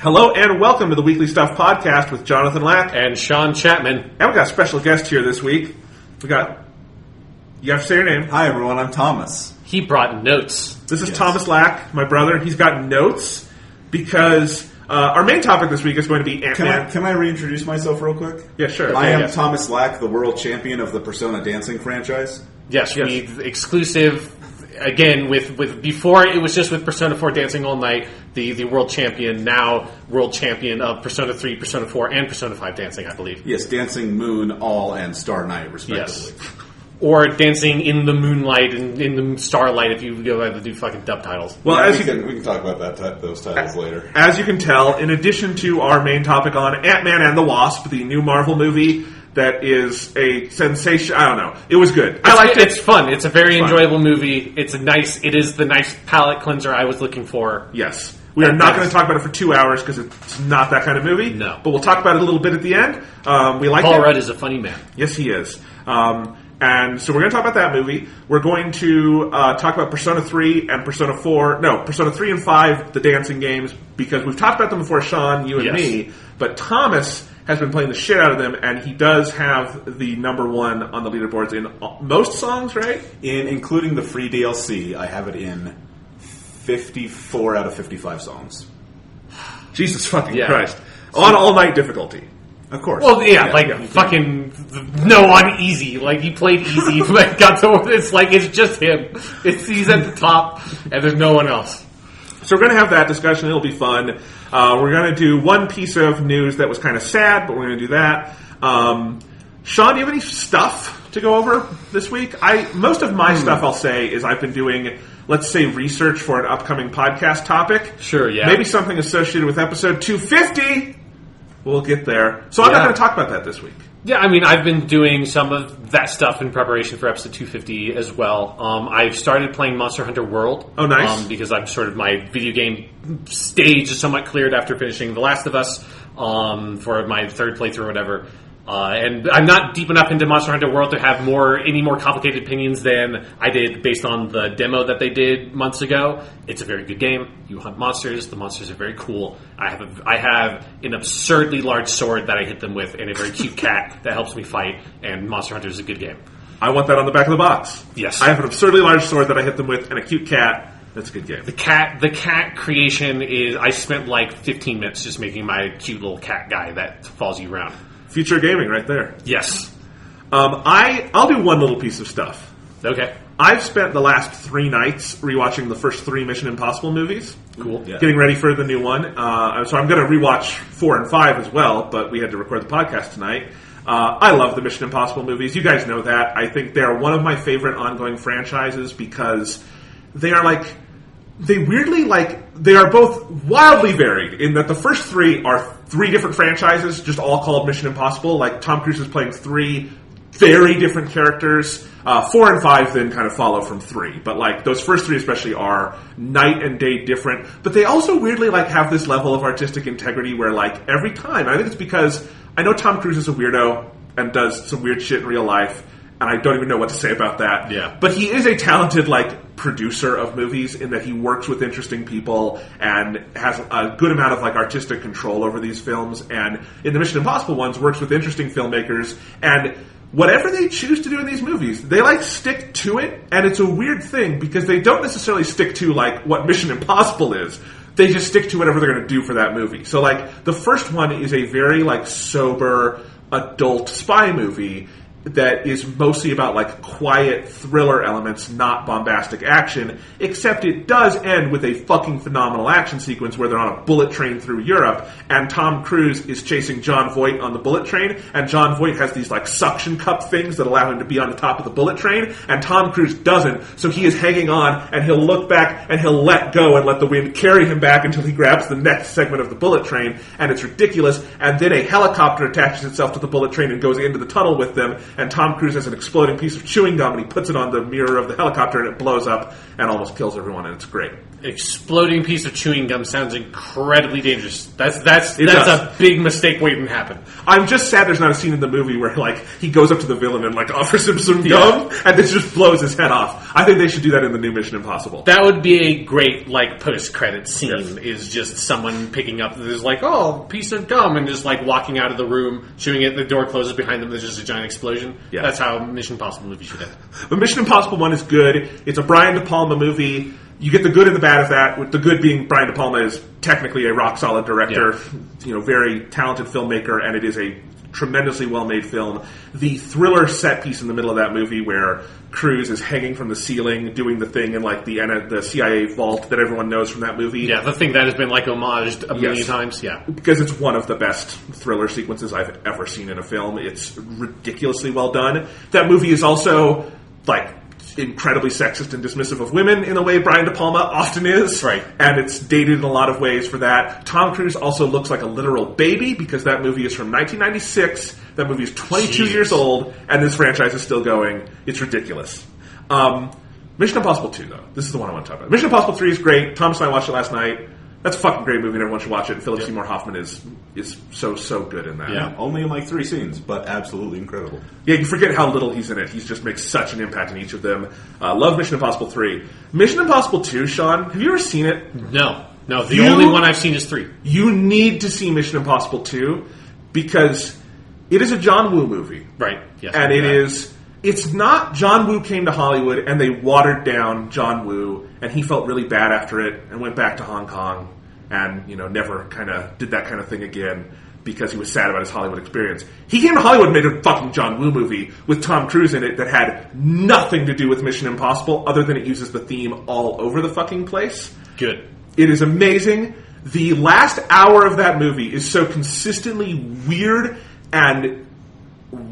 Hello and welcome to the Weekly Stuff Podcast with Jonathan Lack and Sean Chapman. And we got a special guest here this week. You have to say your name. Hi everyone, I'm Thomas. He brought notes. This is Thomas Lack, my brother. He's got notes because our main topic this week is going to be Ant-Man. Can I reintroduce myself real quick? Yeah, sure. I am Thomas Lack, the world champion of the Persona dancing franchise. Yes. We exclusive. Again, with before it was just with Persona 4 Dancing All Night, the world champion, now world champion of Persona 3, Persona 4, and Persona 5 Dancing, I believe. Yes, Dancing Moon, All, and Star Night, respectively. Yes. Or Dancing in the Moonlight and in the Starlight if you go ahead and do fucking dub titles. Well, yeah, we can talk about those titles later. As you can tell, in addition to our main topic on Ant-Man and the Wasp, the new Marvel movie, that is a sensation. I don't know. It was good. I liked it. It's fun. It's a very enjoyable movie. It is the nice palate cleanser I was looking for. Yes. We are not going to talk about it for 2 hours because it's not that kind of movie. No. But we'll talk about it a little bit at the end. We like Paul Rudd is a funny man. Yes, he is. And so we're going to talk about that movie. We're going to talk about Persona 3 and Persona 4. No, Persona 3 and 5, the dancing games, because we've talked about them before, Sean, you and me. But Thomas has been playing the shit out of them, and he does have the number one on the leaderboards in most songs, right? Including the free DLC, I have it in 54 out of 55 songs. Jesus fucking Christ. On all-night difficulty. Of course. Well, fucking no on easy. Like, he played easy, but got to it's just him. He's at the top, and there's no one else. So we're going to have that discussion. It'll be fun. We're going to do one piece of news that was kind of sad, but we're going to do that. Sean, do you have any stuff to go over this week? Most of my stuff, I'll say, is I've been doing, let's say, research for an upcoming podcast topic. Sure, yeah. Maybe something associated with episode 250. We'll get there. So I'm not going to talk about that this week. Yeah, I mean, I've been doing some of that stuff in preparation for episode 250 as well. I've started playing Monster Hunter World. Oh, nice. Because I'm sort of, my video game stage is somewhat cleared after finishing The Last of Us for my third playthrough or whatever. And I'm not deep enough into Monster Hunter World to have any more complicated opinions than I did based on the demo that they did months ago. It's a very good game. You hunt monsters. The monsters are very cool. I have an absurdly large sword that I hit them with and a very cute cat that helps me fight, and Monster Hunter is a good game. I want that on the back of the box. Yes. I have an absurdly large sword that I hit them with and a cute cat. That's a good game. The cat creation is, I spent like 15 minutes just making my cute little cat guy that follows you around. Future gaming right there. Yes. I'll do one little piece of stuff. Okay. I've spent the last 3 nights rewatching the first 3 Mission Impossible movies. Cool. Yeah. Getting ready for the new one. So I'm going to rewatch 4 and 5 as well, but we had to record the podcast tonight. I love the Mission Impossible movies. You guys know that. I think they're one of my favorite ongoing franchises because they are they are both wildly varied in that the first 3 are 3 different franchises, just all called Mission Impossible. Like, Tom Cruise is playing 3 very different characters. 4 and 5 then kind of follow from 3. But, like, those first 3 especially are night and day different. But they also weirdly, have this level of artistic integrity where, every time, I think it's because I know Tom Cruise is a weirdo and does some weird shit in real life, and I don't even know what to say about that. Yeah. But he is a talented, producer of movies in that he works with interesting people and has a good amount of, artistic control over these films. And in the Mission Impossible ones, works with interesting filmmakers. And whatever they choose to do in these movies, they, stick to it. And it's a weird thing because they don't necessarily stick to, what Mission Impossible is. They just stick to whatever they're going to do for that movie. So, the first one is a very, sober, adult spy movie that is mostly about quiet thriller elements, not bombastic action, except it does end with a fucking phenomenal action sequence where they're on a bullet train through Europe, and Tom Cruise is chasing John Voight on the bullet train, and John Voight has these suction cup things that allow him to be on the top of the bullet train, and Tom Cruise doesn't, so he is hanging on, and he'll look back, and he'll let go and let the wind carry him back until he grabs the next segment of the bullet train, and it's ridiculous, and then a helicopter attaches itself to the bullet train and goes into the tunnel with them, and Tom Cruise has an exploding piece of chewing gum, and he puts it on the mirror of the helicopter, and it blows up and almost kills everyone, and it's great. Exploding piece of chewing gum sounds incredibly dangerous. That's a big mistake waiting to happen. I'm just sad there's not a scene in the movie where like he goes up to the villain and like offers him some gum, and this just blows his head off. I think they should do that in the new Mission Impossible. That would be a great like post-credit scene. Is just someone picking up there's like piece of gum and just like walking out of the room, chewing it. The door closes behind them. There's just a giant explosion. Yeah. That's how Mission Impossible movie should end. The Mission Impossible one is good. It's a Brian De Palma movie. You get the good and the bad of that. With the good being Brian De Palma is technically a rock solid director, very talented filmmaker, and it is a tremendously well made film. The thriller set piece in the middle of that movie where Cruise is hanging from the ceiling doing the thing in like the CIA vault that everyone knows from that movie. Yeah, the thing that has been like homaged a million times. Yeah, because it's one of the best thriller sequences I've ever seen in a film. It's ridiculously well done. That movie is also like incredibly sexist and dismissive of women in the way Brian De Palma often is. Right. And it's dated in a lot of ways for that. Tom Cruise also looks like a literal baby because that movie is from 1996. That movie is 22 years old, and this franchise is still going. It's ridiculous. Mission Impossible 2, though. This is the one I want to talk about. Mission Impossible 3 is great. Thomas and I watched it last night. That's a fucking great movie, and everyone should watch it. Philip Seymour Hoffman is so good in that. Yeah, only in like 3 scenes, but absolutely incredible. Yeah, you forget how little he's in it. He just makes such an impact in each of them. Love Mission Impossible 3. Mission Impossible 2, Sean, have you ever seen it? No. The only one I've seen is 3. You need to see Mission Impossible 2 because it is a John Woo movie. Right, yes. And it's not John Woo came to Hollywood and they watered down John Woo and he felt really bad after it and went back to Hong Kong and, never kind of did that kind of thing again because he was sad about his Hollywood experience. He came to Hollywood and made a fucking John Woo movie with Tom Cruise in it that had nothing to do with Mission Impossible other than it uses the theme all over the fucking place. Good. It is amazing. The last hour of that movie is so consistently weird and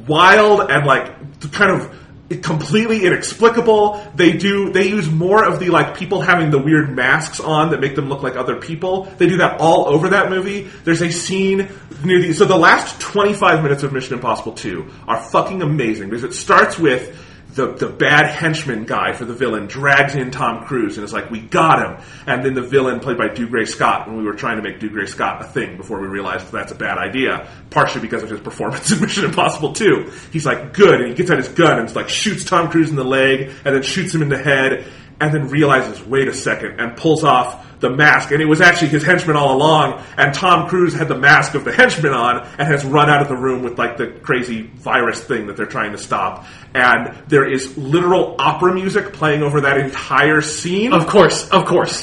wild and like kind of completely inexplicable. They use more of the like people having the weird masks on that make them look like other people. They do that all over that movie. There's a scene near so the last 25 minutes of Mission Impossible 2 are fucking amazing because it starts with the bad henchman guy for the villain drags in Tom Cruise and is like, we got him. And then the villain, played by Dougray Scott, when we were trying to make Dougray Scott a thing before we realized that's a bad idea, partially because of his performance in Mission Impossible 2. He's like, good, and he gets out his gun and like shoots Tom Cruise in the leg and then shoots him in the head and then realizes, wait a second, and pulls off the mask, and it was actually his henchman all along, and Tom Cruise had the mask of the henchman on and has run out of the room with like the crazy virus thing that they're trying to stop. And there is literal opera music playing over that entire scene. Of course.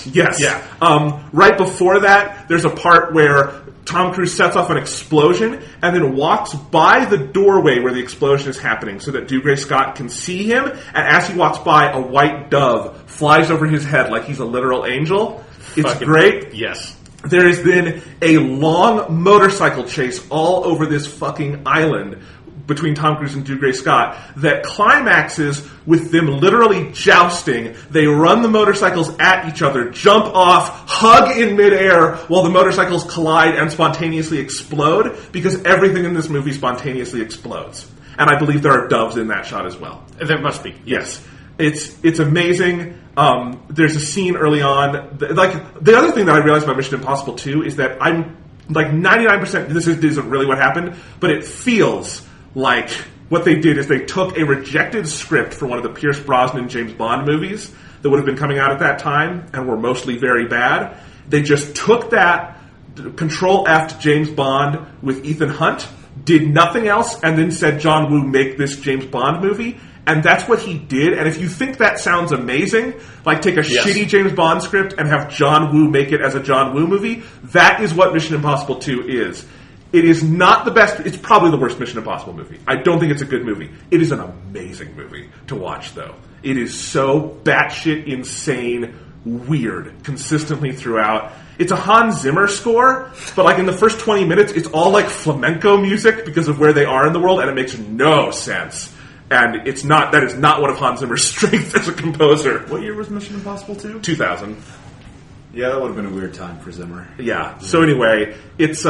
Yes. Yeah. Right before that, there's a part where Tom Cruise sets off an explosion and then walks by the doorway where the explosion is happening so that Dougray Scott can see him. And as he walks by, a white dove flies over his head like he's a literal angel. It's great. Yes. There is then a long motorcycle chase all over this fucking island between Tom Cruise and Dougray Scott that climaxes with them literally jousting. They run the motorcycles at each other, jump off, hug in midair while the motorcycles collide and spontaneously explode because everything in this movie spontaneously explodes. And I believe there are doves in that shot as well. There must be. Yes. It's amazing. There's a scene early on. Like the other thing that I realized about Mission Impossible 2 is that I'm like 99%. This isn't really what happened, but it feels like what they did is they took a rejected script for one of the Pierce Brosnan James Bond movies that would have been coming out at that time and were mostly very bad. They just took that, Control F James Bond with Ethan Hunt, did nothing else, and then said, John Woo, make this James Bond movie. And that's what he did. And if you think that sounds amazing, like take a shitty James Bond script and have John Woo make it as a John Woo movie, that is what Mission Impossible 2 is. It is not the best. It's probably the worst Mission Impossible movie. I don't think it's a good movie. It is an amazing movie to watch, though. It is so batshit insane, weird, consistently throughout. It's a Hans Zimmer score, but like in the first 20 minutes, it's all like flamenco music because of where they are in the world, and it makes no sense. And that is not one of Hans Zimmer's strengths as a composer. What year was Mission Impossible 2? 2000. Yeah, that would have been a weird time for Zimmer. Yeah. So anyway, it's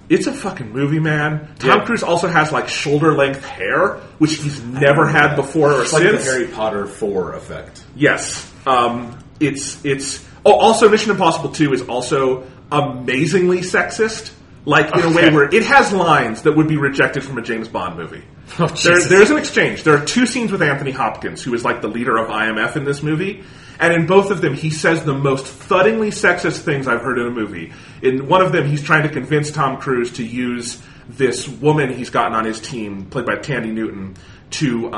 It's a fucking movie, man. Tom Cruise also has like shoulder length hair, which he's never had before or It's since. like the Harry Potter 4 effect. Yes. Also Mission Impossible 2 is also amazingly sexist. Like, in a way where it has lines that would be rejected from a James Bond movie. Oh, there's an exchange. There are 2 scenes with Anthony Hopkins, who is like the leader of IMF in this movie. And in both of them, he says the most thuddingly sexist things I've heard in a movie. In one of them, he's trying to convince Tom Cruise to use this woman he's gotten on his team, played by Tandy Newton, to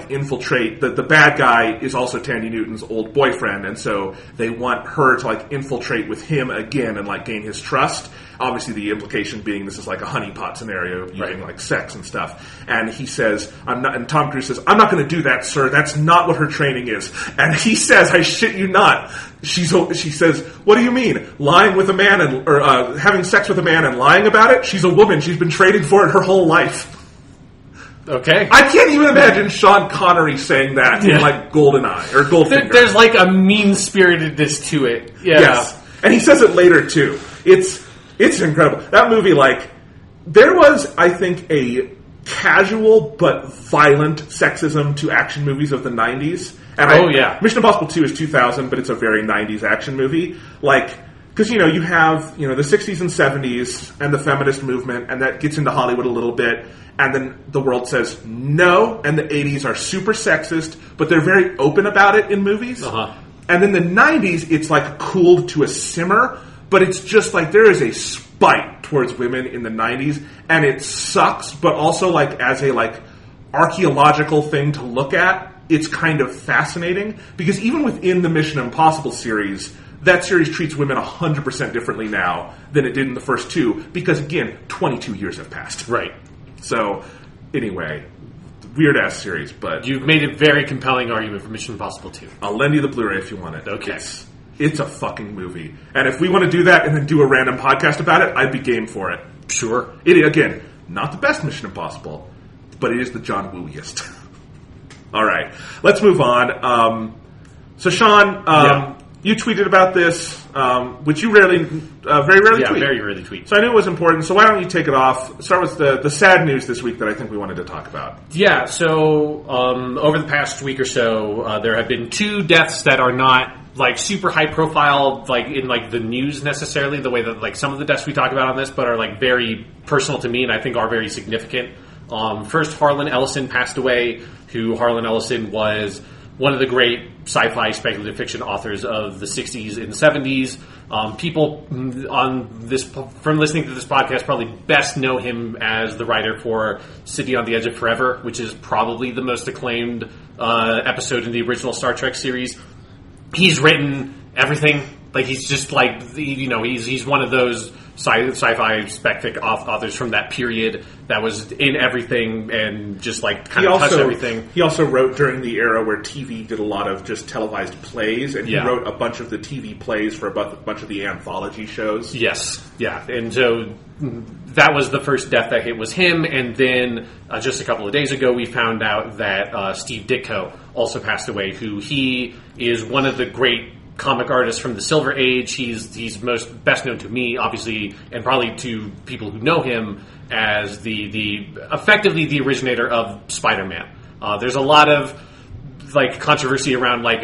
infiltrate. The bad guy is also Tandy Newton's old boyfriend, and so they want her to like infiltrate with him again and like gain his trust. Obviously, the implication being this is like a honeypot scenario using like sex and stuff. And he says, "I'm not." And Tom Cruise says, "I'm not going to do that, sir. That's not what her training is." And he says, "I shit you not." She says, "What do you mean? Lying with a man or having sex with a man and lying about it? She's a woman. She's been training for it her whole life." Okay. I can't even imagine Sean Connery saying that in like GoldenEye or Goldfinger. There's like a mean-spiritedness to it. Yeah. Yes. And he says it later too. It's incredible. That movie, like, there was, I think, a casual but violent sexism to action movies of the 90s. And Mission Impossible 2 is 2000, but it's a very 90s action movie. Like, because, you have, the 60s and 70s and the feminist movement, and that gets into Hollywood a little bit. And then the world says no, and the 80s are super sexist, but they're very open about it in movies. Uh-huh. And then the 90s, it's like cooled to a simmer, but it's just like there is a spite towards women in the 90s, and it sucks, but also like as a like archaeological thing to look at, it's kind of fascinating, because even within the Mission Impossible series, that series treats women 100% differently now than it did in the first 2, because again, 22 years have passed. Right. So, anyway, weird-ass series, but... You've made a very compelling argument for Mission Impossible 2. I'll lend you the Blu-ray if you want it. Okay. It's a fucking movie. And if we want to do that and then do a random podcast about it, I'd be game for it. Sure. Again, not the best Mission Impossible, but it is the John Woo-iest. All right, let's move on. So, Sean, you tweeted about this, which you very rarely tweet. Yeah, very rarely tweet. So I knew it was important, so why don't you take it off? Start with the sad news this week that I think we wanted to talk about. Yeah, so over the past week or so, there have been 2 deaths that are not like super high profile, like in like the news necessarily, the way that like some of the deaths we talk about on this, but are like very personal to me and I think are very significant. First, Harlan Ellison passed away, Harlan Ellison was one of the great sci-fi speculative fiction authors of the 60s and 70s. People from listening to this podcast probably best know him as the writer for City on the Edge of Forever, which is probably the most acclaimed episode in the original Star Trek series. He's written everything. Like, he's just like, he's one of those sci-fi spec-fic authors from that period that was in everything and just like kind of touched everything. He also wrote during the era where TV did a lot of just televised plays, and he wrote a bunch of the TV plays for a bunch of the anthology shows. Yes, yeah, and so that was the first death that hit was him, and then just a couple of days ago we found out that Steve Ditko also passed away, he is one of the great comic artist from the Silver Age. He's most best known to me, obviously, and probably to people who know him as the effectively the originator of Spider-Man. There's a lot of like controversy around like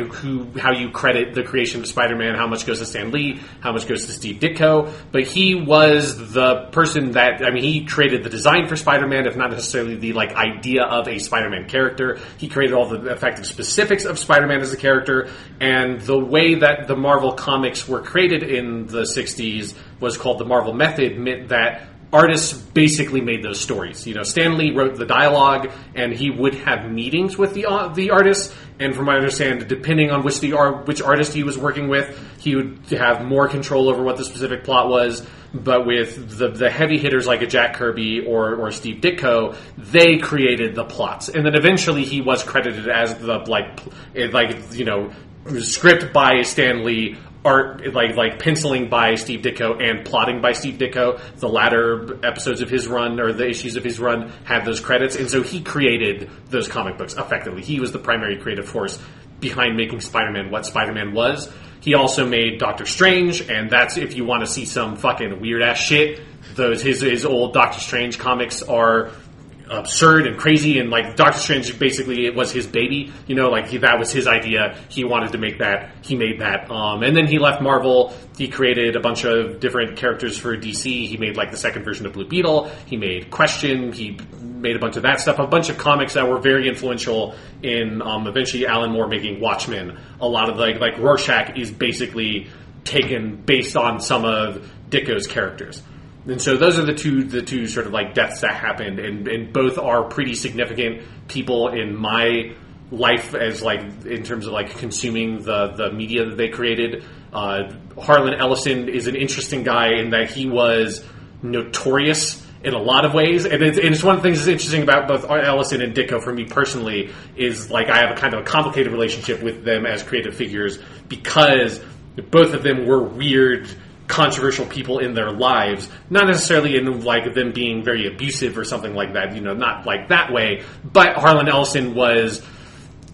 how you credit the creation of Spider-Man, how much goes to Stan Lee, how much goes to Steve Ditko, but he was the person that, he created the design for Spider-Man, if not necessarily the like idea of a Spider-Man character. He created all the effective specifics of Spider-Man as a character, and the way that the Marvel comics were created in the 60s was called the Marvel Method, meant that artists basically made those stories. Stan Lee wrote the dialogue, and he would have meetings with the artists. And from what I understand, depending on which artist he was working with, he would have more control over what the specific plot was. But with the heavy hitters like a Jack Kirby or Steve Ditko, they created the plots. And then eventually he was credited as the script by Stan Lee, art like penciling by Steve Ditko and plotting by Steve Ditko. The latter episodes of his run, or the issues of his run, had those credits, and so he created those comic books effectively. He was the primary creative force behind making Spider-Man what Spider-Man was. He also made Doctor Strange, and that's, if you want to see some fucking weird ass shit, his old Doctor Strange comics are absurd and crazy, and like Doctor Strange basically it was his baby, that was his idea. He wanted to make that, he made that, and then he left Marvel. He created a bunch of different characters for DC. He made like the second version of Blue Beetle. He made Question. He made a bunch of that stuff, a bunch of comics that were very influential in eventually Alan Moore making Watchmen. A lot of like Rorschach is basically taken based on some of Ditko's characters. And so those are the two sort of like deaths that happened, and both are pretty significant people in my life as like in terms of like consuming the media that they created. Harlan Ellison is an interesting guy in that he was notorious in a lot of ways, and it's one of the things that's interesting about both Ellison and Ditko for me personally is like I have a kind of a complicated relationship with them as creative figures because both of them were weird, controversial people in their lives, not necessarily in like them being very abusive or something like that, not like that way, but Harlan Ellison was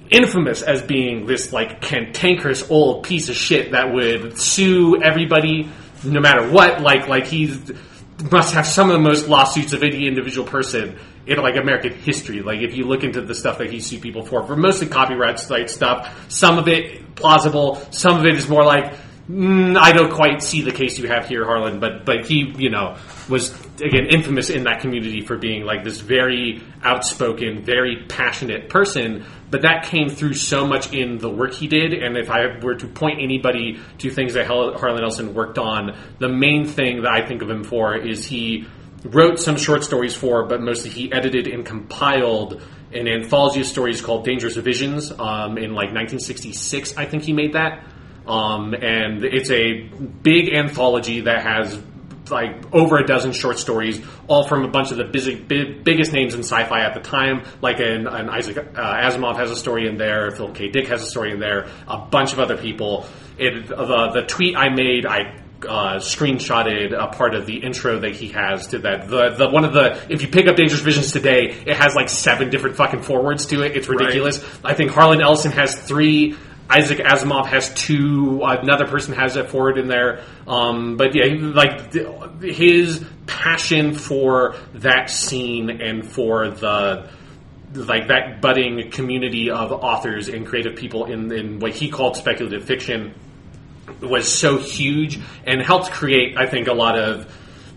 infamous as being this like cantankerous old piece of shit that would sue everybody no matter what, like he must have some of the most lawsuits of any individual person in like American history. Like if you look into the stuff that he sued people for mostly copyright stuff, some of it plausible, some of it is more like I don't quite see the case you have here, Harlan, but he, was, again, infamous in that community for being like this very outspoken, very passionate person, but that came through so much in the work he did, and if I were to point anybody to things that Harlan Ellison worked on, the main thing that I think of him for is he wrote some short stories but mostly he edited and compiled an anthology of stories called Dangerous Visions in like 1966, I think he made that. And it's a big anthology that has like over a dozen short stories, all from a bunch of the biggest names in sci-fi at the time. Like an Isaac Asimov has a story in there, Philip K. Dick has a story in there, a bunch of other people. The tweet I made, I screenshotted a part of the intro that he has to that. If you pick up Dangerous Visions today, it has like 7 different fucking forwards to it. It's ridiculous. Right. I think Harlan Ellison has 3. Isaac Asimov has 2. Another person has a forward in there. But yeah, like his passion for that scene and for the like that budding community of authors and creative people in what he called speculative fiction was so huge and helped create, I think, a lot of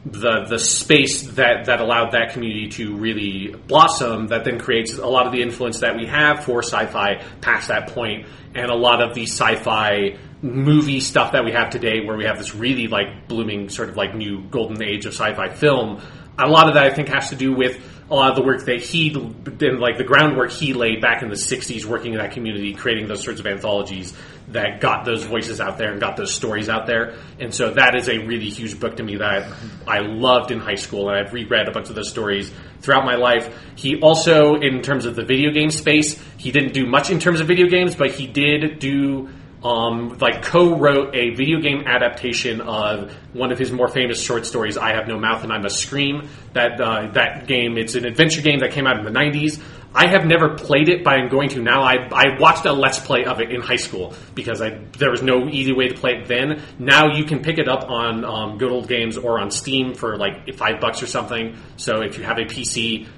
the space that allowed that community to really blossom, that then creates a lot of the influence that we have for sci-fi past that point, and a lot of the sci-fi movie stuff that we have today where we have this really like blooming sort of like new golden age of sci-fi film. A lot of that I think has to do with a lot of the work that he did, like the groundwork he laid back in the 60s working in that community, creating those sorts of anthologies that got those voices out there and got those stories out there. And so that is a really huge book to me that I loved in high school, and I've reread a bunch of those stories throughout my life. He also, in terms of the video game space, he didn't do much in terms of video games, but he did do co-wrote a video game adaptation of one of his more famous short stories, I Have No Mouth and I Must Scream. That game, it's an adventure game that came out in the 90s. I have never played it, but I'm going to now. I watched a Let's Play of it in high school because there was no easy way to play it then. Now you can pick it up on Good Old Games or on Steam for like $5 or something. So if you have a PC,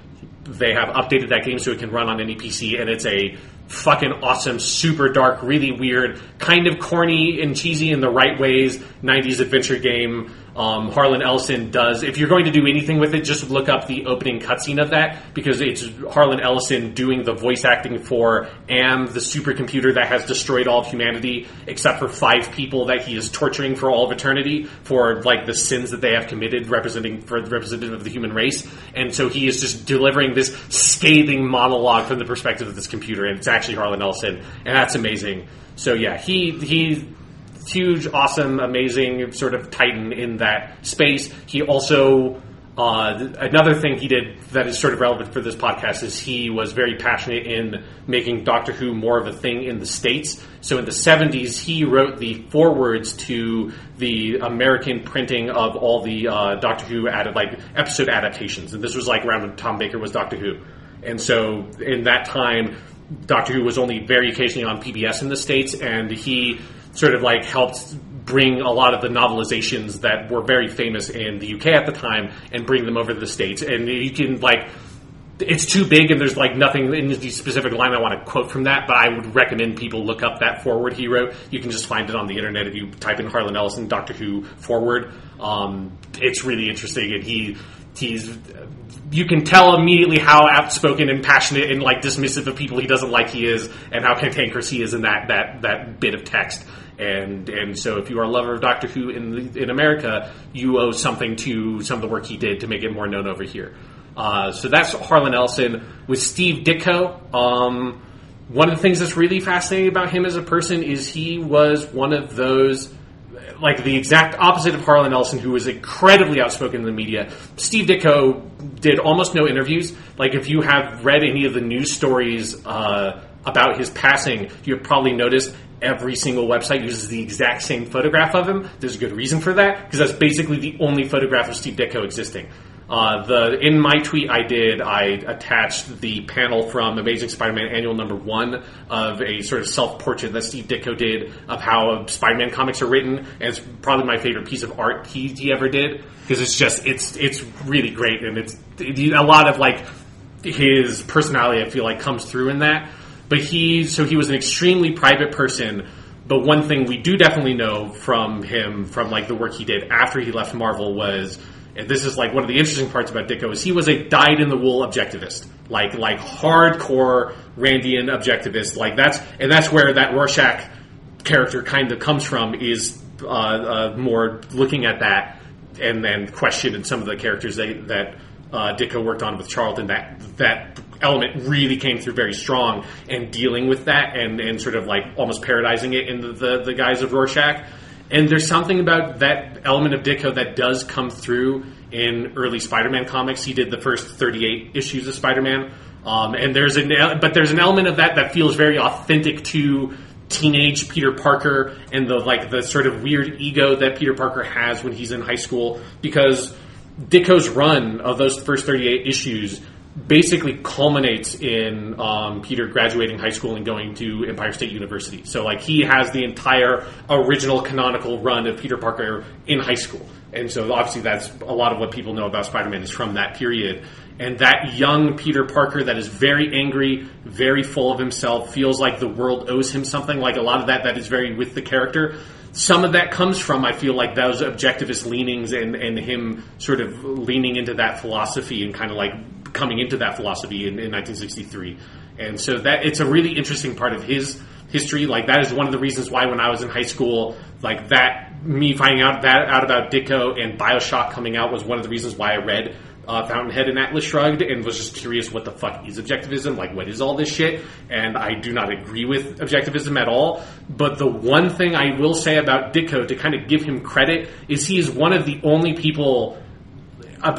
they have updated that game so it can run on any PC, and it's a fucking awesome, super dark, really weird, kind of corny and cheesy in the right ways 90s adventure game. Harlan Ellison does, if you're going to do anything with it, just look up the opening cutscene of that, because it's Harlan Ellison doing the voice acting for Am, the supercomputer that has destroyed all of humanity except for 5 people that he is torturing for all of eternity for like the sins that they have committed, representative of the human race. And so he is just delivering this scathing monologue from the perspective of this computer, and it's actually Harlan Ellison, and that's amazing. So yeah, he huge, awesome, amazing sort of titan in that space. He also, another thing he did that is sort of relevant for this podcast is he was very passionate in making Doctor Who more of a thing in the States. So in the 70s, he wrote the forewords to the American printing of all the Doctor Who episode adaptations. And this was like around when Tom Baker was Doctor Who. And so in that time, Doctor Who was only very occasionally on PBS in the States, and he sort of like helped bring a lot of the novelizations that were very famous in the UK at the time and bring them over to the States. And you can, like, it's too big and there's, like, nothing in the specific line I want to quote from that, but I would recommend people look up that foreword he wrote. You can just find it on the internet if you type in Harlan Ellison, Doctor Who foreword. It's really interesting, and he's you can tell immediately how outspoken and passionate and, like, dismissive of people he doesn't like he is, and how cantankerous he is in that bit of text. And so if you are a lover of Doctor Who in America, you owe something to some of the work he did to make it more known over here. So that's Harlan Ellison. With Steve Ditko, one of the things that's really fascinating about him as a person is he was one of those, like, the exact opposite of Harlan Ellison, who was incredibly outspoken in the media. Steve Ditko did almost no interviews. Like, if you have read any of the news stories about his passing, you've probably noticed every single website uses the exact same photograph of him. There's a good reason for that, because that's basically the only photograph of Steve Ditko existing. In my tweet I attached the panel from Amazing Spider-Man Annual Number 1 of a sort of self-portrait that Steve Ditko did of how Spider-Man comics are written, and it's probably my favorite piece of art he ever did, because it's really great, and it's a lot of, like, his personality, I feel like, comes through in that. But he was an extremely private person. But one thing we do definitely know from him, from, like, the work he did after he left Marvel, was, and this is, like, one of the interesting parts about Ditko, is he was a dyed-in-the-wool objectivist, like hardcore Randian objectivist. Like, that's where that Rorschach character kind of comes from, is more looking at that and then questioning some of the characters that Ditko worked on with Charlton. That element really came through very strong, and dealing with that and sort of, like, almost parodizing it in the guise of Rorschach. And there's something about that element of Ditko that does come through in early Spider-Man comics. He did the first 38 issues of Spider-Man, and there's an element of that feels very authentic to teenage Peter Parker and the sort of weird ego that Peter Parker has when he's in high school, because Ditko's run of those first 38 issues basically culminates in Peter graduating high school and going to Empire State University. So, like, he has the entire original canonical run of Peter Parker in high school. And so, obviously, that's a lot of what people know about Spider-Man is from that period. And that young Peter Parker that is very angry, very full of himself, feels like the world owes him something. Like, a lot of that is very with the character. Some of that comes from, I feel like, those objectivist leanings and him sort of leaning into that philosophy and kind of, like, coming into that philosophy in 1963. And so that it's a really interesting part of his history. Like, that is one of the reasons why when I was in high school, like, that, me finding out about Ditko and BioShock coming out was one of the reasons why I read Fountainhead and Atlas Shrugged, and was just curious, what the fuck is objectivism? Like, what is all this shit? And I do not agree with objectivism at all. But the one thing I will say about Ditko, to kind of give him credit, is he is one of the only people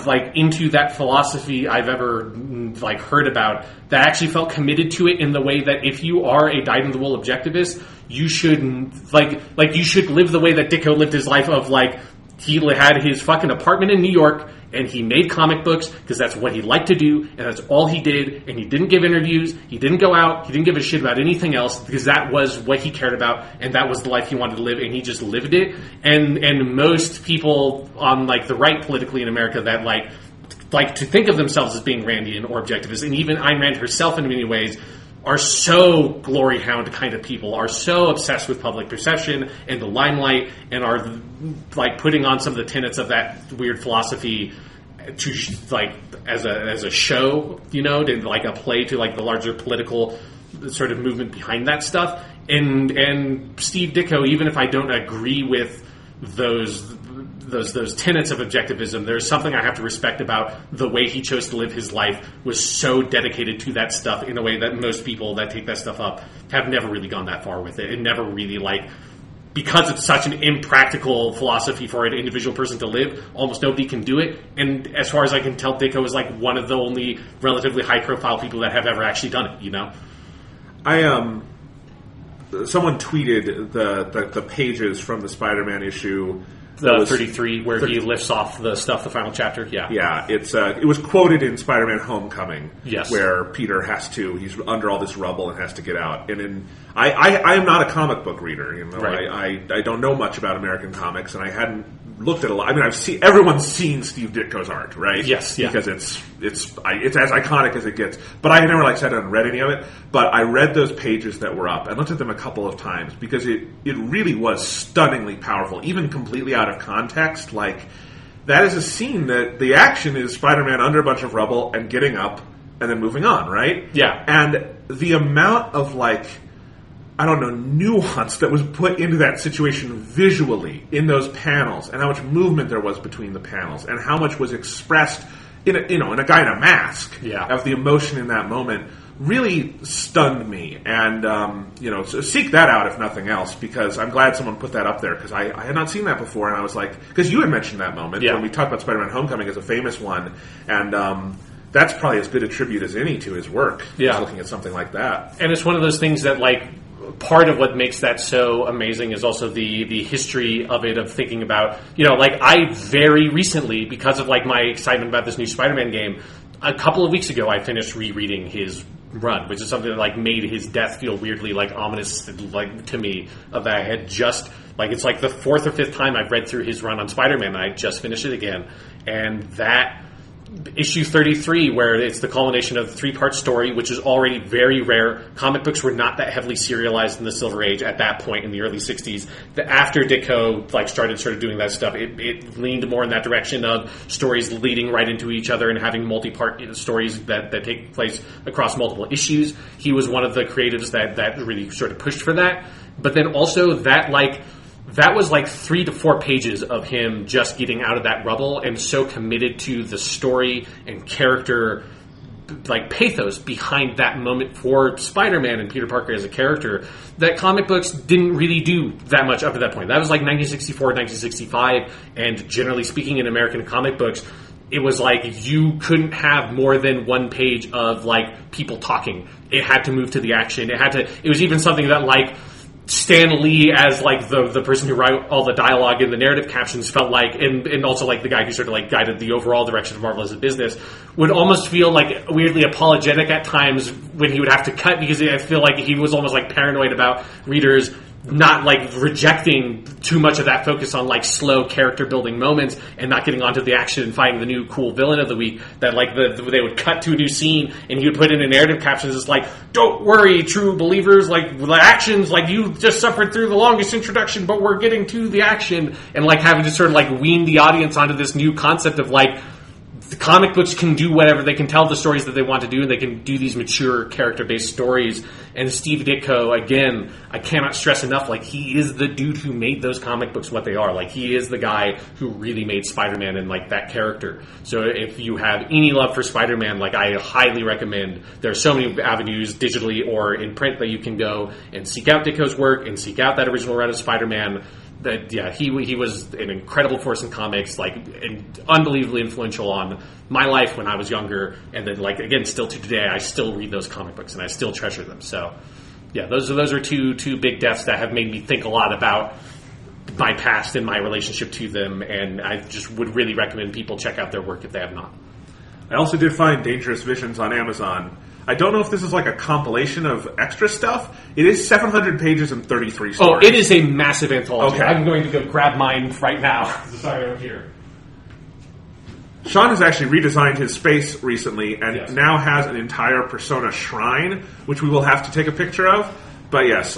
like into that philosophy I've ever, like, heard about that actually felt committed to it in the way that if you are a dyed-in-the-wool objectivist, you should you should live the way that Ditko lived his life of, like, he had his fucking apartment in New York and he made comic books because that's what he liked to do, and that's all he did, and he didn't give interviews, he didn't go out, he didn't give a shit about anything else, because that was what he cared about, and that was the life he wanted to live, and he just lived it. And most people on, like, the right politically in America that like to think of themselves as being Randian or objectivist, and even Ayn Rand herself in many ways, are so glory hound kind of people, are so obsessed with public perception and the limelight, and are, like, putting on some of the tenets of that weird philosophy to, like, as a show, you know, to, like, a play to, like, the larger political sort of movement behind that stuff. And Steve Ditko, even if I don't agree with those tenets of objectivism, there's something I have to respect about the way he chose to live his life, was so dedicated to that stuff in a way that most people that take that stuff up have never really gone that far with it, and never really, like, because it's such an impractical philosophy for an individual person to live, almost nobody can do it. And as far as I can tell, Ditko is, like, one of the only relatively high profile people that have ever actually done it, you know? Someone tweeted the pages from the Spider-Man issue The 33, where he lifts off the stuff, the final chapter. Yeah, yeah. It was quoted in Spider-Man: Homecoming, yes, where Peter he's under all this rubble and has to get out. And I am not a comic book reader. You know, right. I don't know much about American comics, and I hadn't looked at a lot. I mean, everyone's seen Steve Ditko's art, right? Yes, yeah. Because it's as iconic as it gets. But I had never sat down and read any of it. But I read those pages that were up. I looked at them a couple of times because it really was stunningly powerful, even completely out of context. That is a scene that the action is Spider-Man under a bunch of rubble and getting up and then moving on, right? Yeah. And the amount of nuance that was put into that situation visually in those panels, and how much movement there was between the panels, and how much was expressed in a guy in a mask of the emotion in that moment, really stunned me. And so seek that out if nothing else, because I'm glad someone put that up there, because I had not seen that before, and I was like, because you had mentioned that moment when we talked about Spider-Man: Homecoming as a famous one, and that's probably as good a tribute as any to his work. Yeah, looking at something like that, and it's one of those things that part of what makes that so amazing is also the history of it, of thinking about, I very recently, because of my excitement about this new Spider-Man game, a couple of weeks ago I finished rereading his run, which is something that made his death feel weirdly ominous to me, of that I had just it's the fourth or fifth time I've read through his run on Spider-Man, and I just finished it again. And that issue 33, where it's the culmination of the 3-part story, which is already very rare. Comic books were not that heavily serialized in the Silver Age at that point in the early 60s. After Ditko started doing that stuff, it leaned more in that direction of stories leading right into each other and having multi-part stories that take place across multiple issues. He was one of the creatives that really sort of pushed for that. But then also that was 3 to 4 pages of him just getting out of that rubble, and so committed to the story and character pathos behind that moment for Spider-Man and Peter Parker as a character, that comic books didn't really do that much up to that point. That was 1964, 1965, and generally speaking in American comic books, it was you couldn't have more than 1 page of people talking. It had to move to the action. It was even something that Stan Lee, as the person who wrote all the dialogue and the narrative captions, felt and also the guy who sort of guided the overall direction of Marvel as a business, would almost feel weirdly apologetic at times when he would have to cut, because I feel he was almost paranoid about readers not rejecting too much of that focus on slow character building moments and not getting onto the action and finding the new cool villain of the week, that they would cut to a new scene and he would put in a narrative captions. It's don't worry, true believers, the actions, you just suffered through the longest introduction, but we're getting to the action, and having to sort of wean the audience onto this new concept of the comic books can do whatever. They can tell the stories that they want to do, and they can do these mature character-based stories. And Steve Ditko, again, I cannot stress enough, he is the dude who made those comic books what they are. He is the guy who really made Spider-Man and that character. So if you have any love for Spider-Man, I highly recommend. There are so many avenues, digitally or in print, that you can go and seek out Ditko's work and seek out that original run of Spider-Man. He was an incredible force in comics, and unbelievably influential on my life when I was younger, and then again, still to today, I still read those comic books and I still treasure them. So, those are two big deaths that have made me think a lot about my past and my relationship to them, and I just would really recommend people check out their work if they have not. I also did find Dangerous Visions on Amazon. I don't know if this is a compilation of extra stuff. It is 700 pages and 33 stories. Oh, it is a massive anthology. Okay. I'm going to go grab mine right now. Sorry, over here. Sean has actually redesigned his space recently and now has an entire Persona shrine, which we will have to take a picture of. But yes.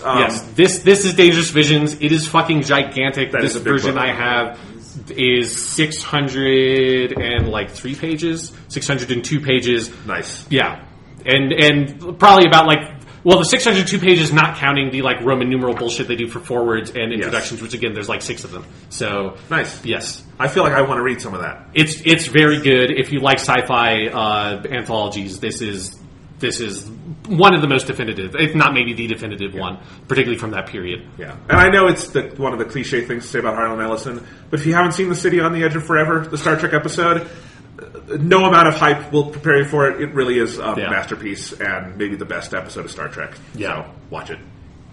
This is Dangerous Visions. It is fucking gigantic. This version I have is 603 pages. 602 pages. Nice. Yeah. And probably about the 602 pages, not counting the Roman numeral bullshit they do for forwards and introductions, which again, there's 6 of them. So nice. Yes. I feel I want to read some of that. It's very good. If you like sci-fi anthologies, this is one of the most definitive, if not maybe the definitive one, particularly from that period. Yeah. And I know it's one of the cliche things to say about Harlan Ellison, but if you haven't seen The City on the Edge of Forever, the Star Trek episode, no amount of hype will prepare you for it. It really is a masterpiece and maybe the best episode of Star Trek. Yeah. So watch it.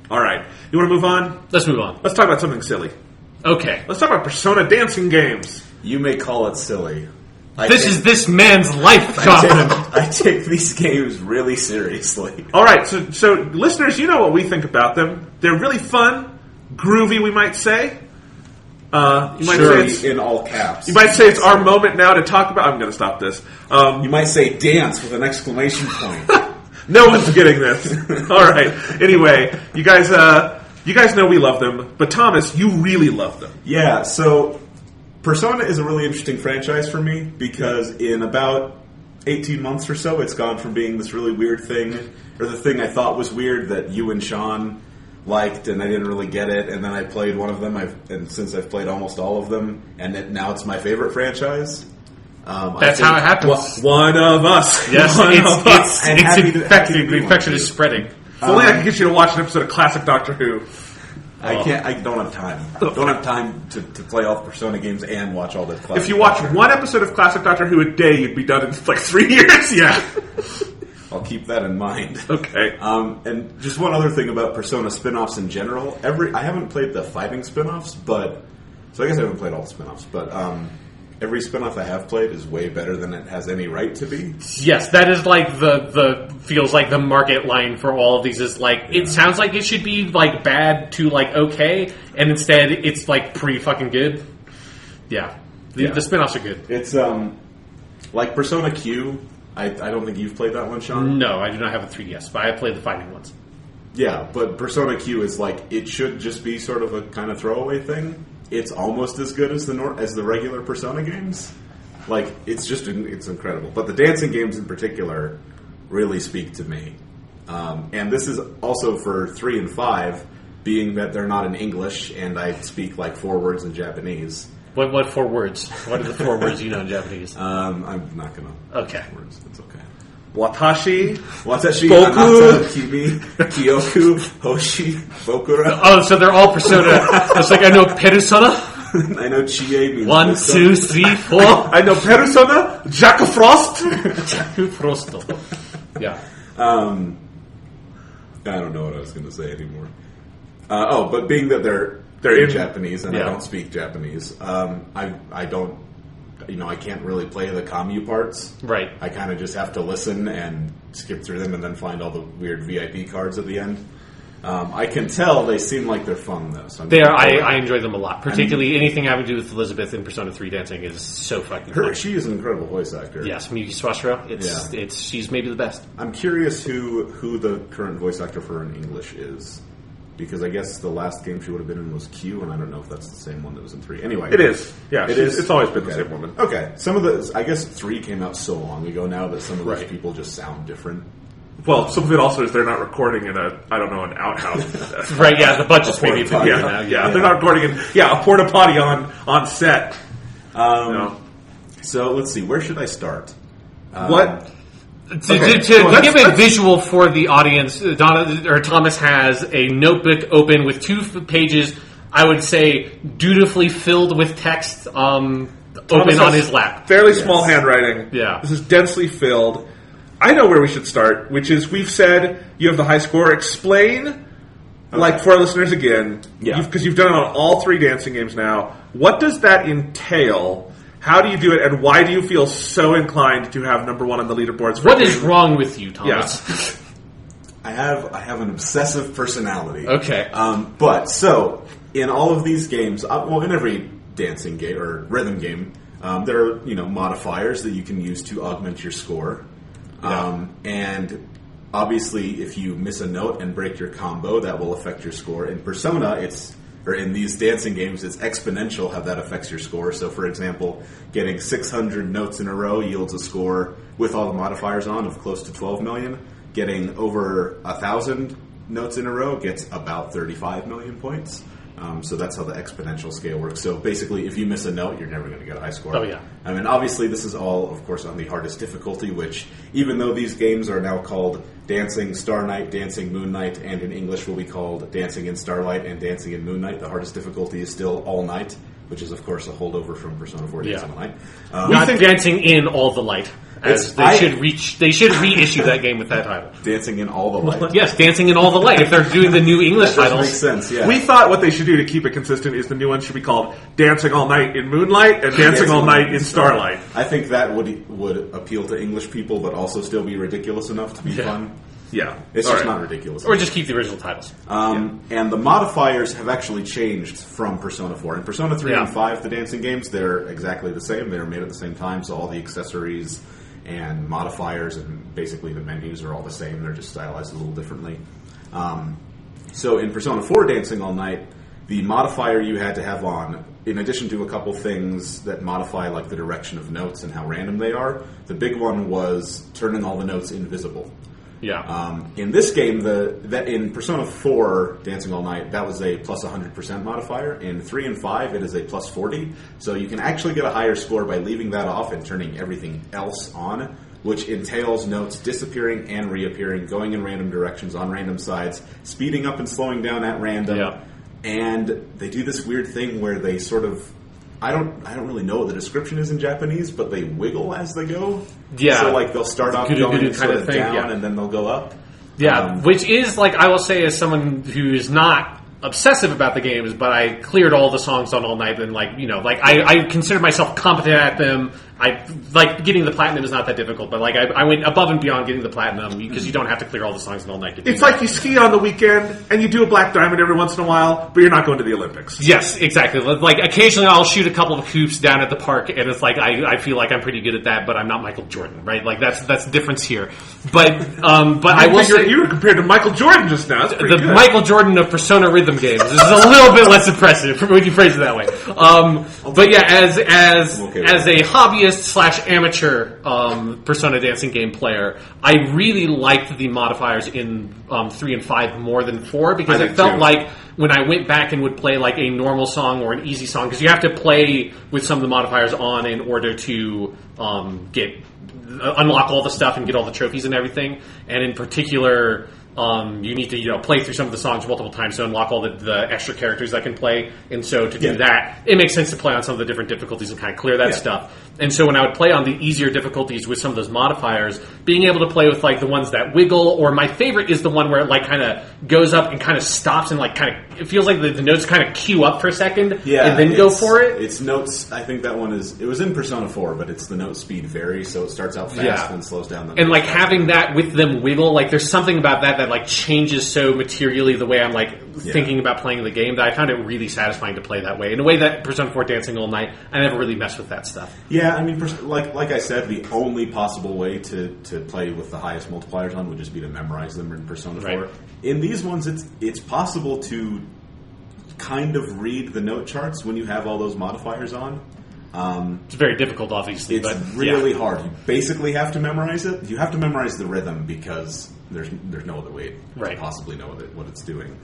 All right. You want to move on? Let's move on. Let's talk about something silly. Okay. Let's talk about Persona dancing games. You may call it silly. This is this man's life, Jonathan. I take these games really seriously. All right, so listeners, you know what we think about them. They're really fun, groovy, we might say. You might say it's, in all caps. You might say it's our moment now to talk about... I'm going to stop this. You might say dance with an exclamation point. No one's getting this. All right. Anyway, you guys know we love them, but Thomas, you really love them. Yeah, so Persona is a really interesting franchise for me because in about 18 months or so, it's gone from being this really weird thing, or the thing I thought was weird that you and Sean liked, and I didn't really get it, and then I played one of them, and since I've played almost all of them, and now it's my favorite franchise. That's how it happens. One of us. Yes, it's infected. The infection is spreading. If only I could get you to watch an episode of classic Doctor Who. I can't. I don't have time. Don't have time to play all the Persona games and watch all the classic. If you watch one episode of classic Doctor Who a day, you'd be done in like 3 years. Yeah. I'll keep that in mind. Okay. And just one other thing about Persona spin-offs in general. I haven't played the fighting spin-offs, so I guess I haven't played all the spin-offs, but every spin-off I have played is way better than it has any right to be. Yes, that is like the feels like the market line for all of these is like, it sounds like it should be like bad to like okay, and instead it's like pretty fucking good. Yeah. The spin-offs are good. It's like Persona Q. I don't think you've played that one, Sean? No, I do not have a 3DS, but I played the fighting ones. Yeah, but Persona Q is like, it should just be sort of a kind of throwaway thing. It's almost as good as the regular Persona games. Like, it's incredible. But the dancing games in particular really speak to me. And this is also for 3 and 5, being that they're not in English, and I speak like 4 words in Japanese. What 4 words? What are the 4 words you know in Japanese? I'm not going to. Okay. Words. It's okay. Watashi, Boku, Anata, Kimi, Kyoku, Hoshi, Bokura. Oh, so they're all Persona. It's like, I know Persona. I know Chie means 1, 2, 3, 4. I know Persona, Jack of Frost. Jack of Frost. Yeah. I don't know what I was going to say anymore. But being that they're in Japanese and I don't speak Japanese, I don't. I can't really play the Kamyu parts. Right. I kind of just have to listen and skip through them and then find all the weird VIP cards at the end. I can tell they seem like they're fun, though. So I enjoy them a lot. Particularly anything having to do with Elizabeth in Persona 3 dancing is so fucking fun. She is an incredible voice actor. Yes, Miyuki Sawashiro. She's maybe the best. I'm curious who the current voice actor for her in English is. Because I guess the last game she would have been in was Q, and I don't know if that's the same one that was in 3. Anyway. It is. Yeah, it is. It's always been the same woman. Okay. Some of the... I guess 3 came out so long ago now that some of those people just sound different. Well, some of it also is they're not recording in an outhouse. Right, yeah, the budget's maybe bigger now. Yeah, they're not recording in... Yeah, a porta potty on set. So, let's see. Where should I start? What... To give a visual for the audience, Thomas has a notebook open with 2 pages, I would say, dutifully filled with text open on his lap. Fairly small handwriting. Yeah. This is densely filled. I know where we should start, which is we've said you have the high score. Explain, like for our listeners again, because you've done it on all 3 dancing games now. What does that entail? How do you do it, and why do you feel so inclined to have number 1 on the leaderboards? What is wrong with you, Thomas? Yeah. I have an obsessive personality. Okay. But so in all of these games, in every dancing game or rhythm game, there are modifiers that you can use to augment your score. Yeah. And obviously, if you miss a note and break your combo, that will affect your score. In Persona, in these dancing games, it's exponential how that affects your score. So, for example, getting 600 notes in a row yields a score with all the modifiers on of close to 12 million. Getting over 1,000 notes in a row gets about 35 million points. So that's how the exponential scale works. So basically, if you miss a note, you're never going to get a high score. Oh, yeah. I mean, obviously, this is all, of course, on the hardest difficulty, which, even though these games are now called Dancing Star Night, Dancing Moon Night, and in English will be called Dancing in Starlight and Dancing in Moon Night, the hardest difficulty is still All Night, which is, of course, a holdover from Persona 4 Dancing All Night. Not Dancing in All the Light. As they should reissue that game with that title. Dancing in All the Light? Yes, Dancing in All the Light. If they're doing the new English that titles. Makes sense, yeah. We thought what they should do to keep it consistent is the new one should be called Dancing All Night in Moonlight and Dancing All Night in Starlight. I think that would appeal to English people, but also still be ridiculous enough to be fun. Yeah. It's just not ridiculous. Or just keep the original titles. And the modifiers have actually changed from Persona 4. In Persona 3 and 5, the dancing games, they're exactly the same. They're made at the same time, so all the accessories and modifiers and basically the menus are all the same. They're just stylized a little differently. So in Persona 4 Dancing All Night, the modifier you had to have on, in addition to a couple things that modify like the direction of notes and how random they are, the big one was turning all the notes invisible. Yeah. In this game, in Persona 4 Dancing All Night, that was a plus 100% modifier. In 3 and 5, it is a plus 40. So you can actually get a higher score by leaving that off and turning everything else on, which entails notes disappearing and reappearing, going in random directions on random sides, speeding up and slowing down at random. Yeah. And they do this weird thing where they sort of... I don't really know what the description is in Japanese, but they wiggle as they go. Yeah. So, like, they'll start off going sort of thing, down, and then they'll go up. Yeah, which is, like, I will say as someone who is not obsessive about the games, but I cleared all the songs on All Night, and, like, you know, like, I consider myself competent at them. Like, getting the platinum is not that difficult, but, like, I went above and beyond getting the platinum, because you don't have to clear all the songs in All Night to do It's that. like you ski on the weekend, and you do a black diamond every once in a while, but you're not going to the Olympics. Yes, exactly. Like, occasionally I'll shoot a couple of hoops down at the park, and it's like, I feel like I'm pretty good at that, but I'm not Michael Jordan, right? Like, that's the difference here. But I will say... You were compared to Michael Jordan just now. That's pretty the good. Michael Jordan of Persona rhythm games. This is a little bit less impressive when you phrase it that way. But yeah, as a hobbyist / amateur Persona dancing game player, I really liked the modifiers in 3 and 5 more than 4 because it felt like when I went back and would play like a normal song or an easy song, because you have to play with some of the modifiers on in order to unlock all the stuff and get all the trophies and everything. And in particular, you need to play through some of the songs multiple times to unlock all the extra characters that can play. And so to do that, it makes sense to play on some of the different difficulties and kind of clear that stuff. And so when I would play on the easier difficulties with some of those modifiers, being able to play with like the ones that wiggle, or my favorite is the one where it like kind of goes up and kind of stops and like kind of, it feels like the notes kind of queue up for a second and then go for it. It's notes, I think that one it was in Persona 4, but it's the note speed varies, so it starts out fast and slows down. And like having that with them wiggle, like there's something about that like changes so materially the way I'm like thinking about playing the game that I found it really satisfying to play that way. In a way that Persona 4 Dancing All Night, I never really messed with that stuff. Yeah, I mean, like I said, the only possible way to play with the highest multipliers on would just be to memorize them in Persona 4. Right. In these ones, it's possible to kind of read the note charts when you have all those modifiers on. It's very difficult, obviously. It's really hard. You basically have to memorize it. You have to memorize the rhythm because there's no other way to possibly know what it's doing.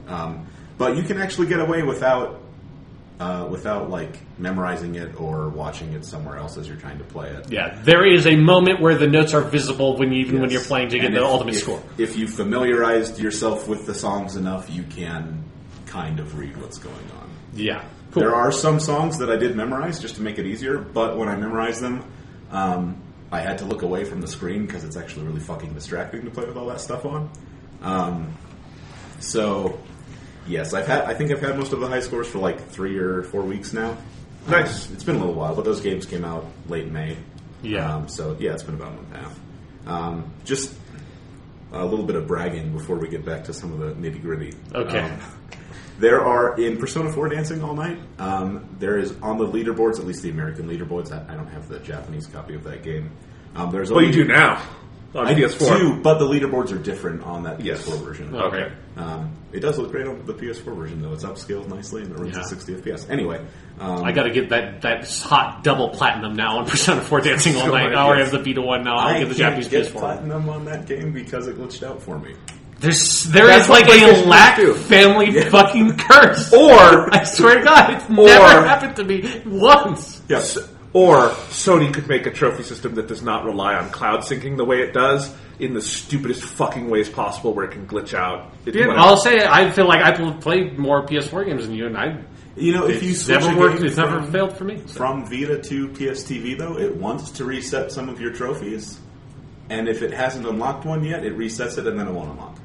But you can actually get away without like memorizing it or watching it somewhere else as you're trying to play it. Yeah, there is a moment where the notes are visible when you're playing to get the ultimate score. If you familiarized yourself with the songs enough, you can kind of read what's going on. Yeah. Cool. There are some songs that I did memorize just to make it easier, but when I memorized them, I had to look away from the screen because it's actually really fucking distracting to play with all that stuff on. So, yes, I think I've had most of the high scores for like 3 or 4 weeks now. Nice. It's been a little while, but those games came out late May. Yeah. So, yeah, it's been about a month and a half. Just a little bit of bragging before we get back to some of the nitty-gritty. Okay. There are, in Persona 4 Dancing All Night, there is on the leaderboards, at least the American leaderboards, I don't have the Japanese copy of that game. There's Well, you do now. On PS4. I do, but the leaderboards are different on that PS4 version. Okay. It does look great on the PS4 version, though. It's upscaled nicely and it runs at 60 FPS. Anyway. I gotta get that hot double platinum now on Persona 4 Dancing All Night. I already have the Beta 1 now. I'll get the Japanese get PS4. platinum on that game because it glitched out for me. There is like a lack family fucking curse. Or, I swear to God, it's never happened to me once. Yes. Or Sony could make a trophy system that does not rely on cloud syncing the way it does in the stupidest fucking ways possible where it can glitch out. I'll say I feel like I played more PS4 games than you, and if you switch never a worked. game It's never failed for me. From Vita to PSTV, though, it wants to reset some of your trophies, and if it hasn't unlocked one yet, it resets it and then it won't unlock.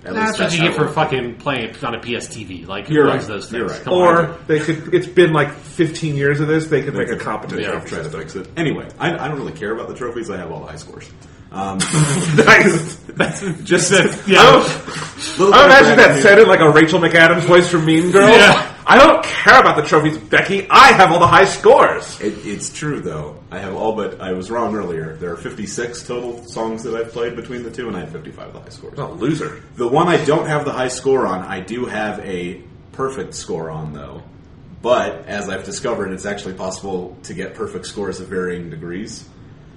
That's what you get for fucking playing it on a PSTV. Like, who You're runs right. those things? You're right. Come Or on. they could. It's been like 15 years of this. They could make a competent Yeah, trophy try to system. fix it. Anyway, I don't really care about the trophies. I have all the high scores. Nice. Just Yeah. I imagine that said in like a Rachel McAdams voice from Mean Girls. Yeah. I don't care about the trophies, Becky. I have all the high scores. It's true, though. I have all but... I was wrong earlier. There are 56 total songs that I've played between the two, and I have 55 of the high scores. Oh, loser. The one I don't have the high score on, I do have a perfect score on, though. But, as I've discovered, it's actually possible to get perfect scores of varying degrees.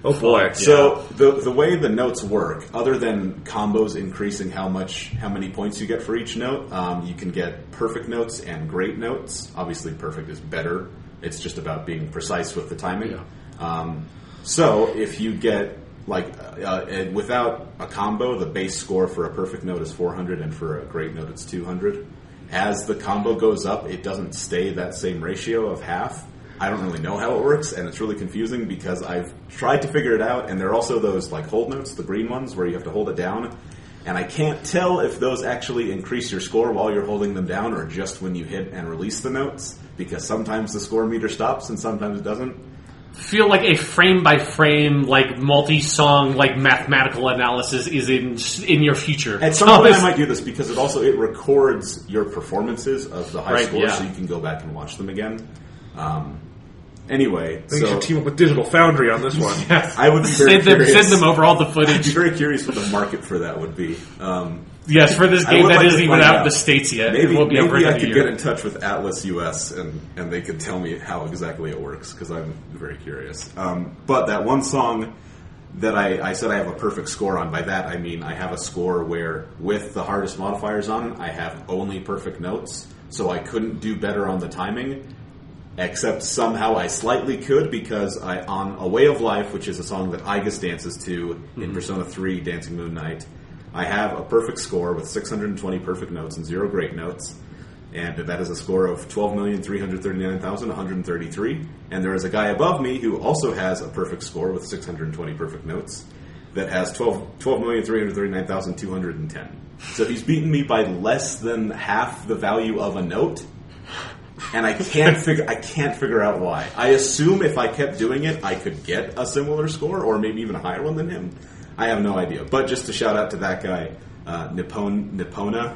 Oh, boy. So the way the notes work, other than combos increasing how many points you get for each note, you can get perfect notes and great notes. Obviously, perfect is better. It's just about being precise with the timing. Yeah. So if you get without a combo, the base score for a perfect note is 400, and for a great note, it's 200. As the combo goes up, it doesn't stay that same ratio of half. I don't really know how it works, and it's really confusing because I've tried to figure it out, and there are also those like hold notes, the green ones, where you have to hold it down, and I can't tell if those actually increase your score while you're holding them down or just when you hit and release the notes, because sometimes the score meter stops and sometimes it doesn't. Feel like a frame-by-frame, like, multi-song, like, mathematical analysis is in your future. At some point I might do this because it records your performances of the high scores, so you can go back and watch them again. Anyway, I think you should team up with Digital Foundry on this one. Yes. I would be very curious. Send them over all the I'd footage. be very curious what the market for that would be. Yes, for this I game would that like isn't to even find out in out. the States yet. Maybe it won't be out for I another could year. get in touch with Atlas US and they could tell me how exactly it works, because I'm very curious. But that one song that I said I have a perfect score on, by that I mean I have a score where, with the hardest modifiers on, I have only perfect notes, so I couldn't do better on the timing. Except somehow I slightly could, because on A Way of Life, which is a song that Igus dances to in Persona 3 Dancing Moon Night, I have a perfect score with 620 perfect notes and 0 great notes, and that is a score of 12,339,133. And there is a guy above me who also has a perfect score with 620 perfect notes that has 12,339,210. So he's beaten me by less than half the value of a note. And I can't figure out why. I assume if I kept doing it, I could get a similar score, or maybe even a higher one than him. I have no idea. But just to shout out to that guy, Nipona.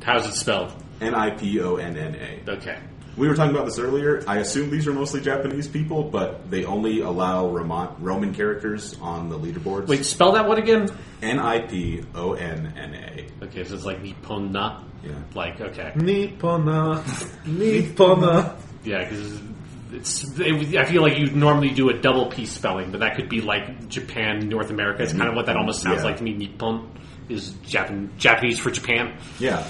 How's it spelled? Niponna. Okay. We were talking about this earlier. I assume these are mostly Japanese people, but they only allow Roman characters on the leaderboards. Wait, spell that one again? Niponna. Okay, so it's like Nippona. Yeah. Like, okay. Nippona. Nippona. Yeah, because I feel like you'd normally do a double P spelling, but that could be like Japan, North America. It's kind of what that almost sounds like to me. Nippon is Japanese for Japan. Yeah.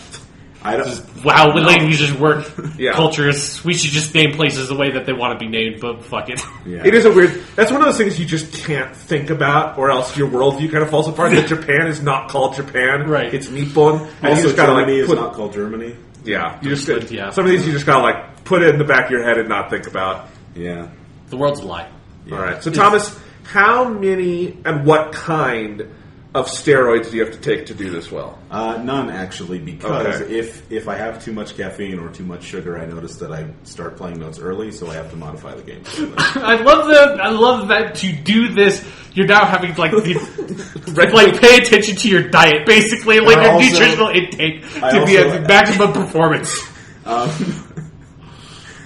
Wow, when languages work, Yeah. cultures, we should just name places the way that they want to be named, but fuck it. Yeah. It is a weird... That's one of those things you just can't think about, or else your worldview kind of falls apart. That Japan is not called Japan. Right. It's Nippon. And Also, you just gotta, Germany like, is not called Germany. Yeah. You just, Yeah. Some of these you just gotta, like, put it in the back of your head and not think about. Yeah. The world's a lie. All right. So, Thomas, how many and what kind of steroids do you have to take to do this well? None, actually, because Okay. if I have too much caffeine or too much sugar, I notice that I start playing notes early, so I have to modify the game. I love that to do this, you're now having to pay attention to your diet, basically, like your Also- nutritional intake I to be also- at maximum performance.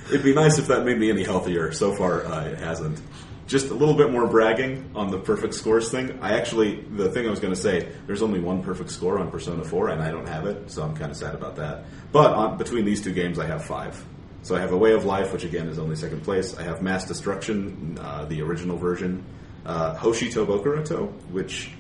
It'd be nice if that made me any healthier. So far, it hasn't. Just a little bit more bragging on the perfect scores thing. The thing I was going to say, there's only one perfect score on Persona 4, and I don't have it, so I'm kind of sad about that. But between these two games, I have 5. So I have A Way of Life, which again is only second place. I have Mass Destruction, the original version. Hoshito Bokuroto, which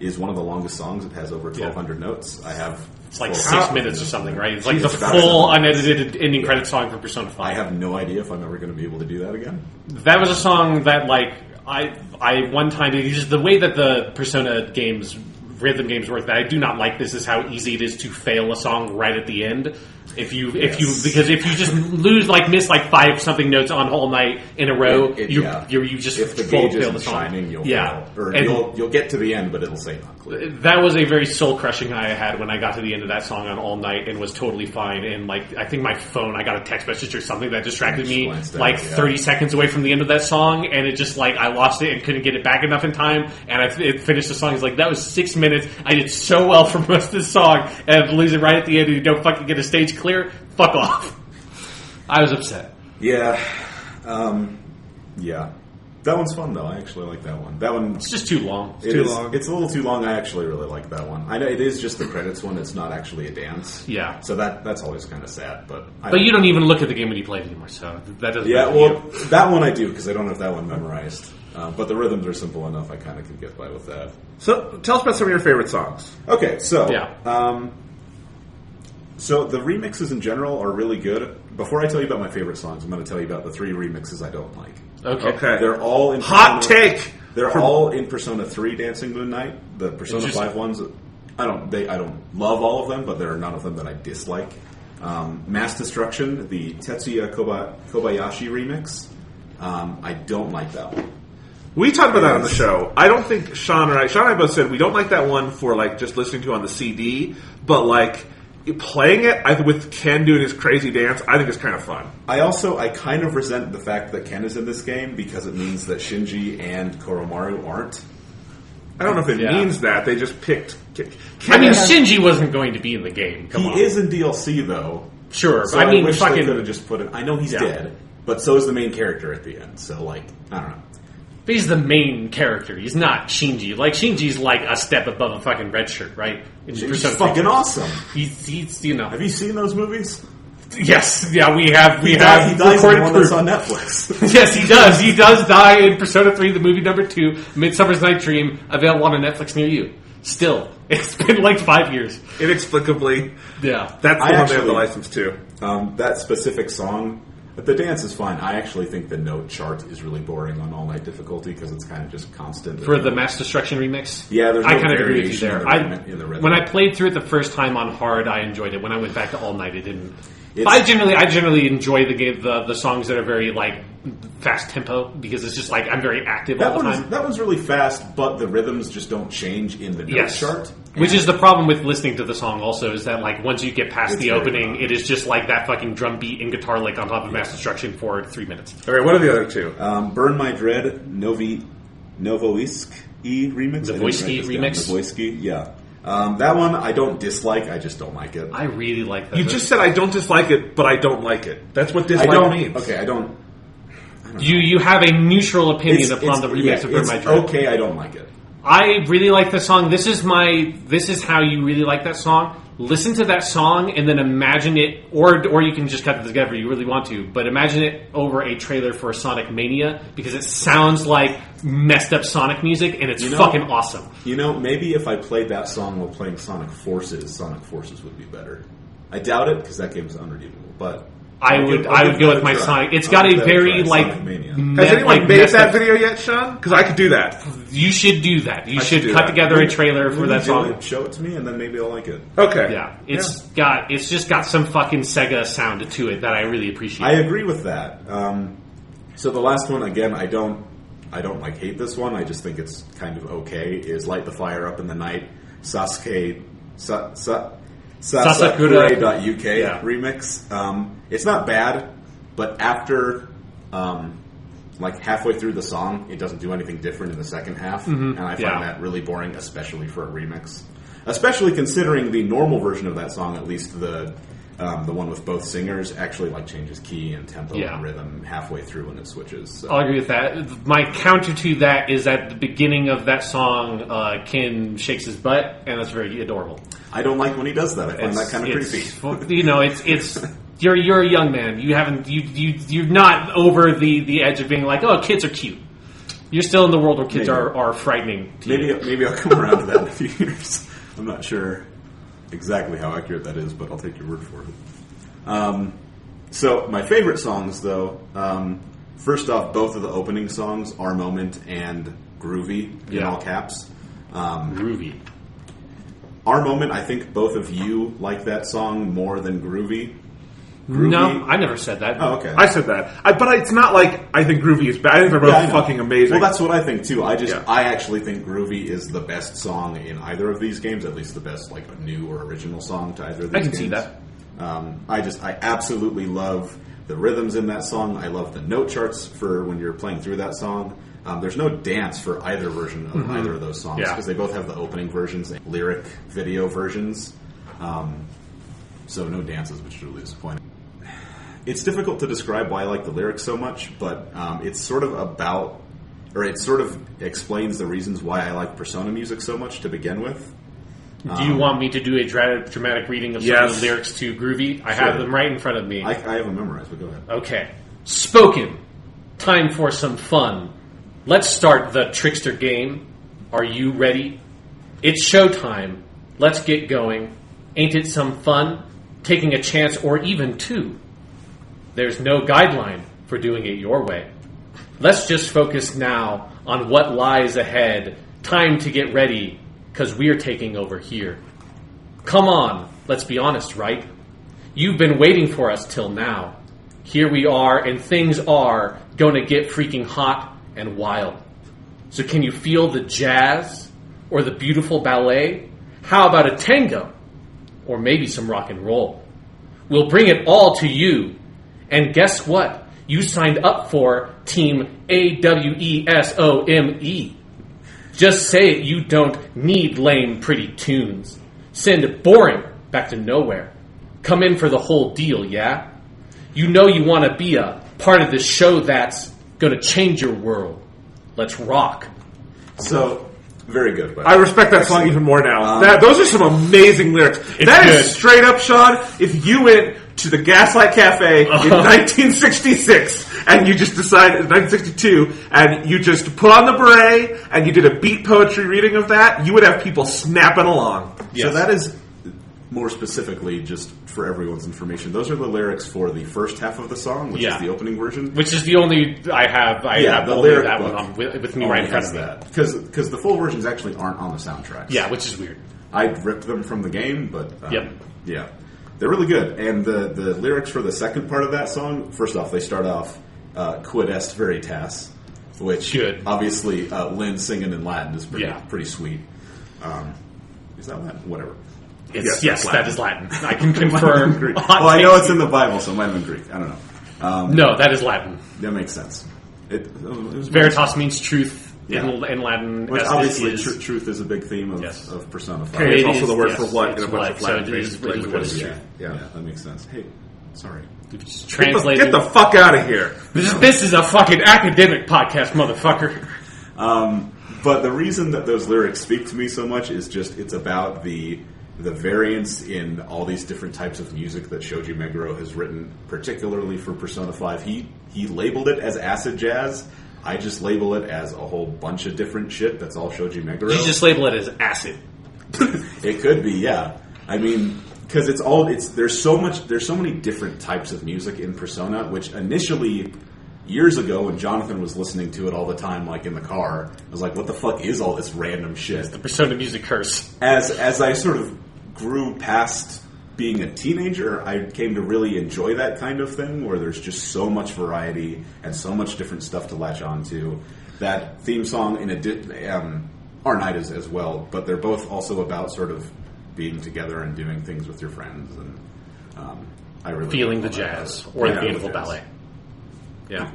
is one of the longest songs. It has over 1,200 notes. I have... It's like 6 minutes or something, right? It's like the Jesus, about full something. unedited ending credit song for Persona 5. I have no idea if I'm ever going to be able to do that again. That was a song that, like, I one time, just the way that the Persona games, rhythm games work, that I do not like this is how easy it is to fail a song right at the end. Because if you just miss 5 something notes on Whole Night in a row, you just if the fail gauge the isn't song. shining, you'll fail. Or you'll get to the end, but it'll say not clear. That was a very soul crushing high I had when I got to the end of that song on All Night and was totally fine. And I think my phone, I got a text message or something that distracted me 30 seconds away from the end of that song, and it just I lost it and couldn't get it back enough in time. And it finished the song. It's that was 6 minutes. I did so well for most of the song, and lose it right at the end, and you don't fucking get a stage clear. Fuck off. I was upset. Yeah. Yeah. That one's fun, though. I actually like that one. That one... It's just too long. It's a little too long. I actually really like that one. I know it is just the credits one. It's not actually a dance. Yeah. So that's always kind of sad. But you don't even look at the game when you play it anymore, so that doesn't that one I do, because I don't have that one memorized. But the rhythms are simple enough. I kind of can get by with that. So tell us about some of your favorite songs. Okay, so... Yeah. So the remixes in general are really good. Before I tell you about my favorite songs, I'm going to tell you about the 3 remixes I don't like. Okay. They're all in Hot take. They're all in Persona 3 Dancing Moon Night. The Persona 5 ones, I don't love all of them, but there are none of them that I dislike. Mass Destruction, the Tetsuya Kobayashi remix. I don't like that one. We talked about that on the show. I don't think Sean and I both said we don't like that one for just listening to on the CD, but playing it with Ken doing his crazy dance, I think is kind of fun. I kind of resent the fact that Ken is in this game because it means that Shinji and Koromaru aren't. I don't know if it means that. They just picked Ken. Shinji wasn't going to be in the game. Come on. He is in DLC, though. Sure. So I wish they could have just put it... I know he's dead, but so is the main character at the end. So, I don't know. But he's the main character. He's not Shinji. Shinji's a step above a fucking red shirt, right? He's fucking awesome. He's Have you seen those movies? Yes. Yeah, we have. He dies in the one that's on Netflix. Yes, he does. He does die in Persona 3, the movie number 2, Midsummer's Night Dream, available on a Netflix near you. Still. It's been 5 years. Inexplicably. Yeah. That's the one they have the license to. That specific song... But the dance is fine. I actually think the note chart is really boring on All Night difficulty because it's kind of just constant. For the Mass Destruction remix? Yeah, there's no I kind of agree with you there. In the rhythm. When I played through it the first time on hard, I enjoyed it. When I went back to All Night, it didn't. I generally enjoy the songs that are very fast tempo because it's just I'm very active all the time. That one's really fast, but the rhythms just don't change in the note chart. Which is the problem with listening to the song also, is that once you get past the opening, it is just that fucking drum beat and guitar lick on top of Mass Destruction for 3 minutes. All right, what are the other two? Burn My Dread, Novoisk remix. Novoiski remix? Novoiski, yeah. That one I don't dislike, I just don't like it. I really like that. You just said I don't dislike it, but I don't like it. That's what dislike means. Okay, I don't You have a neutral opinion upon the remix of Burn My Dread. Okay, I don't like it. I really like the song. This is how you really like that song. Listen to that song and then imagine it, or you can just cut it together if you really want to, but imagine it over a trailer for Sonic Mania because it sounds like messed up Sonic music and it's fucking awesome. Maybe if I played that song while playing Sonic Forces would be better. I doubt it because that game's unredeemable, but... I would go with my Sonic. It's got a very Has anyone made that video yet, Sean? Because I could do that. You should do that. You should cut together a trailer for that song. Show it to me, and then maybe I'll like it. Okay. Yeah, it's just got some fucking Sega sound to it that I really appreciate. I agree with that. So the last one, again, I don't hate this one. I just think it's kind of okay. Is Light the Fire Up in the Night, Sasakura.uk remix. It's not bad, but after halfway through the song, it doesn't do anything different in the second half, and I find that really boring, especially for a remix. Especially considering the normal version of that song, at least the one with both singers, actually changes key and tempo and rhythm halfway through when it switches. So. I'll agree with that. My counter to that is at the beginning of that song, Ken shakes his butt, and that's very adorable. I don't like when he does that. I find that kind of creepy. It's you're a young man. You're not over the edge of being kids are cute. You're still in the world where kids are frightening. Maybe I'll come around to that in a few years. I'm not sure exactly how accurate that is, but I'll take your word for it. So my favorite songs, though, first off, both of the opening songs, Our Moment and Groovy, in all caps. Groovy. Our Moment, I think both of you like that song more than Groovy. No, I never said that. Oh, okay. I said that. But it's not like I think Groovy is bad. I think they're both fucking amazing. Well, that's what I think, too. I actually think Groovy is the best song in either of these games, at least the best like new or original song to either of these games. I can see that. I absolutely love the rhythms in that song. I love the note charts for when you're playing through that song. There's no dance for either version of either of those songs because they both have the opening versions and lyric video versions. So no dances, which is really disappointing. It's difficult to describe why I like the lyrics so much, but it's sort of about, or it sort of explains the reasons why I like Persona music so much to begin with. Do you want me to do a dramatic reading of some of the lyrics to Groovy? I have them right in front of me. I have them memorized, but go ahead. Okay. Spoken. Time for some fun. Let's start the trickster game. Are you ready? It's showtime. Let's get going. Ain't it some fun? Taking a chance or even two. There's no guideline for doing it your way. Let's just focus now on what lies ahead. Time to get ready, because we're taking over here. Come on, let's be honest, right? You've been waiting for us till now. Here we are, and things are going to get freaking hot and wild. So can you feel the jazz? Or the beautiful ballet? How about a tango? Or maybe some rock and roll? We'll bring it all to you. And guess what? You signed up for Team AWESOME. Just say it, you don't need lame, pretty tunes. Send boring back to nowhere. Come in for the whole deal, yeah? You know you want to be a part of this show that's going to change your world. Let's rock. So, very good. I respect that song even more now. Those are some amazing lyrics. That is straight up, Sean, if you went to the Gaslight Cafe in 1966 and you just decided, 1962, and you just put on the beret and you did a beat poetry reading of that, you would have people snapping along. Yes. So that is, more specifically, just for everyone's information, those are the lyrics for the first half of the song, which is the opening version. Which is the only I have the lyric that book one with me right in front of me. Because the full versions actually aren't on the soundtracks. Yeah, which is weird. I ripped them from the game, but yeah. They're really good. And the lyrics for the second part of that song, first off, they start off Quid est veritas, which obviously Lynn singing in Latin is pretty sweet. Is that Latin? Whatever. Yes, that is Latin. I can confirm. Well, I know it's in the Bible, so it might have been Greek. I don't know. No, that is Latin. That makes sense. It was veritas means truth in Latin. Which obviously truth is a big theme of Persona 5. Okay, it's also the word for what in a bunch of Latin languages. Yeah, that makes sense. Hey, sorry. Get the fuck out of here. This is a fucking academic podcast, motherfucker. But the reason that those lyrics speak to me so much is just it's about the variance in all these different types of music that Shoji Meguro has written, particularly for Persona 5. He labeled it as acid jazz. I just label it as a whole bunch of different shit that's all Shoji Meguro. You just label it as acid. It could be, yeah. I mean, because there's so many different types of music in Persona, which initially, years ago when Jonathan was listening to it all the time, like in the car, I was like, what the fuck is all this random shit? It's the Persona music curse. As I sort of grew past being a teenager, I came to really enjoy that kind of thing, where there's just so much variety and so much different stuff to latch on to. That theme song, Our Night is as well, but they're both also about sort of being together and doing things with your friends, and I really feeling the jazz or the beautiful ballet. Yeah.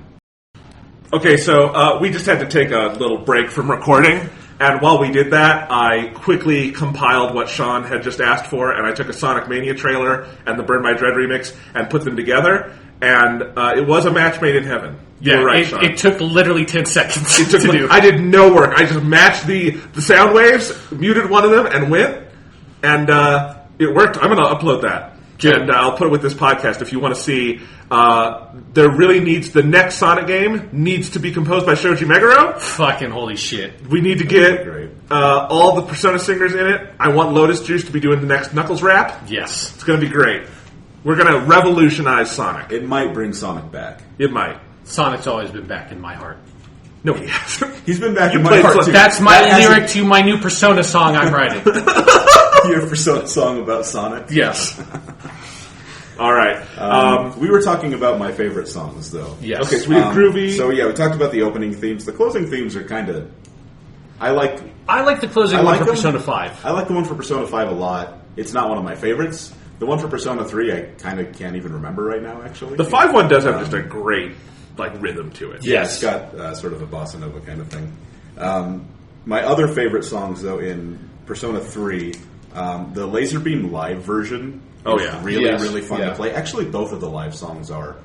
Okay, so we just had to take a little break from recording, and while we did that, I quickly compiled what Sean had just asked for, and I took a Sonic Mania trailer and the Burn My Dread remix and put them together, and it was a match made in heaven. You're right, Sean. It took literally 10 seconds to do. I did no work. I just matched the sound waves, muted one of them, and went, and it worked. I'm going to upload that. Good. And I'll put it with this podcast if you want to see. There really needs the next Sonic game needs to be composed by Shoji Meguro. Fucking holy shit! We need to get all the Persona singers in it. I want Lotus Juice to be doing the next Knuckles rap. Yes, it's going to be great. We're going to revolutionize Sonic. It might bring Sonic back. It might. Sonic's always been back in my heart. No, he hasn't. He's been back in my heart too. That's my lyric to my new Persona song I'm writing. your Persona song about Sonic. Yes. All right. We were talking about my favorite songs, though. Yes. Okay, so we did Groovy. So yeah, we talked about the opening themes. The closing themes are kind of... I like the closing one for Persona 5. I like the one for Persona 5 a lot. It's not one of my favorites. The one for Persona 3, I kind of can't even remember right now, actually. The 5 one does have just a great rhythm to it. Yeah, it's got sort of a bossa nova kind of thing. My other favorite songs, though, in Persona 3, the Laserbeam live version is really fun to play. Actually, both of the live songs are.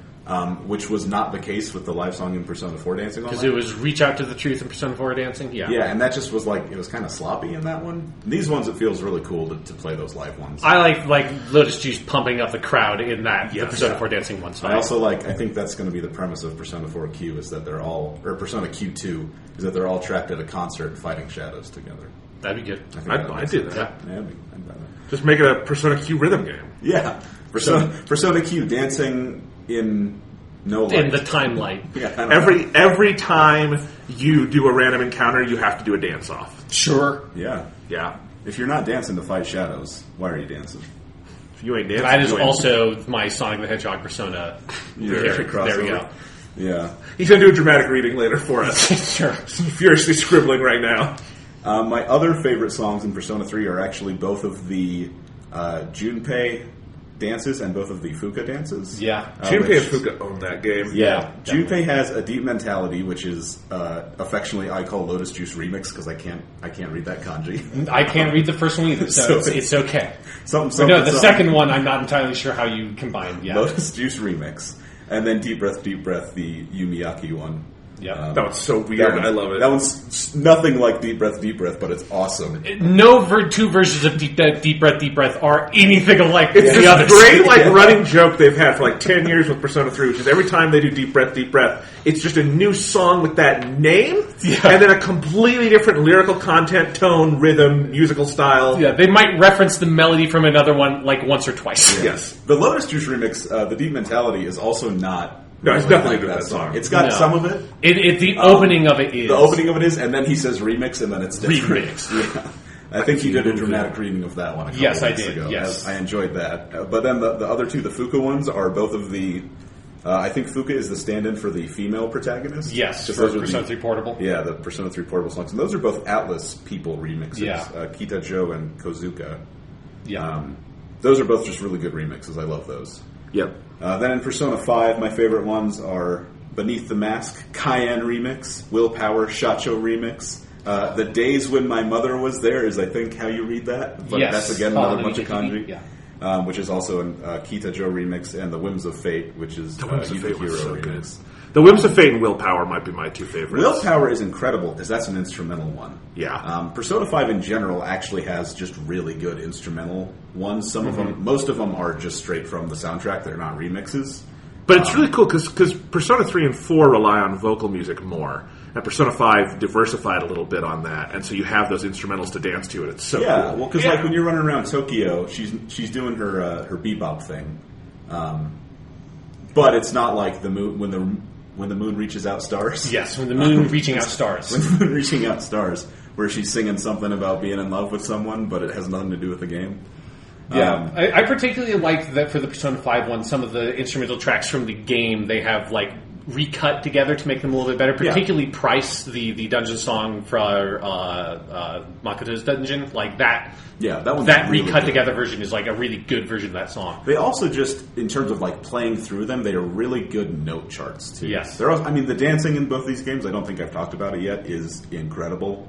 Which was not the case with the live song in Persona 4 Dancing All Night. Because it was Reach Out to the Truth in Persona 4 Dancing? Yeah. Yeah, and that just was it was kind of sloppy in that one. In these ones, it feels really cool to play those live ones. I like Lotus Juice pumping up the crowd in that the Persona 4 Dancing one song. I also I think that's going to be the premise of Persona 4 Q is that they're all, or Persona Q2, is that they're all trapped at a concert fighting shadows together. That'd be good. I'd do that. Yeah, I'd buy that. Just make it a Persona Q rhythm game. Yeah. Persona Q dancing in no light. In the time light. Yeah, Every time you do a random encounter, you have to do a dance off. Sure. Yeah. Yeah. If you're not dancing to fight shadows, why are you dancing? If you ain't dancing, That is you ain't. also my Sonic the Hedgehog persona. There we go. Yeah. He's going to do a dramatic reading later for us. Sure. Furiously scribbling right now. My other favorite songs in Persona 3 are actually both of the Junpei dances and both of the Fuka dances. Yeah. Junpei and Fuka own that game. Yeah. Junpei has a deep mentality, which is affectionately I call Lotus Juice Remix because I can't read that kanji. I can't read the first one either, so it's okay. The second one, I'm not entirely sure how you combined. Yeah. Lotus Juice Remix. And then Deep Breath, the Yumiyaki one. Yeah, that one's so weird. I love it. That one's nothing like Deep Breath, but it's awesome. No two versions of Deep Breath are anything alike. It's this great running joke they've had for 10 years with Persona 3, which is every time they do Deep Breath, it's just a new song with that name, and then a completely different lyrical content, tone, rhythm, musical style. Yeah, they might reference the melody from another one once or twice. Yeah. Yes. The Lotus Juice remix, the Deep Mentality, is also not... No, it's definitely good that song. It's got some of it. The opening of it is. The opening of it is, and then he says remix, and then it's different. Remix. Yeah. I think you did a dramatic reading of that one a couple Yes, weeks I did. ago. Yes. I enjoyed that. But then the other two, the Fuka ones, are both of the... I think Fuka is the stand-in for the female protagonist. Yes, for Persona 3 Portable. Yeah, the Persona 3 Portable songs. And those are both Atlas people remixes. Yeah. Kita Jo and Kozuka. Yeah. Those are both just really good remixes. I love those. Yep. Then in Persona 5, my favorite ones are Beneath the Mask, Cayenne Remix, Willpower, Shacho Remix. The Days When My Mother Was There is, I think, how you read that. But that's, again, another bunch of kanji. Yeah. Which is also a Kita Jo remix, and The Whims of Fate, which is The Whims of Fate was so remix. good. The Whims of Fate and Willpower might be my two favorites. Willpower is incredible, because that's an instrumental one. Yeah. Persona 5 in general actually has just really good instrumental ones. Some of them, most of them are just straight from the soundtrack. They're not remixes. But it's really cool because Persona 3 and 4 rely on vocal music more. And Persona 5 diversified a little bit on that. And so you have those instrumentals to dance to, and it's so cool. Well, because when you're running around Tokyo, she's doing her bebop thing. But it's not like the moon when the moon reaches out stars. Yes, when the moon reaching out stars. When the moon reaching out stars, where she's singing something about being in love with someone, but it has nothing to do with the game. Yeah, I particularly liked that for the Persona 5 one, some of the instrumental tracks from the game, they have recut together to make them a little bit better. Particularly Price, the dungeon song for Makoto's Dungeon, that. Yeah, that really recut good. Together version is a really good version of that song. They also just, in terms of playing through them, they are really good note charts too. Yes, they're also, the dancing in both these games, I don't think I've talked about it yet, is incredible.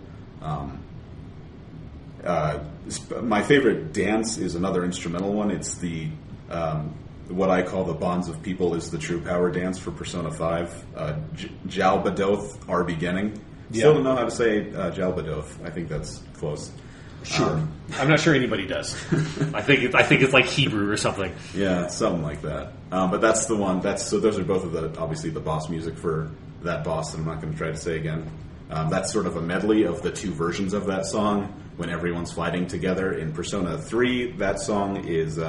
My favorite dance is another instrumental one. It's the what I call the Bonds of People is the True Power dance for Persona 5. Jalbadoth, Our Beginning. Still don't know how to say Jalbadoth. I think that's close. Sure. I'm not sure anybody does. I think it's like Hebrew or something. Yeah, something like that. But that's the one. So those are both of obviously the boss music for that boss that I'm not going to try to say again. That's sort of a medley of the two versions of that song when everyone's fighting together. In Persona 3, that song is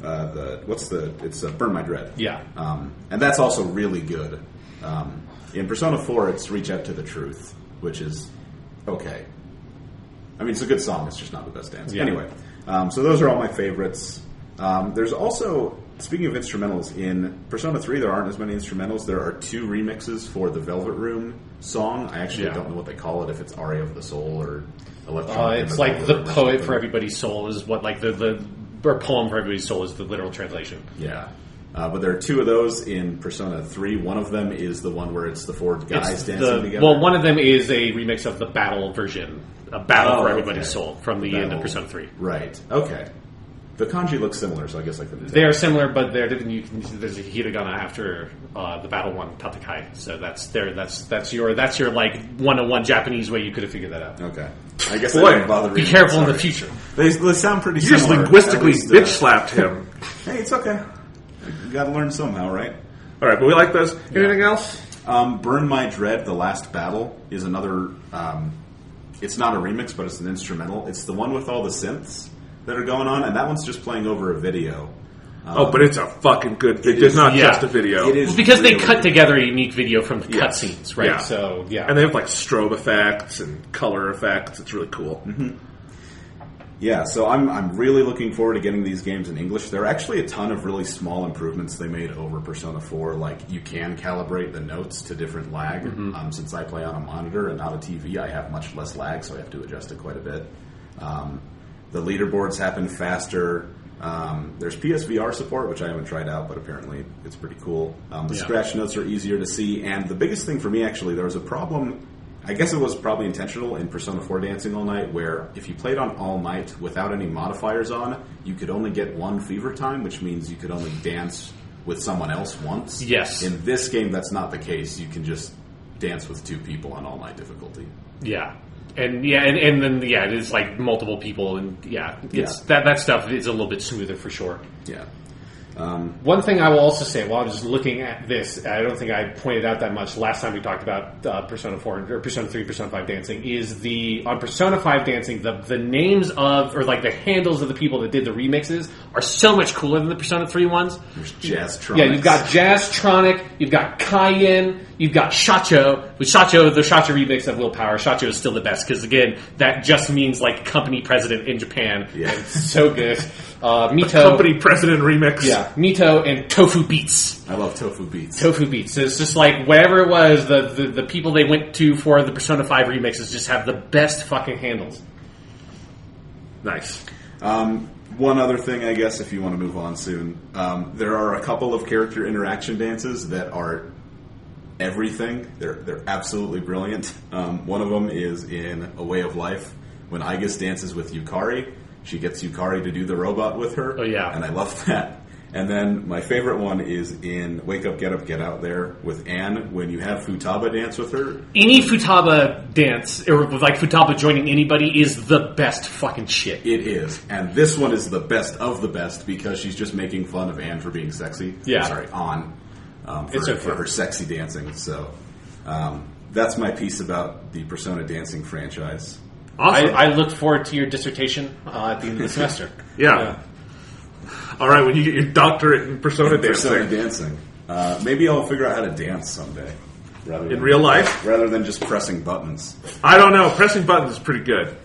it's Burn My Dread. Yeah. And that's also really good. In Persona 4, it's Reach Out to the Truth, which is okay. I mean, it's a good song. It's just not the best dance. Yeah. Anyway, so those are all my favorites. There's also, speaking of instrumentals, in Persona 3 there aren't as many instrumentals. There are 2 remixes for the Velvet Room song. I actually don't know what they call it, if it's Aria of the Soul or Electronic. It's like the poet for everybody's soul is what, like or poem for everybody's soul is the literal translation. Yeah. But there are 2 of those in Persona 3. One of them is the one where it's the 4 guys dancing together. Well, one of them is a remix of the battle version, a battle for everybody's soul from the end of Persona 3. Right. Okay. The kanji looks similar, so I guess I couldn't tell. They are similar, but there's a hiragana after the battle one, Tatakai. So that's your like 101 Japanese way you could have figured that out. Okay. I guess I didn't bother reading. Be careful in the future. They sound pretty You similar. just linguistically bitch slapped him. Hey, it's okay. You gotta learn somehow, right? All right, but we like those. Anything else? Burn My Dread, The Last Battle, is another... it's not a remix, but it's an instrumental. It's the one with all the synths that are going on, and that one's just playing over a video. But it's a fucking good video. It's not just a video. It is because really they cut together a unique video from the Yes. cutscenes, right? Yeah. So, yeah. And they have like strobe effects and color effects. It's really cool. Mm-hmm. Yeah, so I'm really looking forward to getting these games in English. There are actually a ton of really small improvements they made over Persona 4. Like, you can calibrate the notes to different lag. Since I play on a monitor and not a TV, I have much less lag, so I have to adjust it quite a bit. The leaderboards happen faster. There's PSVR support, which I haven't tried out, but apparently it's pretty cool. The scratch notes are easier to see, and the biggest thing for me, actually, there was a problem... I guess it was probably intentional in Persona 4 Dancing All Night, where if you played on All Night without any modifiers on, you could only get 1 fever time, which means you could only dance with someone else once. Yes. In this game, that's not the case. You can just dance with 2 people on All Night difficulty. Yeah. And then it is like multiple people, and that stuff is a little bit smoother for sure. Yeah. One thing I will also say, while I was just looking at this, I don't think I pointed out that much last time we talked about Persona 4 or Persona 3, Persona 5 Dancing, is on Persona 5 Dancing, the names of, or like the handles of the people that did the remixes are so much cooler than the Persona 3 ones. There's Jazztronic. Yeah, you've got Jazztronic, you've got Cayenne, you've got Shacho. With Shacho, the Shacho remix of Willpower, Shacho is still the best, because again, that just means like company president in Japan. Yeah. And it's so good. Mito. Company president remix. Yeah, Mito and Tofu Beats. I love Tofu Beats. Tofu Beats. So it's just like whatever it was, the people they went to for the Persona 5 remixes just have the best fucking handles. Nice. One other thing, I guess, if you want to move on soon, there are a couple of character interaction dances that are everything. They're absolutely brilliant. One of them is in A Way of Life when Aigis dances with Yukari. She gets Yukari to do the robot with her. Oh, yeah. And I love that. And then my favorite one is in Wake Up, Get Out There with Anne when you have Futaba dance with her. Any Futaba dance, or like Futaba joining anybody, is the best fucking shit. It is. And this one is the best of the best because she's just making fun of Anne for being sexy. Yeah. Sorry, Anne. It's okay. For her sexy dancing. So that's my piece about the Persona Dancing franchise. Awesome. I look forward to your dissertation at the end of the semester. Yeah. All right, when you get your doctorate in Persona Dancing. Persona Dancing. Maybe I'll figure out how to dance someday. In real life? Rather than just pressing buttons. I don't know. Pressing buttons is pretty good.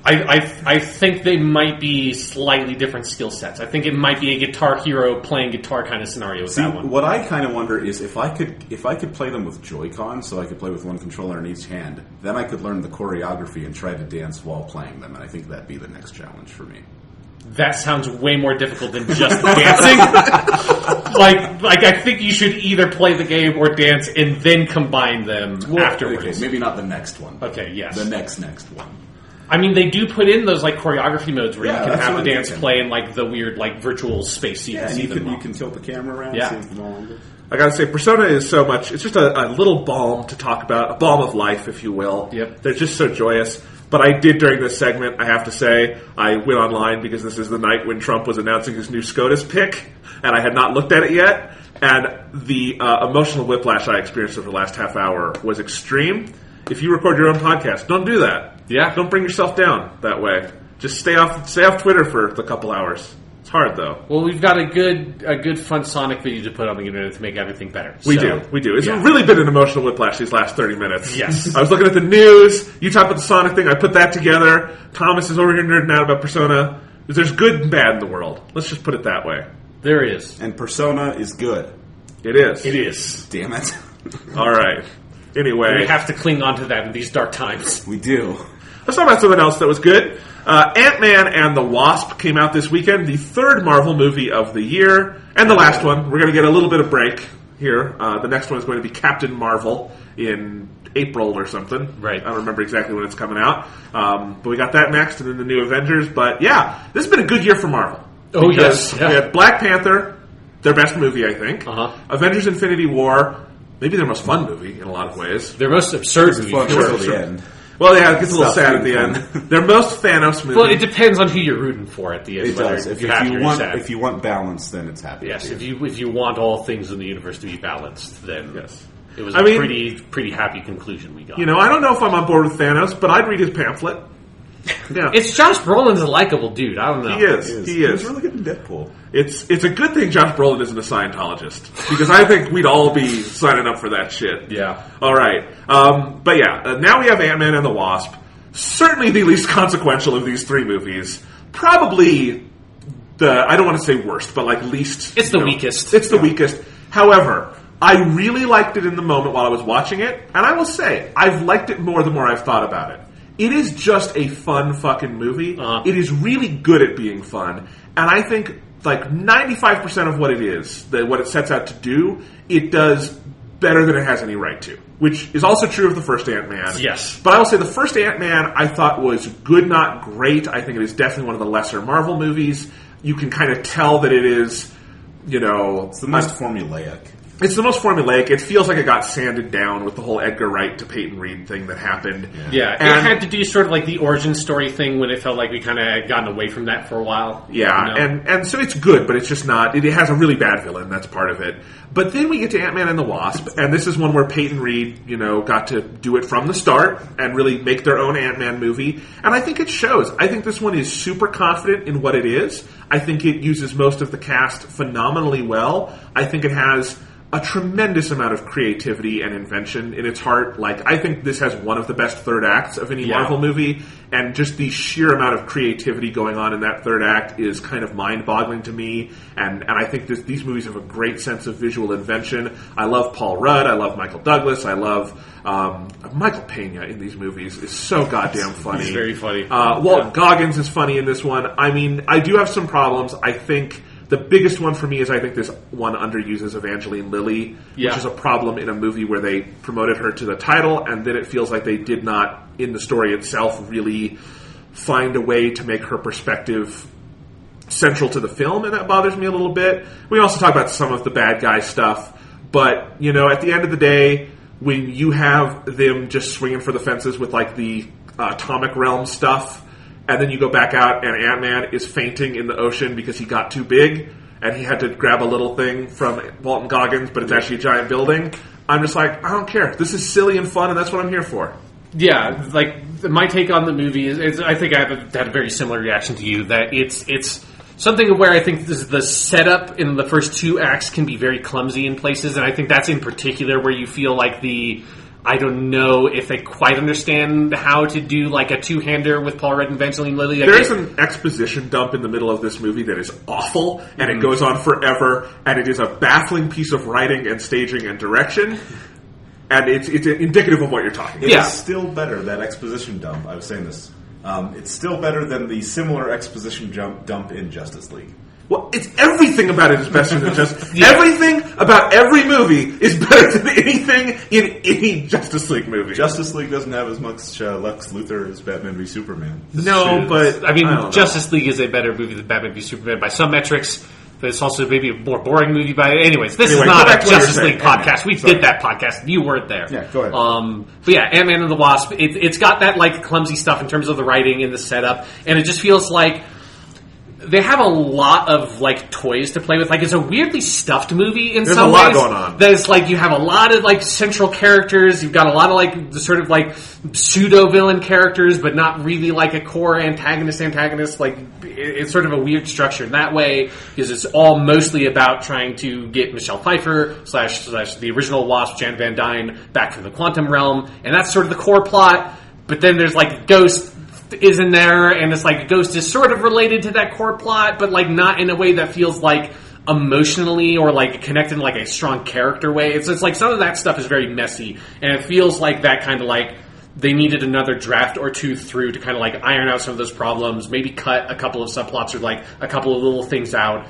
I think they might be slightly different skill sets. I think it might be a Guitar Hero playing guitar kind of scenario with that one. What I kind of wonder is if I could play them with Joy-Con, so I could play with one controller in each hand, then I could learn the choreography and try to dance while playing them, and I think that'd be the next challenge for me. That sounds way more difficult than just dancing. like I think you should either play the game or dance and then combine them afterwards. Okay, maybe not the next one. Okay, yes. The next one. I mean, they do put in those like choreography modes where you can that's have what the I'm dance thinking. play in like the weird like virtual space. So You can tilt the camera around. Yeah. See them all. I gotta say, Persona is so much. It's just a little balm to talk about, a balm of life, if you will. Yep. They're just so joyous. But I did during this segment, I have to say, I went online because this is the night when Trump was announcing his new SCOTUS pick, and I had not looked at it yet. And the emotional whiplash I experienced over the last half hour was extreme. If you record your own podcast, don't do that. Yeah. Don't bring yourself down that way. Just stay off Twitter for a couple hours. It's hard, though. Well, we've got a good fun Sonic video to put on the internet to make everything better. We do. It's really been an emotional whiplash these last 30 minutes. Yes. I was looking at the news. You talked about the Sonic thing. I put that together. Thomas is over here nerding out about Persona. There's good and bad in the world. Let's just put it that way. There is. And Persona is good. It is. It is. Damn it. All right. Anyway. We have to cling on to that in these dark times. We do. Let's talk about something else that was good. Ant-Man and the Wasp came out this weekend, the third Marvel movie of the year, and the last one. We're going to get a little bit of break here. The next one is going to be Captain Marvel in April or something. Right. I don't remember exactly when it's coming out. But we got that next, and then the new Avengers. But yeah, this has been a good year for Marvel. Oh, yes. We had Black Panther, their best movie, I think. Uh-huh. Avengers Infinity War, maybe their most fun movie in a lot of ways. Their most absurd movie. Fun Sure. until the end. Well, yeah, it gets a little Stop sad at the being end. Their most Thanos movie. Well, it depends on who you're rooting for at the end. It does. If you sad. want balance, then it's happy. Yes, if you want all things in the universe to be balanced, then Yes. it was a pretty happy conclusion we got. You know, I don't know if I'm on board with Thanos, but I'd read his pamphlet. Yeah. It's Josh Brolin's a likable dude. I don't know. He is. He was really good in Deadpool. It's a good thing Josh Brolin isn't a Scientologist, because I think we'd all be signing up for that shit. Yeah. All right. But yeah, now we have Ant-Man and the Wasp. Certainly the least consequential of these three movies. Probably I don't want to say worst, but like least... It's the weakest. It's the weakest. However, I really liked it in the moment while I was watching it, and I will say, I've liked it more the more I've thought about it. It is just a fun fucking movie. It is really good at being fun, and I think like 95% of what it is, what it sets out to do, it does better than it has any right to. Which is also true of the first Ant-Man. Yes. But I will say the first Ant-Man I thought was good, not great. I think it is definitely one of the lesser Marvel movies. You can kind of tell that it is, you know... It's the most formulaic. It's the most formulaic. It feels like it got sanded down with the whole Edgar Wright to Peyton Reed thing that happened. Yeah, and it had to do sort of like the origin story thing when it felt like we kind of had gotten away from that for a while. Yeah, you know? and so it's good, but it's just not... It has a really bad villain, that's part of it. But then we get to Ant-Man and the Wasp, and this is one where Peyton Reed, you know, got to do it from the start and really make their own Ant-Man movie. And I think it shows. I think this one is super confident in what it is. I think it uses most of the cast phenomenally well. I think it has a tremendous amount of creativity and invention in its heart. Like, I think this has one of the best third acts of any Marvel movie, and just the sheer amount of creativity going on in that third act is kind of mind-boggling to me, and I think these movies have a great sense of visual invention. I love Paul Rudd, I love Michael Douglas, I love Michael Pena in these movies is so goddamn funny. He's very funny. Walton Goggins is funny in this one. I mean, I do have some problems. I think the biggest one for me is I think this one underuses Evangeline Lilly, which is a problem in a movie where they promoted her to the title, and then it feels like they did not, in the story itself, really find a way to make her perspective central to the film, and that bothers me a little bit. We also talk about some of the bad guy stuff, but, you know, at the end of the day, when you have them just swinging for the fences with, like, the atomic realm stuff, and then you go back out and Ant-Man is fainting in the ocean because he got too big and he had to grab a little thing from Walton Goggins, but it's actually a giant building. I'm just like, I don't care. This is silly and fun, and that's what I'm here for. Yeah, like, my take on the movie is I think I had a very similar reaction to you, that it's something where I think the setup in the first two acts can be very clumsy in places, and I think that's in particular where you feel like I don't know if they quite understand how to do like a two-hander with Paul Rudd and Evangeline Lilly. There is an exposition dump in the middle of this movie that is awful, and it goes on forever, and it is a baffling piece of writing and staging and direction, and it's indicative of what you're talking about. It's still better, that exposition dump. I was saying this. It's still better than the similar exposition dump in Justice League. Well, it's everything about it is better than just... Everything about every movie is better than anything in any Justice League movie. Justice League doesn't have as much Lex Luthor as Batman v Superman. No, but... I mean, Justice League is a better movie than Batman v Superman by some metrics, but it's also maybe a more boring movie by... Anyways, this is not a Justice League podcast. We did that podcast. You weren't there. Yeah, go ahead. But yeah, Ant-Man and the Wasp, it's got that like clumsy stuff in terms of the writing and the setup, and it just feels like... they have a lot of like toys to play with. Like, it's a weirdly stuffed movie in There's some a ways. lot going on. That it's like you have a lot of like central characters. You've got a lot of like the sort of like pseudo villain characters, but not really like a core antagonist. Like, it's sort of a weird structure in that way, because it's all mostly about trying to get Michelle Pfeiffer slash the original Wasp, Jan Van Dyne, back from the quantum realm, and that's sort of the core plot. But then there's like Ghost is in there, and it's like Ghost is sort of related to that core plot, but like not in a way that feels like emotionally or like connected in like a strong character way. It's like some of that stuff is very messy, and it feels like that kind of like they needed another draft or two through to kind of like iron out some of those problems, maybe cut a couple of subplots or like a couple of little things out,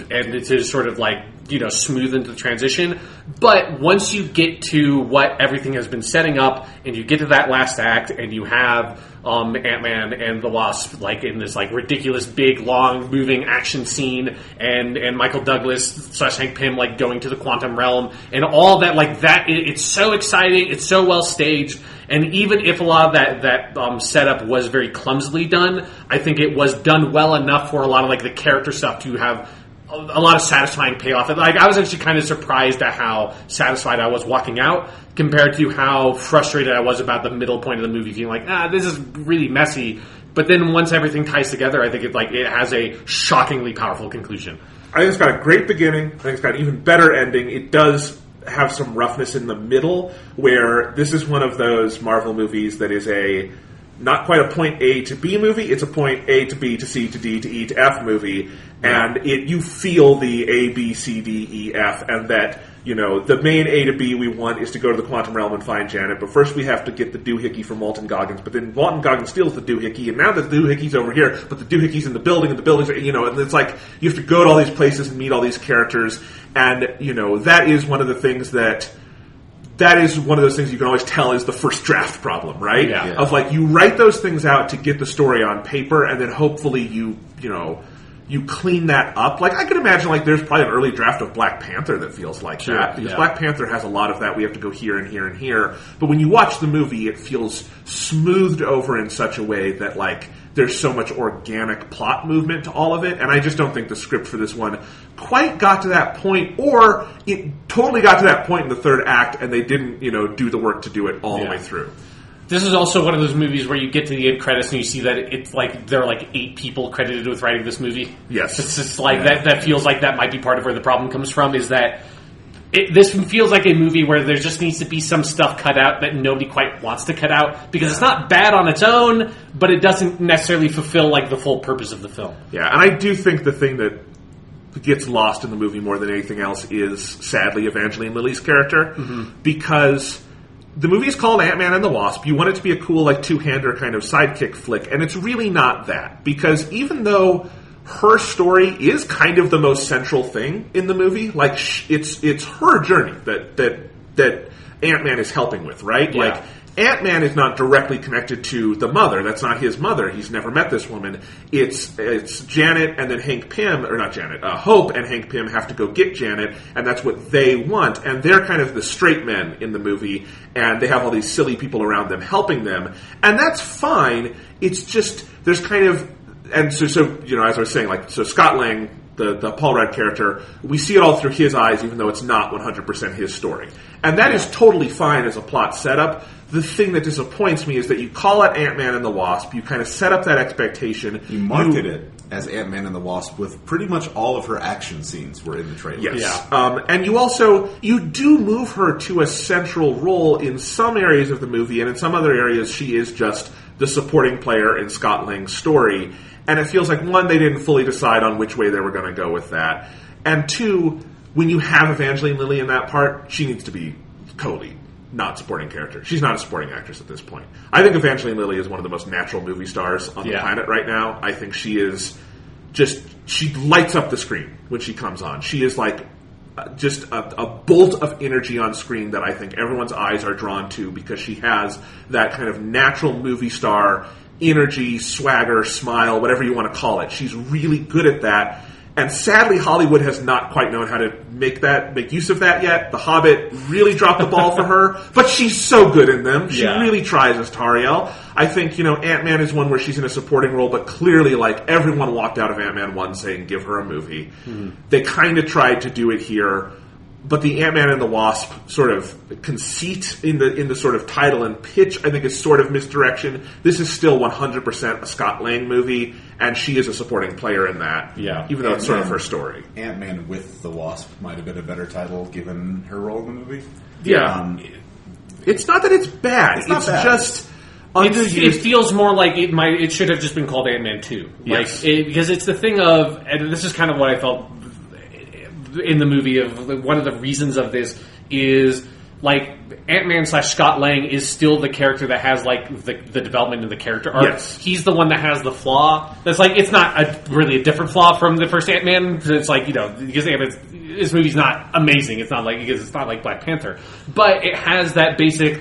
and to sort of like, you know, smooth into the transition. But once you get to what everything has been setting up, and you get to that last act, and you have Ant-Man and the Wasp like in this like ridiculous big long moving action scene, and Michael Douglas / Hank Pym like going to the quantum realm, and all that, like that, it's so exciting, it's so well staged. And even if a lot of that setup was very clumsily done, I think it was done well enough for a lot of like the character stuff to have a lot of satisfying payoff. Like, I was actually kind of surprised at how satisfied I was walking out compared to how frustrated I was about the middle point of the movie, feeling like, this is really messy. But then once everything ties together, I think it has a shockingly powerful conclusion. I think it's got a great beginning. I think it's got an even better ending. It does have some roughness in the middle, where this is one of those Marvel movies that is not quite a point A to B movie, it's a point A to B to C to D to E to F movie, and you feel the A, B, C, D, E, F, and that, you know, the main A to B we want is to go to the quantum realm and find Janet, but first we have to get the doohickey from Walton Goggins, but then Walton Goggins steals the doohickey, and now the doohickey's over here, but the doohickey's in the building, and the building's, you know, and it's like, you have to go to all these places and meet all these characters, and, you know, that is one of the things that is one of those things you can always tell is the first draft problem, right? Yeah. Of like, you write those things out to get the story on paper, and then hopefully you clean that up. Like, I could imagine, like, there's probably an early draft of Black Panther that feels like that. Because Black Panther has a lot of that. We have to go here and here and here. But when you watch the movie, it feels smoothed over in such a way that, like, there's so much organic plot movement to all of it. And I just don't think the script for this one quite got to that point, or it totally got to that point in the third act, and they didn't, you know, do the work to do it all the way through. This is also one of those movies where you get to the end credits and you see that it's like there are like 8 people credited with writing this movie. Yes. It's just like that feels like that might be part of where the problem comes from, is that this feels like a movie where there just needs to be some stuff cut out that nobody quite wants to cut out, because it's not bad on its own, but it doesn't necessarily fulfill like the full purpose of the film. Yeah, and I do think the thing that gets lost in the movie more than anything else is, sadly, Evangeline Lilly's character, because the movie is called Ant-Man and the Wasp. You want it to be a cool, like, two-hander kind of sidekick flick, and it's really not that, because even though her story is kind of the most central thing in the movie, like, it's her journey that Ant-Man is helping with, right? Yeah. Like, Ant-Man is not directly connected to the mother. That's not his mother. He's never met this woman. It's Janet and then Hank Pym, or not Janet, Hope and Hank Pym have to go get Janet, and that's what they want. And they're kind of the straight men in the movie, and they have all these silly people around them helping them. And that's fine. It's just, there's kind of, and so you know, as I was saying, like, so Scott Lang, the Paul Rudd character, we see it all through his eyes, even though it's not 100% his story. And that is totally fine as a plot setup. The thing that disappoints me is that you call it Ant-Man and the Wasp, you kind of set up that expectation. You market it as Ant-Man and the Wasp with pretty much all of her action scenes were in the trailer. Yes. Yeah. And you do move her to a central role in some areas of the movie, and in some other areas she is just the supporting player in Scott Lang's story. And it feels like, one, they didn't fully decide on which way they were going to go with that. And two, when you have Evangeline Lilly in that part, she needs to be co-lead, not supporting character. She's not a supporting actress at this point. I think Evangeline Lilly is one of the most natural movie stars on the planet right now. I think she is she lights up the screen when she comes on. She is like just a bolt of energy on screen that I think everyone's eyes are drawn to, because she has that kind of natural movie star energy, swagger, smile, whatever you want to call it. She's really good at that. And sadly, Hollywood has not quite known how to make use of that yet. The Hobbit really dropped the ball for her, but she's so good in them. She really tries as Tariel. I think, Ant-Man is one where she's in a supporting role, but clearly, everyone walked out of Ant-Man 1 saying, give her a movie. Mm-hmm. They kind of tried to do it here. But the Ant-Man and the Wasp sort of conceit in the sort of title and pitch, I think, is sort of misdirection. This is still 100% a Scott Lang movie, and she is a supporting player in that. Yeah, even though it's sort of her story. Ant-Man with the Wasp might have been a better title given her role in the movie. Yeah, it's not that it's bad. It's just underused. It feels more like it should have just been called Ant-Man 2. Because it's the thing of, and this is kind of what I felt in the movie, of one of the reasons of this is Ant-Man / Scott Lang is still the character that has the development of the character arc. Yes. He's the one that has the flaw. That's it's not really a different flaw from the first Ant-Man. It's because this movie's not amazing. It's not like Black Panther, but it has that basic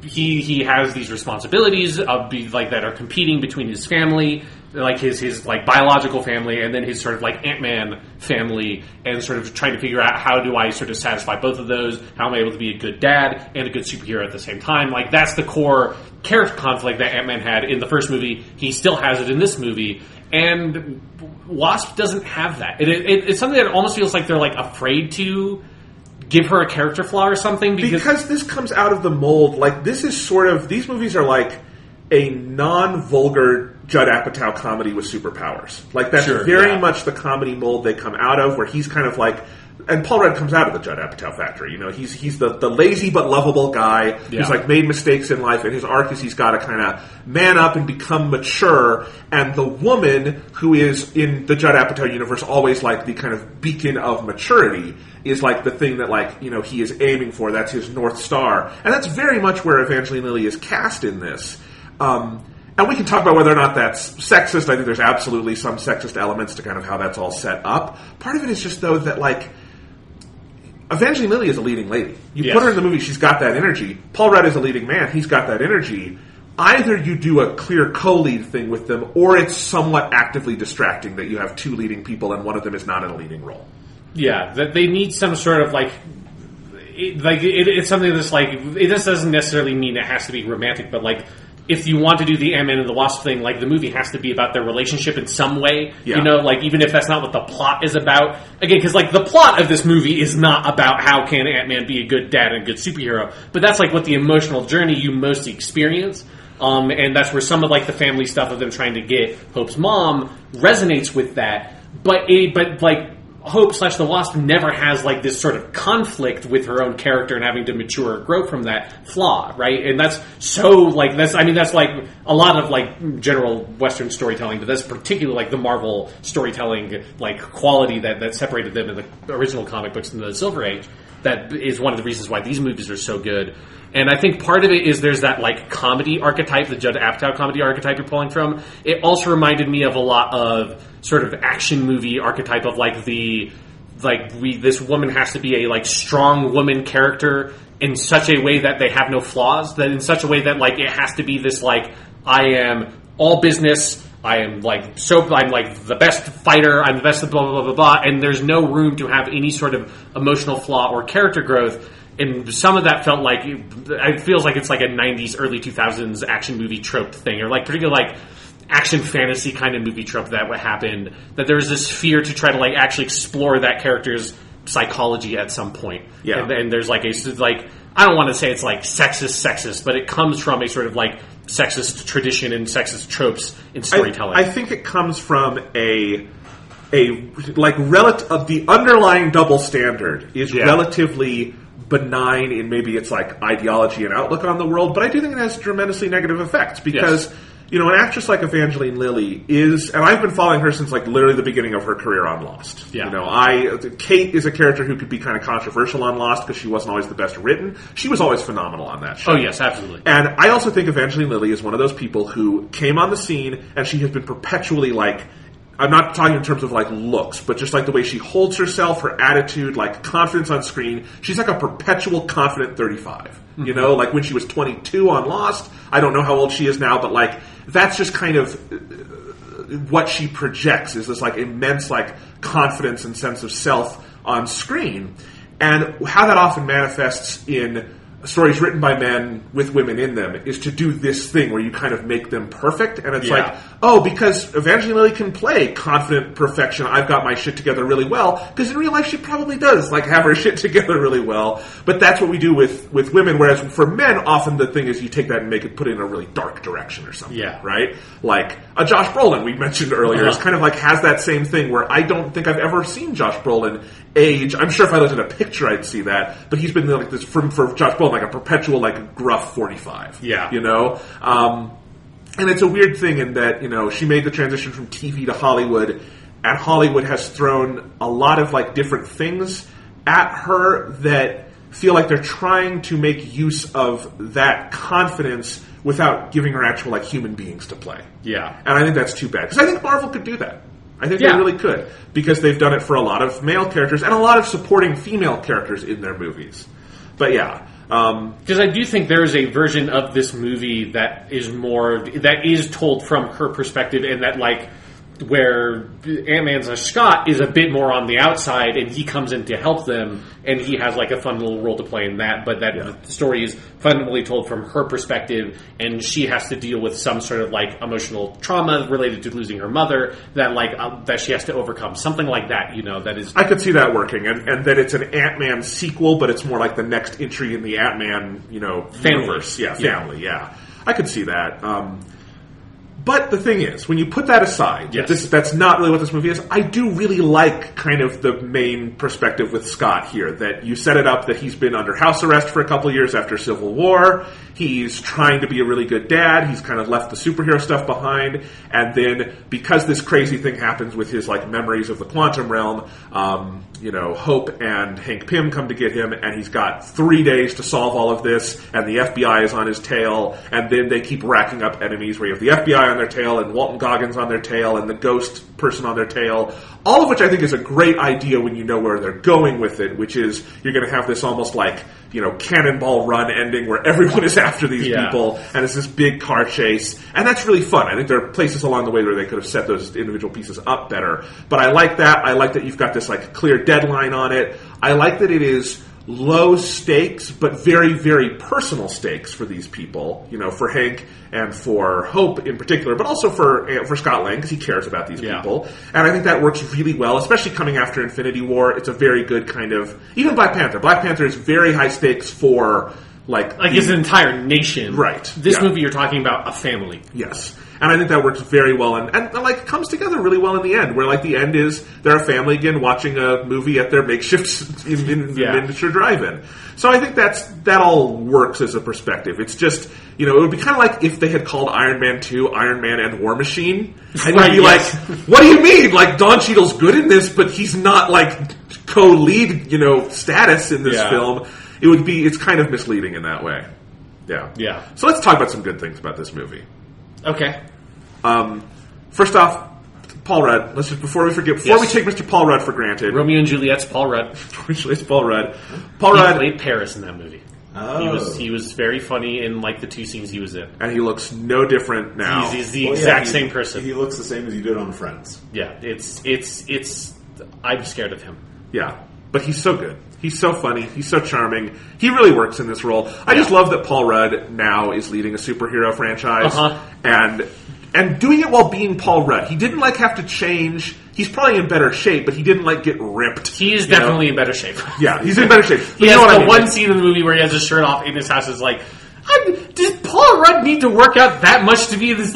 he has these responsibilities of that are competing between his family, his biological family, and then his sort of Ant-Man family, and sort of trying to figure out how do I sort of satisfy both of those? How am I able to be a good dad and a good superhero at the same time? That's the core character conflict that Ant-Man had in the first movie. He still has it in this movie, and Wasp doesn't have that. It's something that almost feels like they're afraid to give her a character flaw or something because this comes out of the mold. This is sort of, these movies are a non-vulgar Judd Apatow comedy with superpowers. That's very much the comedy mold they come out of, where he's kind of and Paul Rudd comes out of the Judd Apatow factory. He's the lazy but lovable guy who's made mistakes in life, and his arc is he's got to kind of man up and become mature. And the woman who is in the Judd Apatow universe always the kind of beacon of maturity is the thing that he is aiming for. That's his North Star, and that's very much where Evangeline Lilly is cast in this. And we can talk about whether or not that's sexist. I think there's absolutely some sexist elements to kind of how that's all set up. Part of it is just, though, that, Evangeline Lilly is a leading lady. You put her in the movie, she's got that energy. Paul Rudd is a leading man, he's got that energy. Either you do a clear co-lead thing with them, or it's somewhat actively distracting that you have two leading people and one of them is not in a leading role. Yeah, that they need some sort of, it's something that's, it just doesn't necessarily mean it has to be romantic, but, if you want to do the Ant-Man and the Wasp thing, the movie has to be about their relationship in some way. Yeah. Even if that's not what the plot is about. Again, because, the plot of this movie is not about how can Ant-Man be a good dad and a good superhero. But that's, what the emotional journey you most experience. And that's where some of, the family stuff of them trying to get Hope's mom resonates with that. But Hope / the Wasp never has this sort of conflict with her own character and having to mature or grow from that flaw, right? And that's so that's a lot of general Western storytelling, but that's particularly the Marvel storytelling quality that separated them in the original comic books in the Silver Age. That is one of the reasons why these movies are so good. And I think part of it is there's that comedy archetype, the Judd Apatow comedy archetype you're pulling from. It also reminded me of a lot of sort of action movie archetype of this woman has to be a strong woman character in such a way that they have no flaws, that in such a way that it has to be this I am all business, I am I'm the best fighter, I'm the best blah blah blah blah blah, and there's no room to have any sort of emotional flaw or character growth. And some of that felt it feels like it's a 90s, early 2000s action movie trope thing, or particularly action fantasy kind of movie trope that would happen, that there's this fear to try to actually explore that character's psychology at some point. Yeah. And there's I don't want to say it's sexist, but it comes from a sort of sexist tradition and sexist tropes in storytelling. I think it comes from the underlying double standard is relatively benign in maybe its ideology and outlook on the world, but I do think it has tremendously negative effects because an actress like Evangeline Lilly is, and I've been following her since literally the beginning of her career on Lost. Yeah. Kate is a character who could be kind of controversial on Lost because she wasn't always the best written. She was always phenomenal on that show. Oh yes, absolutely. And I also think Evangeline Lilly is one of those people who came on the scene and she has been perpetually I'm not talking in terms of looks, but just the way she holds herself, her attitude, confidence on screen. She's a perpetual confident 35. Mm-hmm. When she was 22 on Lost, I don't know how old she is now, but that's just kind of what she projects is this like immense like confidence and sense of self on screen, and how that often manifests in stories written by men with women in them is to do this thing where you kind of make them perfect, and it's like, oh, because Evangeline Lilly can play confident perfection, I've got my shit together really well, because in real life she probably does like have her shit together really well, but that's what we do with women, whereas for men often the thing is you take that and put it in a really dark direction or something, right? Like a Josh Brolin we mentioned earlier is kind of like has that same thing where I don't think I've ever seen Josh Brolin age. I'm sure if I looked at a picture I'd see that, but he's been like this for Josh Brolin like a perpetual like gruff 45. You know? And it's a weird thing in that, you know, she made the transition from TV to Hollywood, and Hollywood has thrown a lot of like different things at her that feel like they're trying to make use of that confidence without giving her actual like human beings to play. And I think that's too bad, because I think Marvel could do that. I think they really could, because they've done it for a lot of male characters and a lot of supporting female characters in their movies. But because I do think there is a version of this movie that is told from her perspective, and that like where Ant-Man's Scott is a bit more on the outside, and he comes in to help them, and he has like a fun little role to play in that, but that the story is fundamentally told from her perspective, and she has to deal with some sort of like emotional trauma related to losing her mother that that she has to overcome, something like that, you know. That is, I could see that working, and that it's an Ant-Man sequel, but it's more like the next entry in the Ant-Man, you know, universe. Family. I could see that. But the thing is, when you put that aside, that's not really what this movie is, I do really like kind of the main perspective with Scott here, that you set it up that he's been under house arrest for a couple of years after Civil War, he's trying to be a really good dad, he's kind of left the superhero stuff behind, and then because this crazy thing happens with his like memories of the quantum realm, you know, Hope and Hank Pym come to get him, and he's got 3 days to solve all of this, and the FBI is on his tail, and then they keep racking up enemies where you have the FBI on their tail, and Walton Goggins on their tail, and the ghost person on their tail, all of which I think is a great idea when you know where they're going with it, which is you're going to have this almost like, you know, Cannonball Run ending where everyone is after these people, and it's this big car chase, and that's really fun. I think there are places along the way where they could have set those individual pieces up better, but I like that. I like that you've got this like clear deadline on it. I like that it is low stakes, but very, very personal stakes for these people, you know, for Hank and for Hope in particular, but also for Scott Lang, because he cares about these people. And I think that works really well, especially coming after Infinity War. It's a very good kind of, even Black Panther. Black Panther is very high stakes for like it's an entire nation. Right. This movie, you're talking about a family. Yes. And I think that works very well, and like comes together really well in the end, where like the end is they're a family again watching a movie at their makeshift miniature drive-in. So I think that all works as a perspective. It's just, you know, it would be kind of like if they had called Iron Man 2 Iron Man and War Machine, and you'd be like, what do you mean? Like Don Cheadle's good in this, but he's not like co-lead, you know, status in this film. It's kind of misleading in that way. Yeah. So let's talk about some good things about this movie. Okay. First off, Paul Rudd. Let's just before we take Mr. Paul Rudd for granted. Romeo and Juliet's Paul Rudd. Paul Rudd. He played Paris in that movie. Oh. He was very funny in like the 2 scenes he was in. And he looks no different now. He's the exact same person. He looks the same as he did on Friends. Yeah, it's. I'm scared of him. Yeah, but he's so good. He's so funny. He's so charming. He really works in this role. I just love that Paul Rudd now is leading a superhero franchise and doing it while being Paul Rudd. He didn't like have to change. He's probably in better shape, but he didn't like get ripped. He is definitely in better shape. Yeah, he's in better shape. He has the one scene in the movie where he has his shirt off in his house. Is like, does Paul Rudd need to work out that much to be this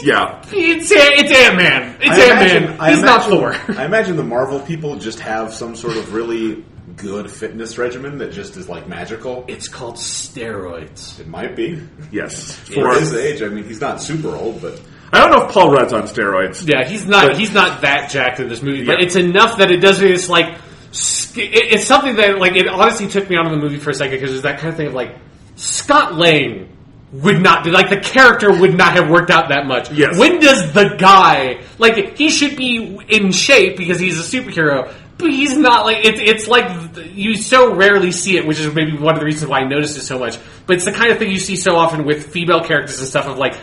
Yeah, it's Ant-Man. It's Ant-Man. He's not Thor. I imagine the Marvel people just have some sort of really good fitness regimen that just is like magical. It's called steroids. It might be. Yes. For his age, I mean, he's not super old, but I don't know if Paul Rudd's on steroids. Yeah, he's not. He's not that jacked in this movie, but it's enough that it doesn't. It's like it's something that like it honestly took me out of the movie for a second because there's that kind of thing of like Scott Lang would not, like, the character would not have worked out that much. Yes. When does the guy, like, he should be in shape because he's a superhero, but he's not, like, it's like, you so rarely see it, which is maybe one of the reasons why I noticed it so much, but it's the kind of thing you see so often with female characters and stuff of, like,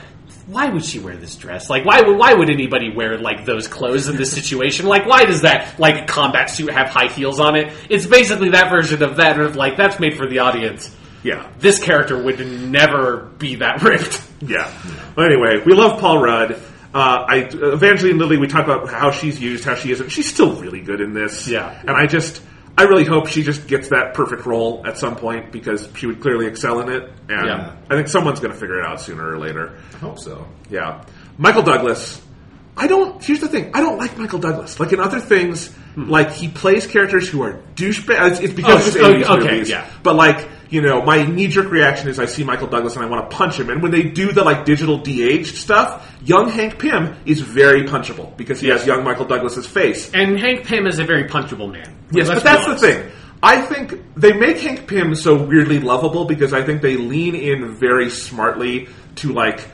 why would she wear this dress? Like, why would anybody wear, like, those clothes in this situation? Like, why does that, like, combat suit have high heels on it? It's basically that version of that, of, like, that's made for the audience. Yeah. This character would never be that ripped. Yeah. Well, anyway, we love Paul Rudd. Evangeline Lilly, we talk about how she's used, how she isn't. She's still really good in this. Yeah. And I really hope she just gets that perfect role at some point, because she would clearly excel in it. And I think someone's going to figure it out sooner or later. I hope so. Yeah. Michael Douglas. Here's the thing. I don't like Michael Douglas. Like, in other things, like, he plays characters who are douchebags. It's because of his 80s movies. Yeah. But, like, you know, my knee-jerk reaction is I see Michael Douglas and I want to punch him. And when they do the, like, digital de-aged stuff, young Hank Pym is very punchable because he has young Michael Douglas's face. And Hank Pym is a very punchable man. Yes, but that's the thing. I think they make Hank Pym so weirdly lovable because I think they lean in very smartly to, like,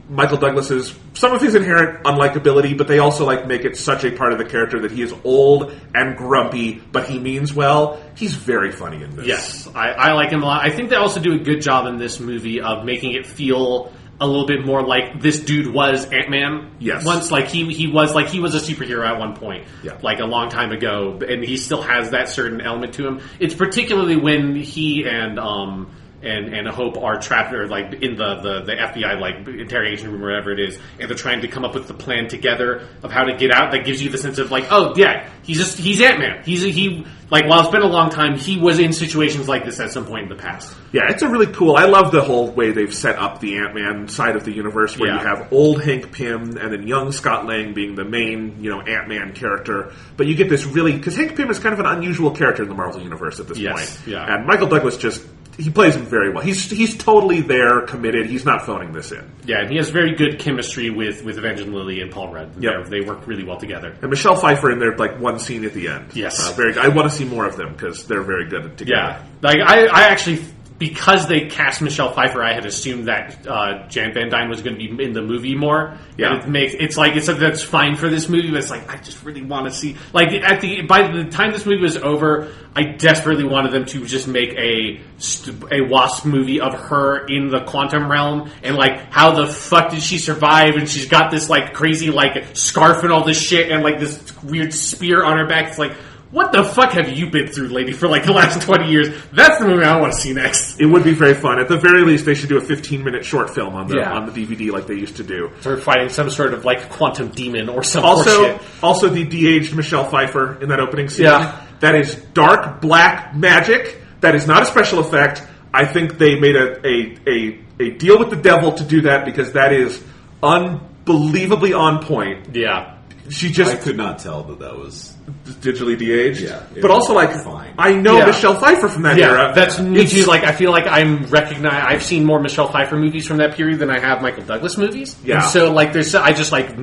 Michael Douglas's, some of his inherent unlikability, but they also, like, make it such a part of the character that he is old and grumpy, but he means well. He's very funny in this. Yes, I like him a lot. I think they also do a good job in this movie of making it feel a little bit more like this dude was Ant-Man. Yes. Once, like, he was a superhero at one point. Yeah. Like, a long time ago, and he still has that certain element to him. It's particularly when he and Hope are trapped, or like in the FBI like interrogation room or whatever it is, and they're trying to come up with the plan together of how to get out. That gives you the sense of like, oh yeah, he's Ant-Man. He like, while it's been a long time, he was in situations like this at some point in the past. Yeah, it's a really cool. I love the whole way they've set up the Ant-Man side of the universe, where you have old Hank Pym and then young Scott Lang being the main, Ant-Man character. But you get this really, because Hank Pym is kind of an unusual character in the Marvel universe at this point. Yeah. And Michael Douglas he plays him very well. He's totally there, committed. He's not phoning this in. Yeah, and he has very good chemistry with Evangeline Lilly and Paul Rudd. Yep. They work really well together. And Michelle Pfeiffer in there, like, one scene at the end. Yes. I want to see more of them because they're very good together. Yeah. Like, I actually, because they cast Michelle Pfeiffer, I had assumed that Jan Van Dyne was going to be in the movie more. Yeah. And it's that's fine for this movie, but it's like, I just really want to see, like, by the time this movie was over, I desperately wanted them to just make a Wasp movie of her in the quantum realm, and like, how the fuck did she survive? And she's got this like crazy like scarf and all this shit, and like this weird spear on her back. It's like, what the fuck have you been through, lady, for like the last 20 years? That's the movie I want to see next. It would be very fun. At the very least, they should do a 15-minute short film on the DVD like they used to do. Or fighting some sort of like quantum demon or some shit. Also, the de-aged Michelle Pfeiffer in that opening scene. Yeah. That is dark black magic. That is not a special effect. I think they made a deal with the devil to do that because that is unbelievably on point. Yeah. I could not tell that was digitally de-aged. Yeah, but also, like, fine. I know Michelle Pfeiffer from that era. That's me too. Like, I feel like I've seen more Michelle Pfeiffer movies from that period than I have Michael Douglas movies. Yeah. And so, like, I just, like,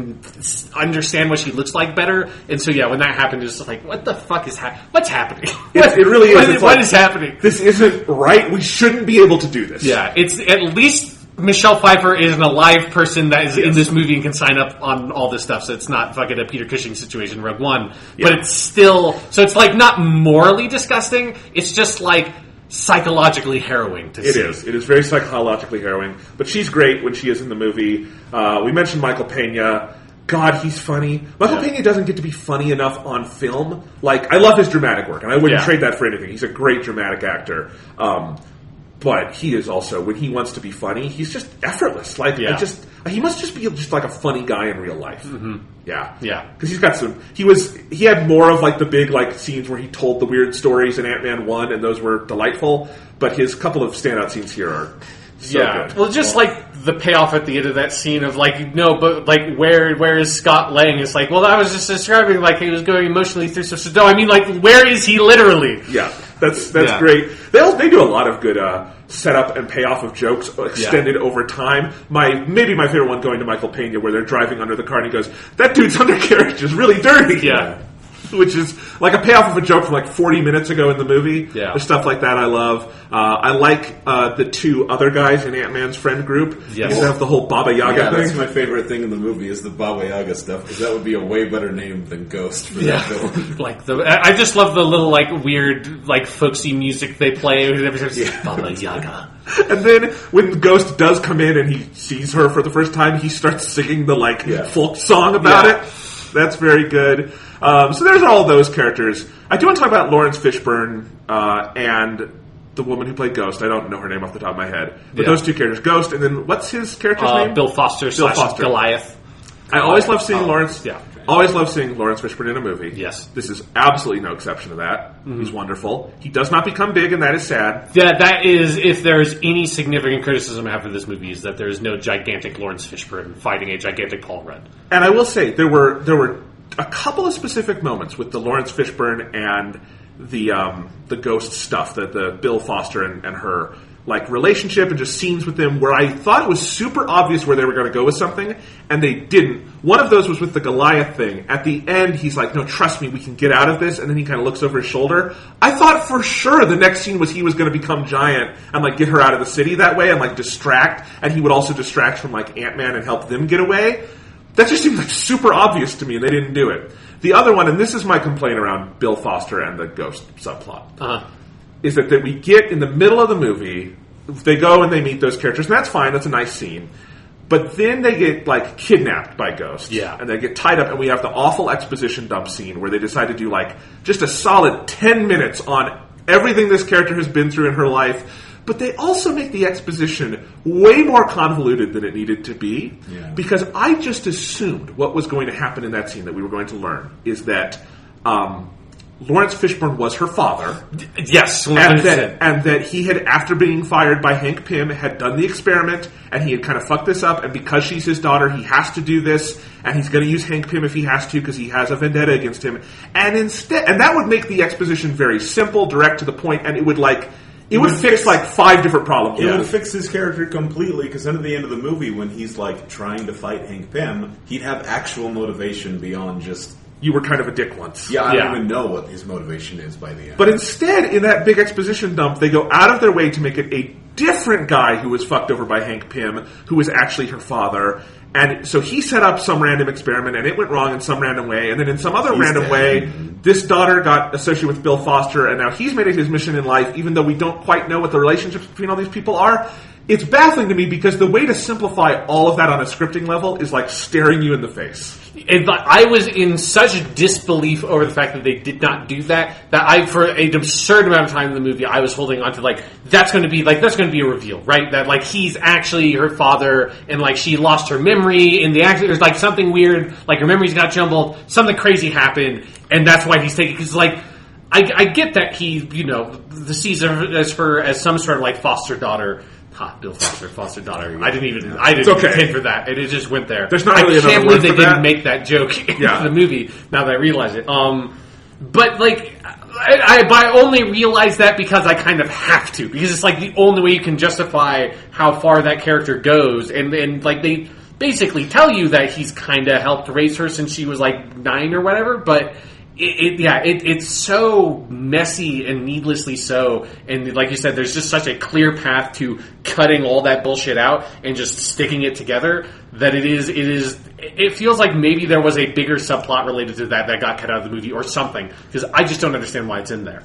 understand what she looks like better. And so, yeah, when that happened, it's just like, what the fuck is what's happening? It really is. What is happening? This isn't right. We shouldn't be able to do this. Yeah, it's at least Michelle Pfeiffer is an alive person that is in this movie and can sign up on all this stuff, so it's not fucking a Peter Cushing situation, Rogue One. Yeah. But it's still, so it's like not morally disgusting, it's just like psychologically harrowing to see. It is very psychologically harrowing, but she's great when she is in the movie. We mentioned Michael Pena. God, he's funny. Michael Pena doesn't get to be funny enough on film. Like, I love his dramatic work, and I wouldn't trade that for anything. He's a great dramatic actor. But he is also, when he wants to be funny, he's just effortless. Like, he must just be just like a funny guy in real life. Mm-hmm. Yeah. Because he's got he had more of like the big like scenes where he told the weird stories in Ant-Man 1, and those were delightful. But his couple of standout scenes here are so good. Well, just like the payoff at the end of that scene of like, no, but like, where is Scott Lang? It's like, well, I was just describing like he was going emotionally through some stuff. No, I mean, like, where is he literally? Yeah. That's great. They do a lot of good setup and payoff of jokes extended over time. Maybe my favorite one going to Michael Pena, where they're driving under the car and he goes, "That dude's undercarriage is really dirty." Yeah. which is like a payoff of a joke from like 40 minutes ago in the movie. Yeah. There's stuff like that I love. I like the two other guys in Ant-Man's friend group. Yes. You have the whole Baba Yaga thing. That's my favorite thing in the movie is the Baba Yaga stuff, because that would be a way better name than Ghost for that film. Like I just love the little like weird like folksy music they play. Baba Yaga. And then when Ghost does come in and he sees her for the first time, he starts singing the folk song about it. That's very good. So there's all those characters. I do want to talk about Lawrence Fishburne and the woman who played Ghost. I don't know her name off the top of my head. But those two characters, Ghost, and then what's his character's name? Bill Foster / Goliath. I always love seeing Lawrence. Yeah. Always love seeing Lawrence Fishburne in a movie. Yes. This is absolutely no exception to that. Mm-hmm. He's wonderful. He does not become big, and that is sad. That is, if there's any significant criticism I have for this movie, is that there is no gigantic Lawrence Fishburne fighting a gigantic Paul Rudd. And I will say, there were a couple of specific moments with the Lawrence Fishburne and the Ghost stuff, the Bill Foster and her relationship and just scenes with them where I thought it was super obvious where they were going to go with something, and they didn't. One of those was with the Goliath thing. At the end, he's like, no, trust me, we can get out of this, and then he kind of looks over his shoulder. I thought for sure the next scene was he was going to become giant and get her out of the city that way and distract, and he would also distract from Ant-Man and help them get away. That just seemed super obvious to me, and they didn't do it. The other one, and this is my complaint around Bill Foster and the Ghost subplot, is that we get in the middle of the movie, they go and they meet those characters, and that's fine, that's a nice scene. But then they get, kidnapped by ghosts. Yeah. And they get tied up, and we have the awful exposition dump scene where they decide to do, just a solid 10 minutes on everything this character has been through in her life. But they also make the exposition way more convoluted than it needed to be. Yeah. Because I just assumed what was going to happen in that scene that we were going to learn is that Lawrence Fishburne was her father. Yes, 100%. And that he had, after being fired by Hank Pym, had done the experiment, and he had kind of fucked this up, and because she's his daughter, he has to do this, and he's going to use Hank Pym if he has to, because he has a vendetta against him. And that would make the exposition very simple, direct to the point, and it would fix 5 different problems. It would fix his character completely, because then at the end of the movie, when he's trying to fight Hank Pym, he'd have actual motivation beyond just, you were kind of a dick once. I don't even know what his motivation is by the end. But instead, in that big exposition dump, they go out of their way to make it a different guy who was fucked over by Hank Pym, who was actually her father. And so he set up some random experiment, and it went wrong in some random way. And then in some other random way, this daughter got associated with Bill Foster, and now he's made it his mission in life, even though we don't quite know what the relationships between all these people are. It's baffling to me because the way to simplify all of that on a scripting level is staring you in the face. I was in such disbelief over the fact that they did not do that for an absurd amount of time in the movie, I was holding on to that's going to be a reveal, right? That he's actually her father, and she lost her memory in the accident. There's something weird, her memories got jumbled, something crazy happened, and that's why he's taking. Because I get that he sees her as some sort of foster daughter. Bill Foster daughter. I didn't hint for that. It just went there. There's not really I can't another believe word they for didn't that. make that joke in the movie. Now that I realize it, but I only realize that because I kind of have to, because it's the only way you can justify how far that character goes, and they basically tell you that he's kind of helped raise her since she was 9 or whatever, but. It's so messy and needlessly so, and like you said, there's just such a clear path to cutting all that bullshit out and just sticking it together that it feels like maybe there was a bigger subplot related to that got cut out of the movie or something, because I just don't understand why it's in there.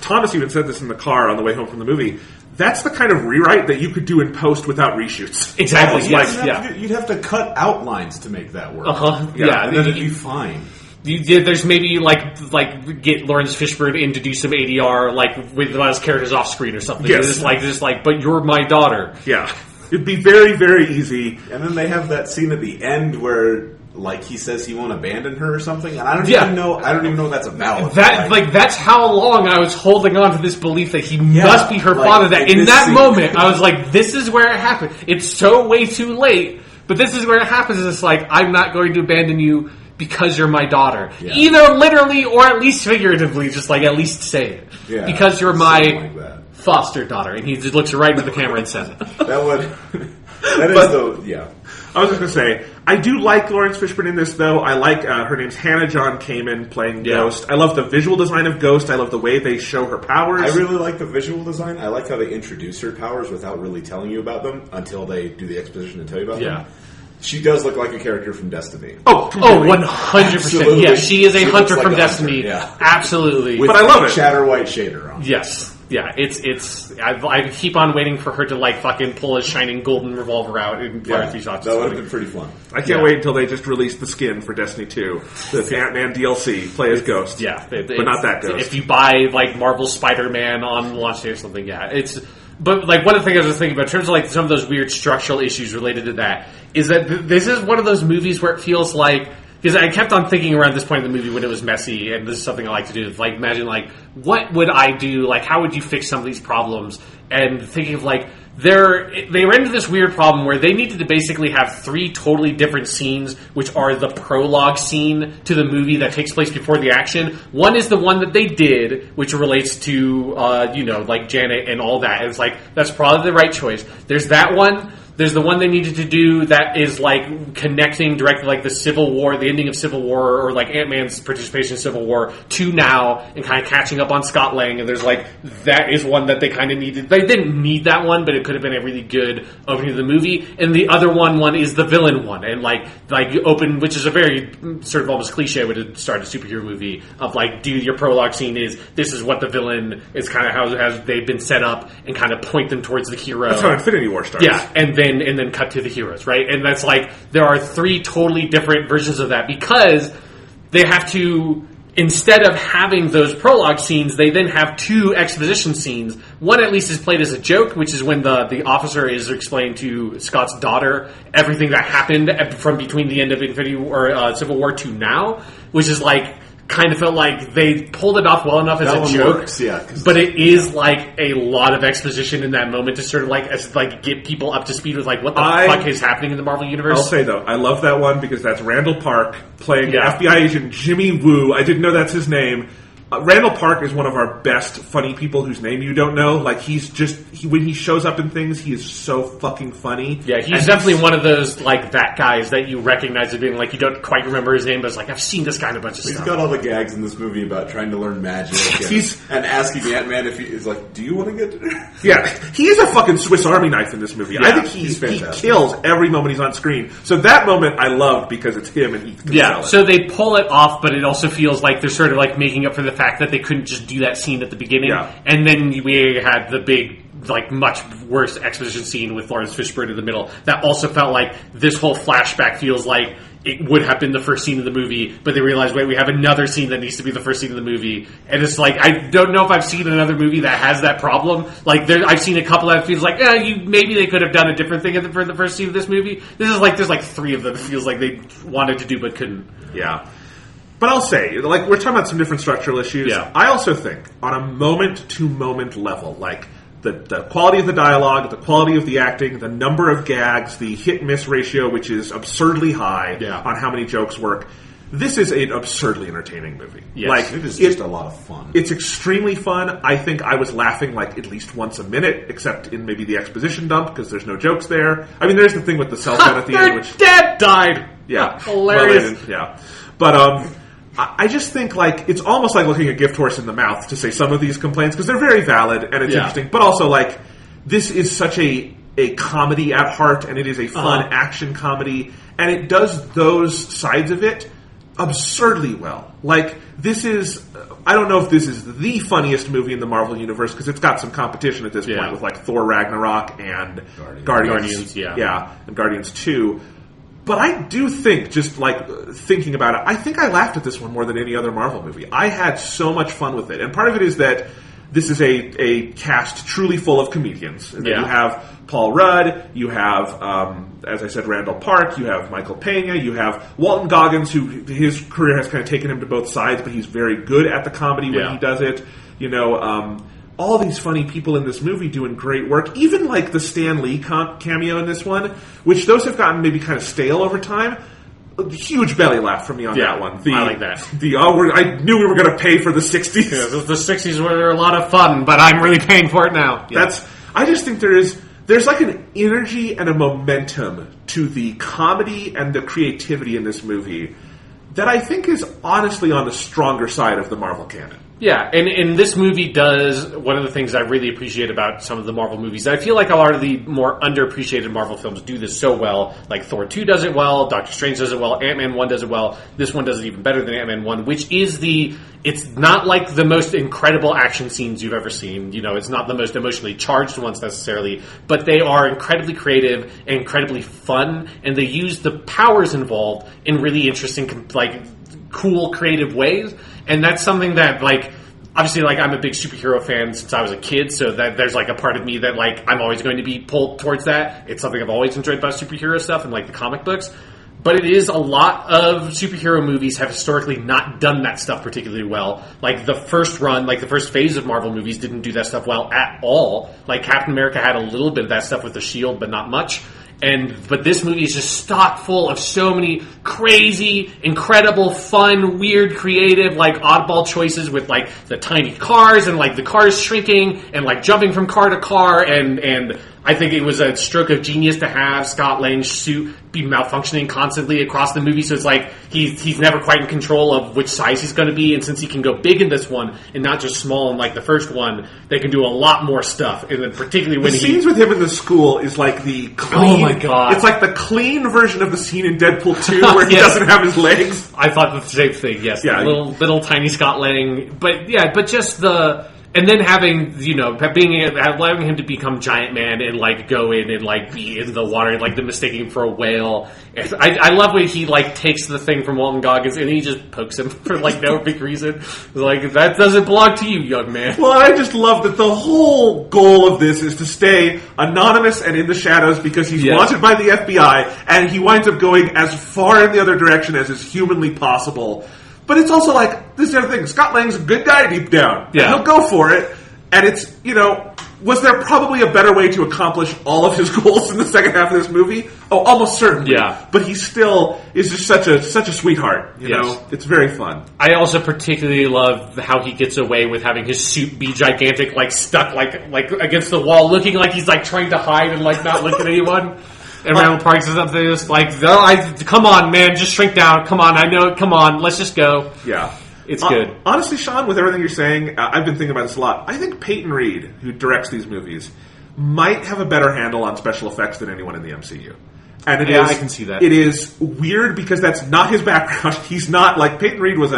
Thomas even said this in the car on the way home from the movie. That's the kind of rewrite that you could do in post without reshoots. Exactly. You'd have to cut outlines to make that work. And then it'd be fine. There's maybe get Lawrence Fishburne in to do some ADR with one of his characters off screen or something. Yes. But you're my daughter. Yeah, it'd be very, very easy. And then they have that scene at the end where he says he won't abandon her or something, and I don't even know what that's about. That's how long I was holding on to this belief that he must be her father. That in that moment I was this is where it happened. It's so way too late, but this is where it happens. It's I'm not going to abandon you because you're my daughter. Yeah. Either literally or at least figuratively, just at least say it. Yeah, because you're my foster daughter. And he just looks right into the camera and says it. That is though, yeah. I was just going to say, I do like Lawrence Fishburne in this, though. I like, her name's Hannah John Kamen playing Ghost. I love the visual design of Ghost. I love the way they show her powers. I really like the visual design. I like how they introduce her powers without really telling you about them until they do the exposition and tell you about them. She does look like a character from Destiny. Oh, 100%. Yeah, she is a hunter from Destiny. Yeah. Absolutely. But I love it. Shatter white shader on. Yes. Yeah, I keep on waiting for her to like fucking pull a shining golden revolver out and fire a few shots. That would have been pretty fun. I can't wait until they just release the skin for Destiny 2. The Ant-Man DLC, play as Ghost. Yeah. But not that Ghost. If you buy like Marvel Spider-Man on launch day or something, but like one of the things I was thinking about in terms of like some of those weird structural issues related to that is that this is one of those movies where it feels like, because I kept on thinking around this point in the movie when it was messy, and this is something I like to do, like imagine like, what would I do, like how would you fix some of these problems, and thinking of like, they ran into this weird problem where they needed to basically have 3 totally different scenes, which are the prologue scene to the movie that takes place before the action. One is the one that they did, which relates to, like Janet and all that. And it's like, that's probably the right choice. There's that one. There's the one they needed to do that is like connecting directly like the Civil War, the ending of Civil War, or like Ant-Man's participation in Civil War to now and kind of catching up on Scott Lang. And there's like, that is one that they kind of needed. They didn't need that one, but it could have been a really good opening to the movie. And the other one is the villain one. And like you open, which is a very sort of almost cliche way to start a superhero movie of like, dude, your prologue scene is, this is what the villain is, kind of how they've been set up, and kind of point them towards the hero. That's how Infinity War starts. Yeah, and then cut to the heroes, right? And that's like, there are 3 totally different versions of that because they have to, instead of having those prologue scenes, they then have 2 exposition scenes. One at least is played as a joke, which is when the officer is explaining to Scott's daughter everything that happened from between the end of Infinity War, Civil War to now, which is like, kind of felt like they pulled it off well enough as a joke, works, yeah, but it is like a lot of exposition in that moment to sort of like get people up to speed with like what the fuck is happening in the Marvel universe. I'll say though, I love that one because that's Randall Park playing FBI agent Jimmy Woo. I didn't know that's his name. Randall Park is one of our best funny people whose name you don't know. Like, when he shows up in things, he is so fucking funny. Yeah, he's definitely one of those, like, that guys that you recognize as being, like, you don't quite remember his name, but it's like, I've seen this guy in a bunch of stuff. He's got all the gags in this movie about trying to learn magic and asking Ant-Man if he's like, do you want to get to dinner? Yeah, he is a fucking Swiss Army knife in this movie. Yeah, I think he kills every moment he's on screen. So that moment I loved because it's him and he can sell it. So they pull it off, but it also feels like they're sort of, like, making up for the fact that they couldn't just do that scene at the beginning. Yeah. And then we had the big, like, much worse exposition scene with Lawrence Fishburne in the middle. That also felt like this whole flashback feels like it would have been the first scene of the movie, but they realized, wait, we have another scene that needs to be the first scene of the movie. And it's like, I don't know if I've seen another movie that has that problem. Like, I've seen a couple that feels like, maybe they could have done a different thing for the first scene of this movie. This is like, there's like 3 of them it feels like they wanted to do but couldn't. Yeah. But I'll say, like, we're talking about some different structural issues. Yeah. I also think, on a moment-to-moment level, like, the quality of the dialogue, the quality of the acting, the number of gags, the hit-miss ratio, which is absurdly high on how many jokes work, this is an absurdly entertaining movie. Yes. Like, it is just a lot of fun. It's extremely fun. I think I was laughing, like, at least once a minute, except in maybe the exposition dump, because there's no jokes there. I mean, there's the thing with the cell phone at the end, which... Dad died! Yeah. Hilarious. Yeah. But, I just think, like, it's almost like looking a gift horse in the mouth to say some of these complaints, because they're very valid and it's interesting, but also, like, this is such a comedy at heart, and it is a fun action comedy, and it does those sides of it absurdly well. Like, this is... I don't know if this is the funniest movie in the Marvel Universe, because it's got some competition at this point with, like, Thor Ragnarok and Guardians. Yeah, and Guardians 2. But I do think, just like thinking about it, I think I laughed at this one more than any other Marvel movie. I had so much fun with it. And part of it is that this is a cast truly full of comedians. And you have Paul Rudd, you have, as I said, Randall Park, you have Michael Pena, you have Walton Goggins, who his career has kind of taken him to both sides, but he's very good at the comedy when he does it. You know, all these funny people in this movie doing great work. Even like the Stan Lee cameo in this one, which those have gotten maybe kind of stale over time. A huge belly laugh from me on that one. I like that. I knew we were going to pay for the 60s. Yeah, the 60s were a lot of fun, but I'm really paying for it now. I just think there is there's like an energy and a momentum to the comedy and the creativity in this movie that I think is honestly on the stronger side of the Marvel canon. Yeah, and this movie does one of the things I really appreciate about some of the Marvel movies. I feel like a lot of the more underappreciated Marvel films do this so well. Like Thor 2 does it well, Doctor Strange does it well, Ant-Man 1 does it well. This one does it even better than Ant-Man 1, which is it's not like the most incredible action scenes you've ever seen. You know, it's not the most emotionally charged ones necessarily, but they are incredibly creative and incredibly fun, and they use the powers involved in really interesting, like, cool, creative ways. And that's something that, like, obviously, like, I'm a big superhero fan since I was a kid, so that there's, like, a part of me that, like, I'm always going to be pulled towards that. It's something I've always enjoyed about superhero stuff and, like, the comic books. But it is a lot of superhero movies have historically not done that stuff particularly well. Like, the first run, like, the first phase of Marvel movies didn't do that stuff well at all. Like, Captain America had a little bit of that stuff with the shield, but not much. But this movie is just stock full of so many crazy, incredible, fun, weird, creative, like, oddball choices with, like, the tiny cars and, like, the cars shrinking and, like, jumping from car to car. And I think it was a stroke of genius to have Scott Lang's suit be malfunctioning constantly across the movie. So it's like he's never quite in control of which size he's going to be. And since he can go big in this one and not just small in, like, the first one, they can do a lot more stuff. And then particularly when the scenes with him in the school is like the clean... Oh my god. It's like the clean version of the scene in Deadpool 2 where he doesn't have his legs. I thought the same thing, yes. Yeah. Little tiny Scott Lang. But just the... And then having, you know, allowing him to become Giant Man and, like, go in and, like, be in the water, like, the mistaking him for a whale. I love when he, like, takes the thing from Walton Goggins and he just pokes him for, like, no big reason. Like, that doesn't belong to you, young man. Well, I just love that the whole goal of this is to stay anonymous and in the shadows because he's wanted by the FBI, and he winds up going as far in the other direction as is humanly possible. But it's also like, this is the other thing, Scott Lang's a good guy deep down. Yeah. He'll go for it. And it's, you know, was there probably a better way to accomplish all of his goals in the second half of this movie? Oh, almost certainly. Yeah. But he still is just such a sweetheart, you know? It's very fun. I also particularly love how he gets away with having his suit be gigantic, like, stuck, like against the wall, looking like he's, like, trying to hide and, like, not look at anyone. And Randall Park says something just like, come on, man, just shrink down. Come on, I know, come on, let's just go. Yeah. It's good. Honestly, Sean, with everything you're saying, I've been thinking about this a lot. I think Peyton Reed, who directs these movies, might have a better handle on special effects than anyone in the MCU. And it is, I can see that. It is weird because that's not his background. He's not, like, Peyton Reed was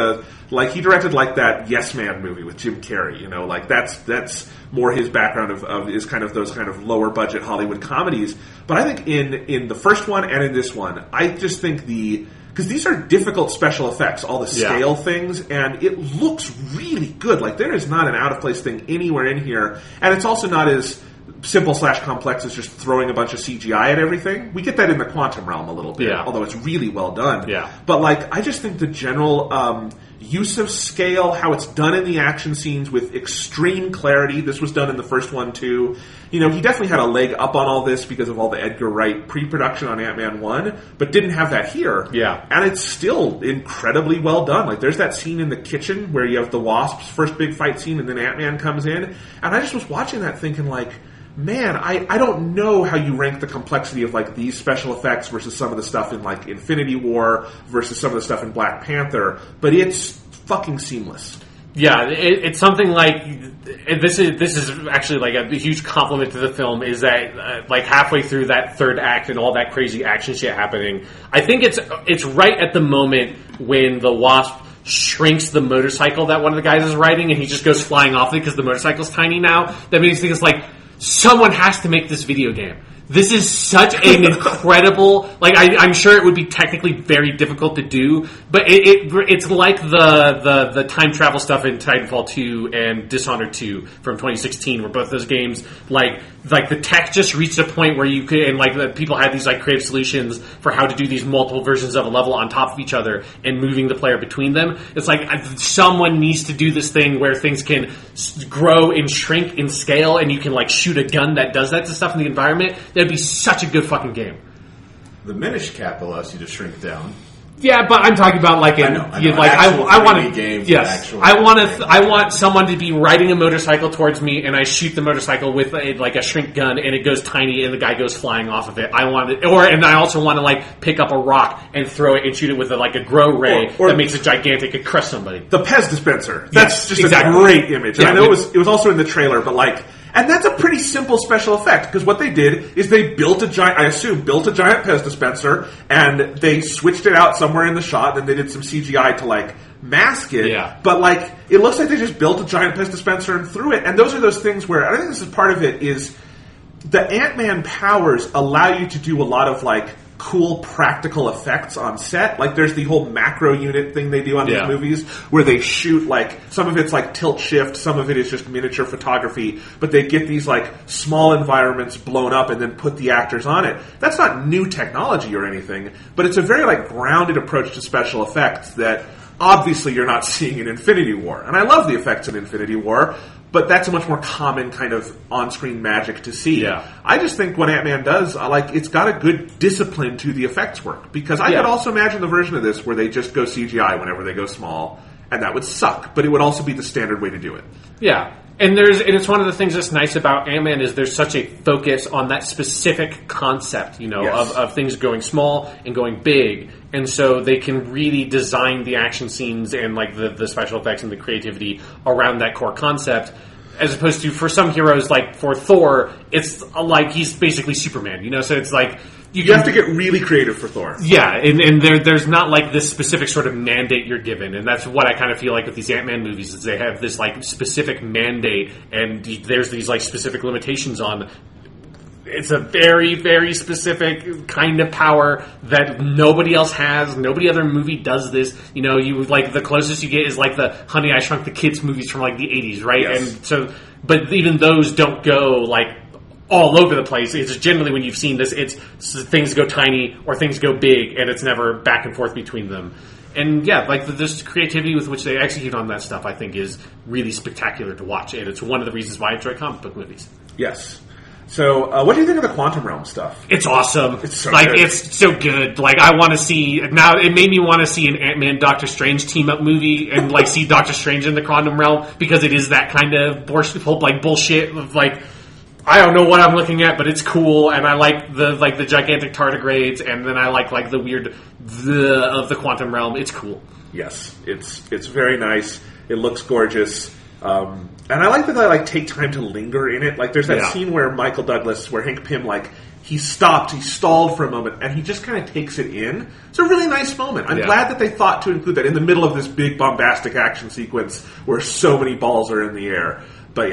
he directed, like, that Yes Man movie with Jim Carrey, you know, like, that's more his background of is kind of those kind of lower budget Hollywood comedies. But I think in the first one and in this one, I just think because these are difficult special effects, all the scale things, and it looks really good. Like, there is not an out-of-place thing anywhere in here, and it's also not as simple / complex as just throwing a bunch of CGI at everything. We get that in the Quantum Realm a little bit, although it's really well done. Yeah. But, like, I just think the general use of scale, how it's done in the action scenes with extreme clarity. This was done in the first one, too. You know, he definitely had a leg up on all this because of all the Edgar Wright pre-production on Ant-Man 1, but didn't have that here. Yeah. And it's still incredibly well done. Like, there's that scene in the kitchen where you have the Wasp's first big fight scene and then Ant-Man comes in. And I just was watching that thinking, like, man, I don't know how you rank the complexity of, like, these special effects versus some of the stuff in, like, Infinity War versus some of the stuff in Black Panther, but it's fucking seamless. Yeah, it's something like this is actually like a huge compliment to the film is that like halfway through that third act and all that crazy action shit happening, I think it's right at the moment when the Wasp shrinks the motorcycle that one of the guys is riding and he just goes flying off it because the motorcycle's tiny now. That makes me think it's like someone has to make this video game. This is such an incredible... Like, I'm sure it would be technically very difficult to do, but it's like the time travel stuff in Titanfall 2 and Dishonored 2 from 2016, where both those games, like the tech just reached a point where you could... And, like, the people had these, like, creative solutions for how to do these multiple versions of a level on top of each other and moving the player between them. It's like someone needs to do this thing where things can grow and shrink in scale and you can, like, shoot a gun that does that to stuff in the environment. That'd be such a good fucking game. The Minish cap allows you to shrink down. Yeah, but I'm talking about like in I know. like I want to yes, I want someone to be riding a motorcycle towards me, and I shoot the motorcycle with a shrink gun, and it goes tiny, and the guy goes flying off of it. And I also want to like pick up a rock and throw it and shoot it with a grow ray that makes it gigantic and crush somebody. The Pez dispenser. That's just exactly. a great image. And Yeah, I know it was also in the trailer, but like. And that's a pretty simple special effect, because what they did is they built a giant Pez dispenser, and they switched it out somewhere in the shot, and then they did some CGI to, like, mask it. Yeah. But, like, it looks like they just built a giant Pez dispenser and threw it. And those are those things where, I think this is part of it, is the Ant-Man powers allow you to do a lot of, like, cool practical effects on set. Like, there's the whole macro unit thing they do on these movies, where they shoot, like, some of it's like tilt shift, some of it is just miniature photography, but they get these, like, small environments blown up and then put the actors on it. That's not new technology or anything, but it's a very, like, grounded approach to special effects that obviously you're not seeing in Infinity War. And I love the effects in Infinity War, but that's a much more common kind of on-screen magic to see. Yeah. I just think what Ant-Man does, it's got a good discipline to the effects work. Because I could also imagine the version of this where they just go CGI whenever they go small, and that would suck. But it would also be the standard way to do it. Yeah. And it's one of the things that's nice about Ant-Man is there's such a focus on that specific concept, of things going small and going big. And so they can really design the action scenes and like the special effects and the creativity around that core concept. As opposed to, for some heroes, like for Thor, it's like he's basically Superman, so it's like... You have to get really creative for Thor. Yeah, and there's not like this specific sort of mandate you're given, and that's what I kind of feel like with these Ant-Man movies, is they have this like specific mandate, and there's these like specific limitations on... It's a very, very specific kind of power that nobody else has. Nobody other movie does this. You like the closest you get is like the Honey, I Shrunk the Kids movies from like the 80s, right? Yes. And so, but even those don't go like all over the place. It's generally, when you've seen this, it's things go tiny or things go big, and it's never back and forth between them. And yeah, like this creativity with which they execute on that stuff, I think, is really spectacular to watch, and it's one of the reasons why I enjoy comic book movies. Yes. So, what do you think of the Quantum Realm stuff? It's awesome. It's so good. It's so good. Like, I want to see... Now, it made me want to see an Ant-Man Doctor Strange team-up movie and, like, see Doctor Strange in the Quantum Realm, because it is that kind of bullshit of, like... I don't know what I'm looking at, but it's cool, and I like the gigantic tardigrades, and then I like the weird of the Quantum Realm. It's cool. Yes. It's very nice. It looks gorgeous. And I like that they take time to linger in it. Like, there's that scene where Michael Douglas, where Hank Pym, he stalled for a moment, and he just kind of takes it in. It's a really nice moment. I'm glad that they thought to include that in the middle of this big bombastic action sequence where so many balls are in the air. But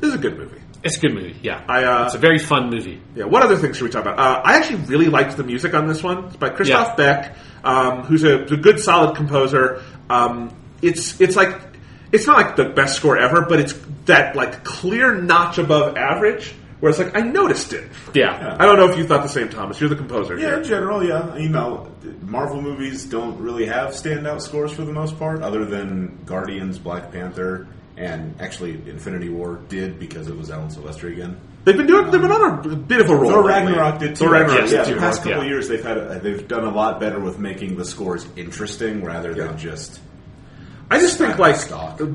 this is a good movie. It's a good movie, yeah. It's a very fun movie. Yeah. What other things should we talk about? I actually really liked the music on this one. It's by Christoph Beck, who's a good, solid composer. It's not like the best score ever, but it's that clear notch above average where it's I noticed it. Yeah. I don't know if you thought the same, Thomas. You're the composer. Yeah, here. in general, yeah. Marvel movies don't really have standout scores for the most part, other than Guardians, Black Panther, and actually Infinity War did, because it was Alan Silvestri again. They've been on a bit of a roll. Thor Ragnarok did too. Thor Ragnarok Yeah, did the past couple of years they've done a lot better with making the scores interesting rather than just... I just think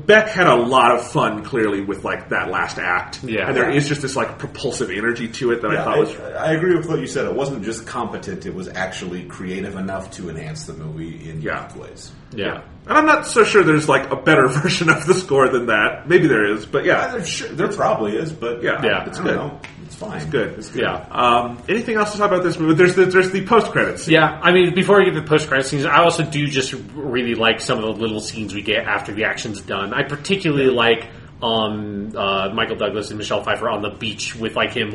Beck had a lot of fun, clearly, with that last act. Yeah. And there is just this propulsive energy to it that I thought was... I agree with what you said. It wasn't just competent, it was actually creative enough to enhance the movie in unique ways. Yeah. And I'm not so sure there's a better version of the score than that. Maybe there is, but there probably is, but it's good. Know. It's fine. It's good. Yeah. Anything else to talk about this movie? There's the post credits. Yeah. I mean, before we get to the post credits scenes, I also do just really like some of the little scenes we get after the action's done. I particularly like Michael Douglas and Michelle Pfeiffer on the beach with him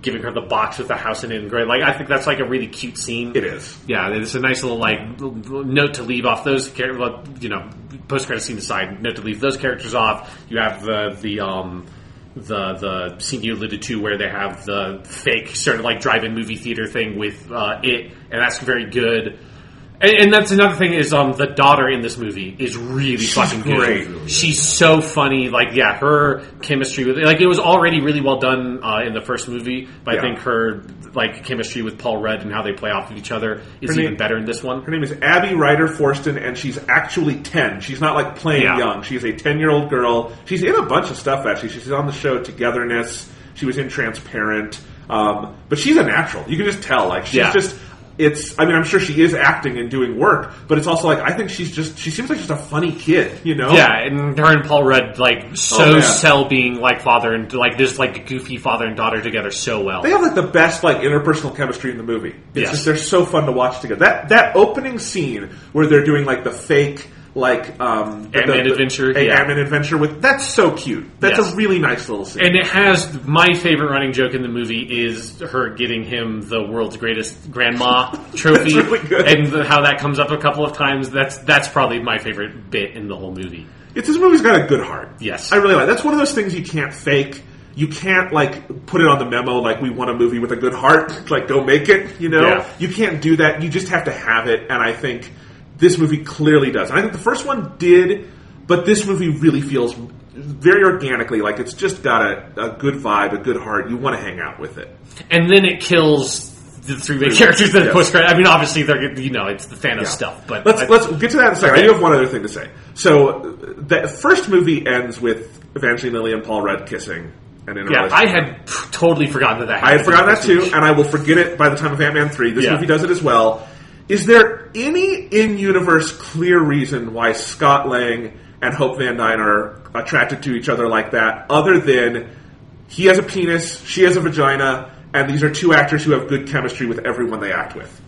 giving her the box with the house in it and great. I think that's a really cute scene. It is. Yeah, it's a nice little note to leave off those post credit scene aside. Note to leave those characters off. You have the scene you alluded to where they have the fake sort of drive-in movie theater thing with it, and that's very good. And that's another thing is the daughter in this movie is really fucking great. good. She's so funny. Like, yeah, her chemistry with it was already really well done in the first movie, but I think her chemistry with Paul Rudd and how they play off of each other is even better in this one. Her name is Abby Ryder Forston, and she's actually 10. She's not playing young. She's a 10-year-old girl. She's in a bunch of stuff actually. She's on the show Togetherness. She was in Transparent. But she's a natural. You can just tell. She's just. I'm sure she is acting and doing work, but it's also I think she seems like just a funny kid, you know? Yeah, and her and Paul Rudd sell being father and this goofy father and daughter together so well. They have the best interpersonal chemistry in the movie. It's just they're so fun to watch together. That opening scene where they're doing the fake Ant-Man Adventure. Ant-Man Adventure that's so cute. That's a really nice little scene. And it has my favorite running joke in the movie is her getting him the world's greatest grandma trophy. That's really good. And how that comes up a couple of times. That's probably my favorite bit in the whole movie. This movie's got a good heart. Yes. I really like it. That's one of those things you can't fake. You can't put it on the memo we want a movie with a good heart. Go make it, you know? Yeah. You can't do that. You just have to have it, and I think this movie clearly does. And I think the first one did, but this movie really feels very organically it's just got a good vibe, a good heart. You want to hang out with it. And then it kills the three main characters in the post-credit. Obviously, it's the Thanos stuff. But let's get to that in a second. Okay. I do have one other thing to say. So the first movie ends with Evangeline Lilly and Paul Rudd kissing. I had totally forgotten that happened. I had forgotten that too, and I will forget it by the time of Ant-Man 3. This movie does it as well. Is there any in-universe clear reason why Scott Lang and Hope Van Dyne are attracted to each other like that, other than he has a penis, she has a vagina, and these are two actors who have good chemistry with everyone they act with?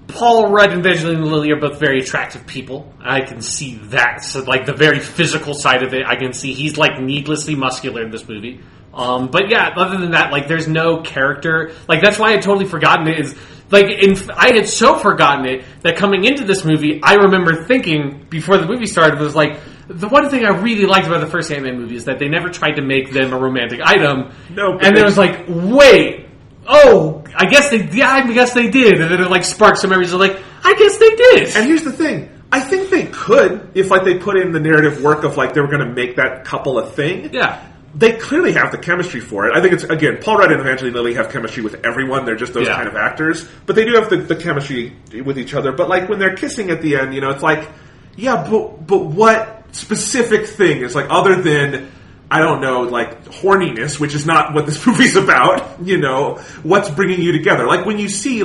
Paul Rudd and Evangeline Lilly are both very attractive people. I can see that. So, the very physical side of it, I can see he's, needlessly muscular in this movie. But yeah, other than that, there's no character. That's why I had totally forgotten it is... I had so forgotten it that coming into this movie, I remember thinking before the movie started was the one thing I really liked about the first Ant-Man movie is that they never tried to make them a romantic item. No, and then it was wait, I guess they did, and then it sparked some memories of I guess they did. And here's the thing. I think they could if they put in the narrative work of they were going to make that couple a thing. Yeah. They clearly have the chemistry for it. I think it's, again, Paul Rudd and Evangeline Lilly have chemistry with everyone. They're just those kind of actors. But they do have the chemistry with each other. But, when they're kissing at the end, it's but what specific thing is, other than, I don't know, horniness, which is not what this movie's about, what's bringing you together? When you see,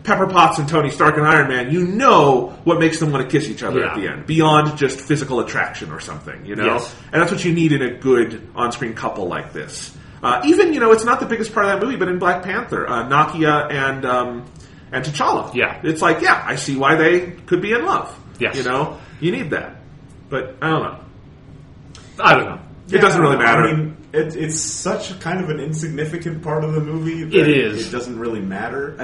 Pepper Potts and Tony Stark and Iron Man, you know what makes them want to kiss each other at the end, beyond just physical attraction or something, Yes. And that's what you need in a good on-screen couple like this. Even, it's not the biggest part of that movie, but in Black Panther, Nakia and T'Challa. Yeah. It's I see why they could be in love. Yes. You need that. But I don't know. Yeah, it doesn't really matter. It's such kind of an insignificant part of the movie that it is. It doesn't really matter.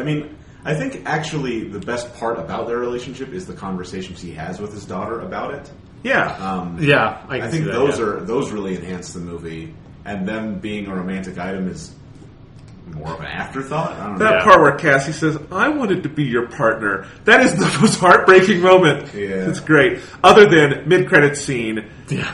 I think actually the best part about their relationship is the conversations he has with his daughter about it. Yeah. I think those really enhance the movie, and them being a romantic item is more of an afterthought. I don't know. That part where Cassie says, "I wanted to be your partner." That is the most heartbreaking moment. Yeah. It's great. Other than mid-credits scene,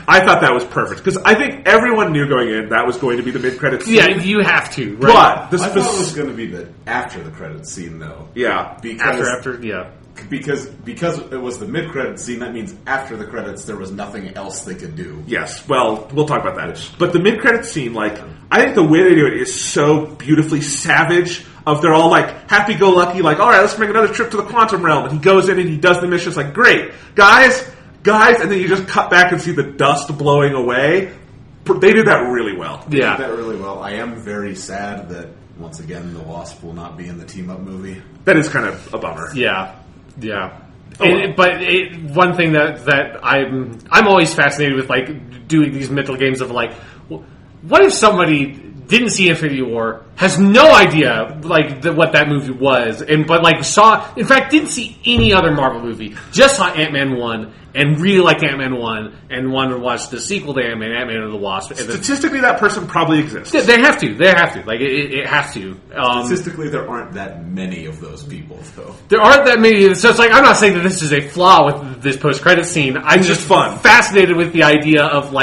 I thought that was perfect because I think everyone knew going in that was going to be the mid-credits scene. Yeah, you have to. Right? But I thought it was going to be the after the credits scene, though. Yeah, because it was the mid-credits scene. That means after the credits, there was nothing else they could do. Yes. Well, we'll talk about that. But the mid-credits scene, I think the way they do it is so beautifully savage. They're all happy-go-lucky, all right, let's make another trip to the quantum realm. And he goes in and he does the mission. It's great, guys, and then you just cut back and see the dust blowing away. They did that really well. They did that really well. I am very sad that once again the Wasp will not be in the team-up movie. That is kind of a bummer. Yeah. But one thing that I'm always fascinated with, doing these mental games of what if somebody didn't see Infinity War, has no idea what that movie was, but saw, in fact, didn't see any other Marvel movie, just saw Ant-Man 1 and really liked Ant-Man 1 and wanted to watch the sequel to Ant-Man, Ant-Man The Wasp. Statistically, that person probably exists. They have to. It has to. Statistically, there aren't that many of those people, though. There aren't that many. So it's I'm not saying that this is a flaw with this post-credit scene. I'm just fascinated with the idea of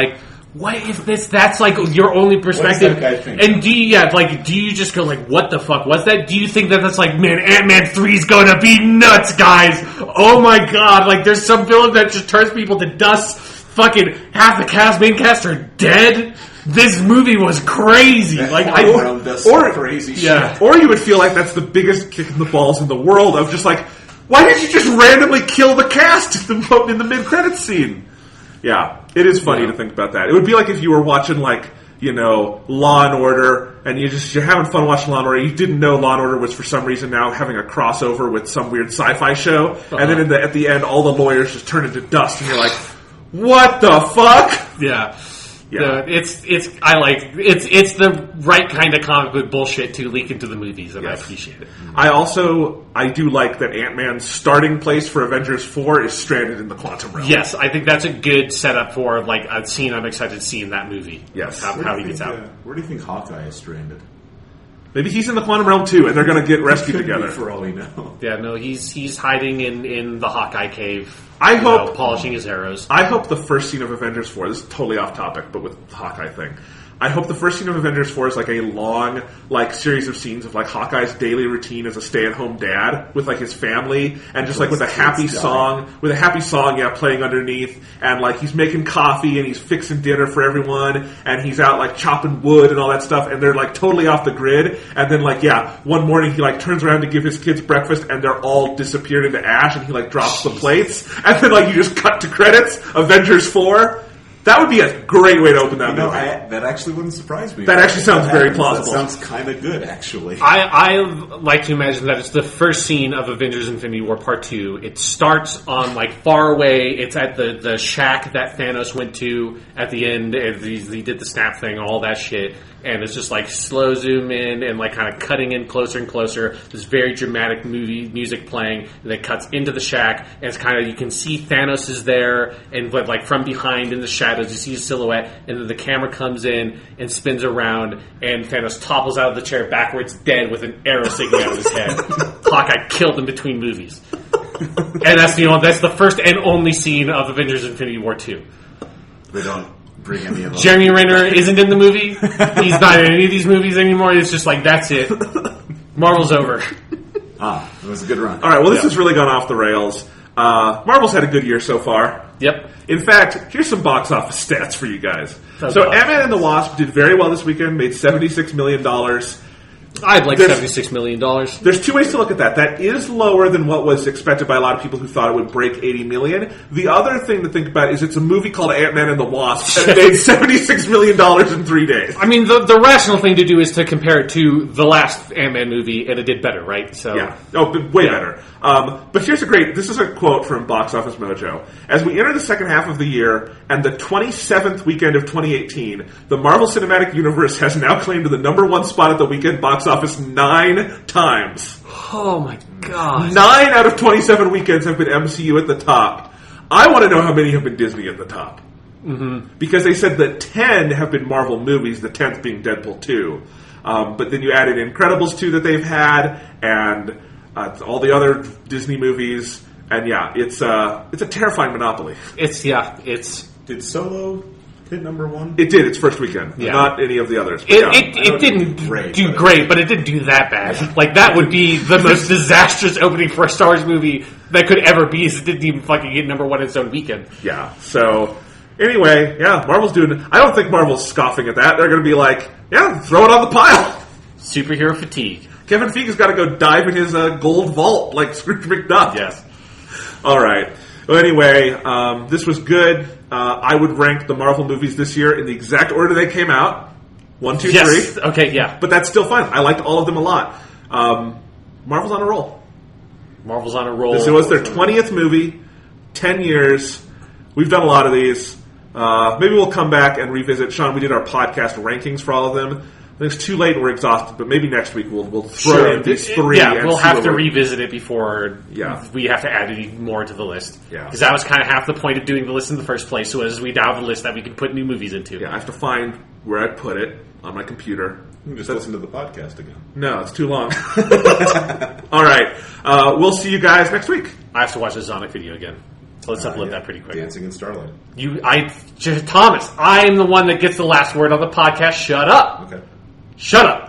what if that's your only perspective? And do you just go what the fuck was that? Do you think that that's man, Ant-Man 3 is gonna be nuts, guys? Oh my god, there's some villain that just turns people to dust, fucking half the main cast are dead? This movie was crazy. Crazy shit. Yeah. Or you would feel like that's the biggest kick in the balls in the world of just why did you just randomly kill the cast in the mid-credits scene? Yeah, it is funny to think about that. It would be like if you were watching, Law and Order, and you're having fun watching Law and Order. You didn't know Law and Order was, for some reason, now having a crossover with some weird sci-fi show. And then at the end, all the lawyers just turn into dust, and you're like, what the fuck? Yeah. It's the right kind of comic book bullshit to leak into the movies, and yes. I appreciate it. I do like that Ant-Man's starting place for Avengers 4 is stranded in the quantum realm. Yes, I think that's a good setup for a scene I'm excited to see in that movie. Yes, how he gets out. Where do you think Hawkeye is stranded? Maybe he's in the quantum realm too, and they're going to get rescued together. For all we know. Yeah, no, he's hiding in the Hawkeye cave. I hope polishing his arrows. I hope the first scene of Avengers 4. This is totally off topic, but with the Hawkeye thing. I hope the first scene of Avengers 4 is a long, series of scenes of Hawkeye's daily routine as a stay-at-home dad with his family, and just with a happy song, playing underneath, and he's making coffee and he's fixing dinner for everyone, and he's out chopping wood and all that stuff, and they're totally off the grid, and then one morning he turns around to give his kids breakfast, and they're all disappeared into ash, and he drops the plates, and then you just cut to credits, Avengers 4. That would be a great way to open that movie. That actually wouldn't surprise me. That actually sounds very plausible. That sounds kind of good, actually. I like to imagine that it's the first scene of Avengers Infinity War Part 2. It starts on, far away. It's at the shack that Thanos went to at the end. And he did the snap thing, all that shit. And it's just slow zoom in and kind of cutting in closer and closer. This very dramatic music playing, and then cuts into the shack. And it's you can see Thanos is there, and from behind in the shadows you see his silhouette. And then the camera comes in and spins around, and Thanos topples out of the chair backwards, dead, with an arrow sticking out of his head. Hawkeye killed him between movies, and that's the first and only scene of Avengers: Infinity War 2. They don't bring any of them. Jeremy Renner isn't in the movie. He's not in any of these movies anymore. It's just that's it. Marvel's over. It was a good run. All right, well, this has really gone off the rails. Marvel's had a good year so far. Yep. In fact, here's some box office stats for you guys. So Ant-Man and the Wasp did very well this weekend, made $76 million. I'd like $76 million. There's two ways to look at that. That is lower than what was expected by a lot of people who thought it would break $80 million. The other thing to think about is it's a movie called Ant-Man and the Wasp that made $76 million in 3 days. I mean, the rational thing to do is to compare it to the last Ant-Man movie, and it did better, right? So yeah. Way better. But here's this is a quote from Box Office Mojo. As we enter the second half of the year and the 27th weekend of 2018, the Marvel Cinematic Universe has now claimed the number one spot at the weekend box office 9 times. Oh my god. 9 out of 27 weekends have been MCU at the top. I want to know how many have been Disney at the top. Mm-hmm. Because they said that 10 have been Marvel movies, the 10th being Deadpool 2. But then you added Incredibles 2 that they've had, and all the other Disney movies, and it's a terrifying monopoly. Did Solo hit number one? It did its first weekend, not any of the others. It didn't do great, but it didn't do that bad. That would be the most disastrous opening for a Star Wars movie that could ever be. Is it didn't even fucking get number one in its own weekend. Yeah. So anyway, Marvel's doing. I don't think Marvel's scoffing at that. They're going to be like, throw it on the pile. Superhero fatigue. Kevin Feige's got to go dive in his gold vault like Scrooge McDuck. Yes. All right. Well, anyway, this was good. I would rank the Marvel movies this year in the exact order they came out. 1, 2, 3. Okay, yeah. But that's still fine. I liked all of them a lot. Marvel's on a roll. Marvel's on a roll. This was their 20th movie, 10 years. We've done a lot of these. Maybe we'll come back and revisit. Sean, we did our podcast rankings for all of them. I think it's too late and we're exhausted, but maybe next week we'll throw in these three. Yeah, and we'll have to revisit it before we have to add any more to the list. Yeah. Because that was kind of half the point of doing the list in the first place, so as we now have a list that we can put new movies into. Yeah, I have to find where I put it on my computer. You can just listen to the podcast again. No, it's too long. All right. We'll see you guys next week. I have to watch the Sonic video again. So let's upload that pretty quick. Dancing in Starlight. Thomas, I am the one that gets the last word on the podcast. Shut up. Okay. Shut up.